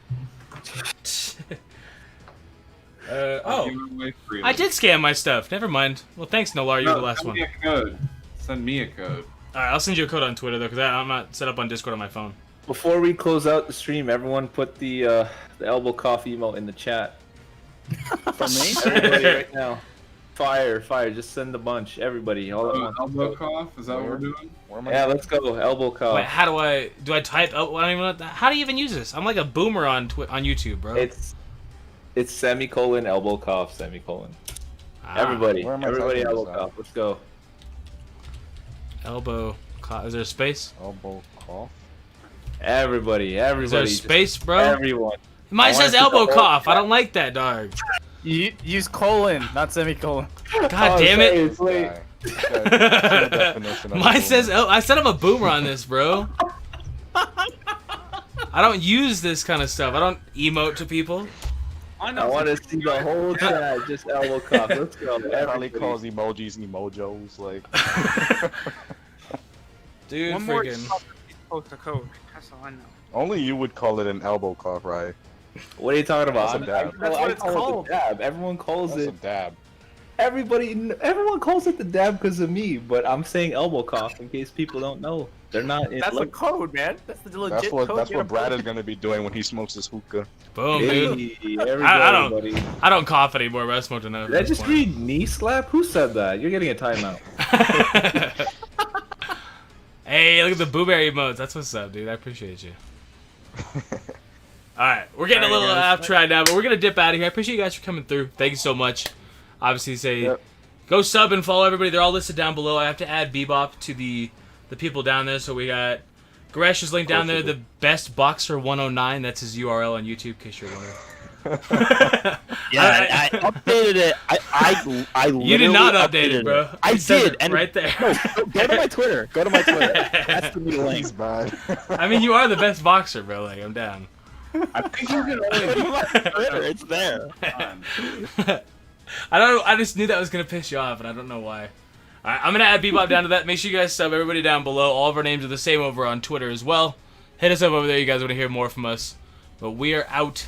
I'll give it away freely. I did scan my stuff. Never mind. Well, thanks, Nolar. You were the last send one. me a code. Send me a code. All right, I'll send you a code on Twitter though, because I'm not set up on Discord on my phone. Before we close out the stream, everyone put the elbow cough emote in the chat. For me? Everybody right now. Fire, just send a bunch. Everybody, all at once. Elbow cough? Is that what we're doing? Where am I? Yeah, let's go. Elbow cough. Wait, how do I type? Oh, I don't even know. How do you even use this? I'm like a boomer on on YouTube, bro. It's semicolon elbow cough semicolon. Ah, Everybody, Where am I everybody typing elbow this cough. out? Let's go. elbow. Is there a space? Elbow cough. Everybody, Is there a just space, bro? everyone. Mine I wanna says see the elbow whole cough. I chat. don't like that, dog. You use colon, not semicolon. God damn it. It's late. Guy. This guy- the definition of a Mine says boomer. I said I'm a boomer on this, bro. I don't use this kind of stuff. I don't emote to people. I I want to see the whole chat. Just elbow cough. Let's go. He probably Everybody. calls emojis emojos. Like, Dude, One more freaking. post a code. That's all I know. only you would call it an elbow cough, right? What are you talking about? That's a dab. That's what it's call it called. the dab. Everyone calls That's a it. dab. Everyone calls it the dab because of me. But I'm saying elbow cough in case people don't know. They're not. That's the code, man. That's the legit That's what code. that's you what gotta Brad put- is gonna be doing when he smokes his hookah. Boom, dude. Hey, everybody, I don't- everybody. I don't cough anymore, but I smoked enough. Did I at this just point. read knee slap? Who said that? You're getting a timeout. Hey, look at the booberry emotes. That's what's up, dude. I appreciate you. Alright, we're getting a little off track now, but we're going to dip out of here. I appreciate you guys for coming through. Thank you so much. Obviously, say Yep. go sub and follow everybody. They're all listed down below. I have to add Bebop to the people down there. So we got Goresh is linked down there. The best boxer 109. That's his URL on YouTube, in case you're wondering. Yeah, I updated it. I You did literally not update it, bro. I It says did, it and right there. No, go to my Twitter. Go to my Twitter. That's the new link. He's bad. I mean, you are the best boxer, bro. Like, I'm down. I think you can Go to only my Twitter. It's there. I just knew that was gonna piss you off, and I don't know why. Alright, I'm gonna add Bebop down to that. Make sure you guys sub everybody down below. All of our names are the same over on Twitter as well. Hit us up over there. You guys want to hear more from us. But we are out.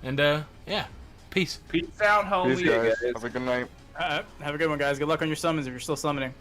And yeah, peace. Peace out, homie. Peace, guys. Have a good night. Have a good one, guys. Good luck on your summons if you're still summoning.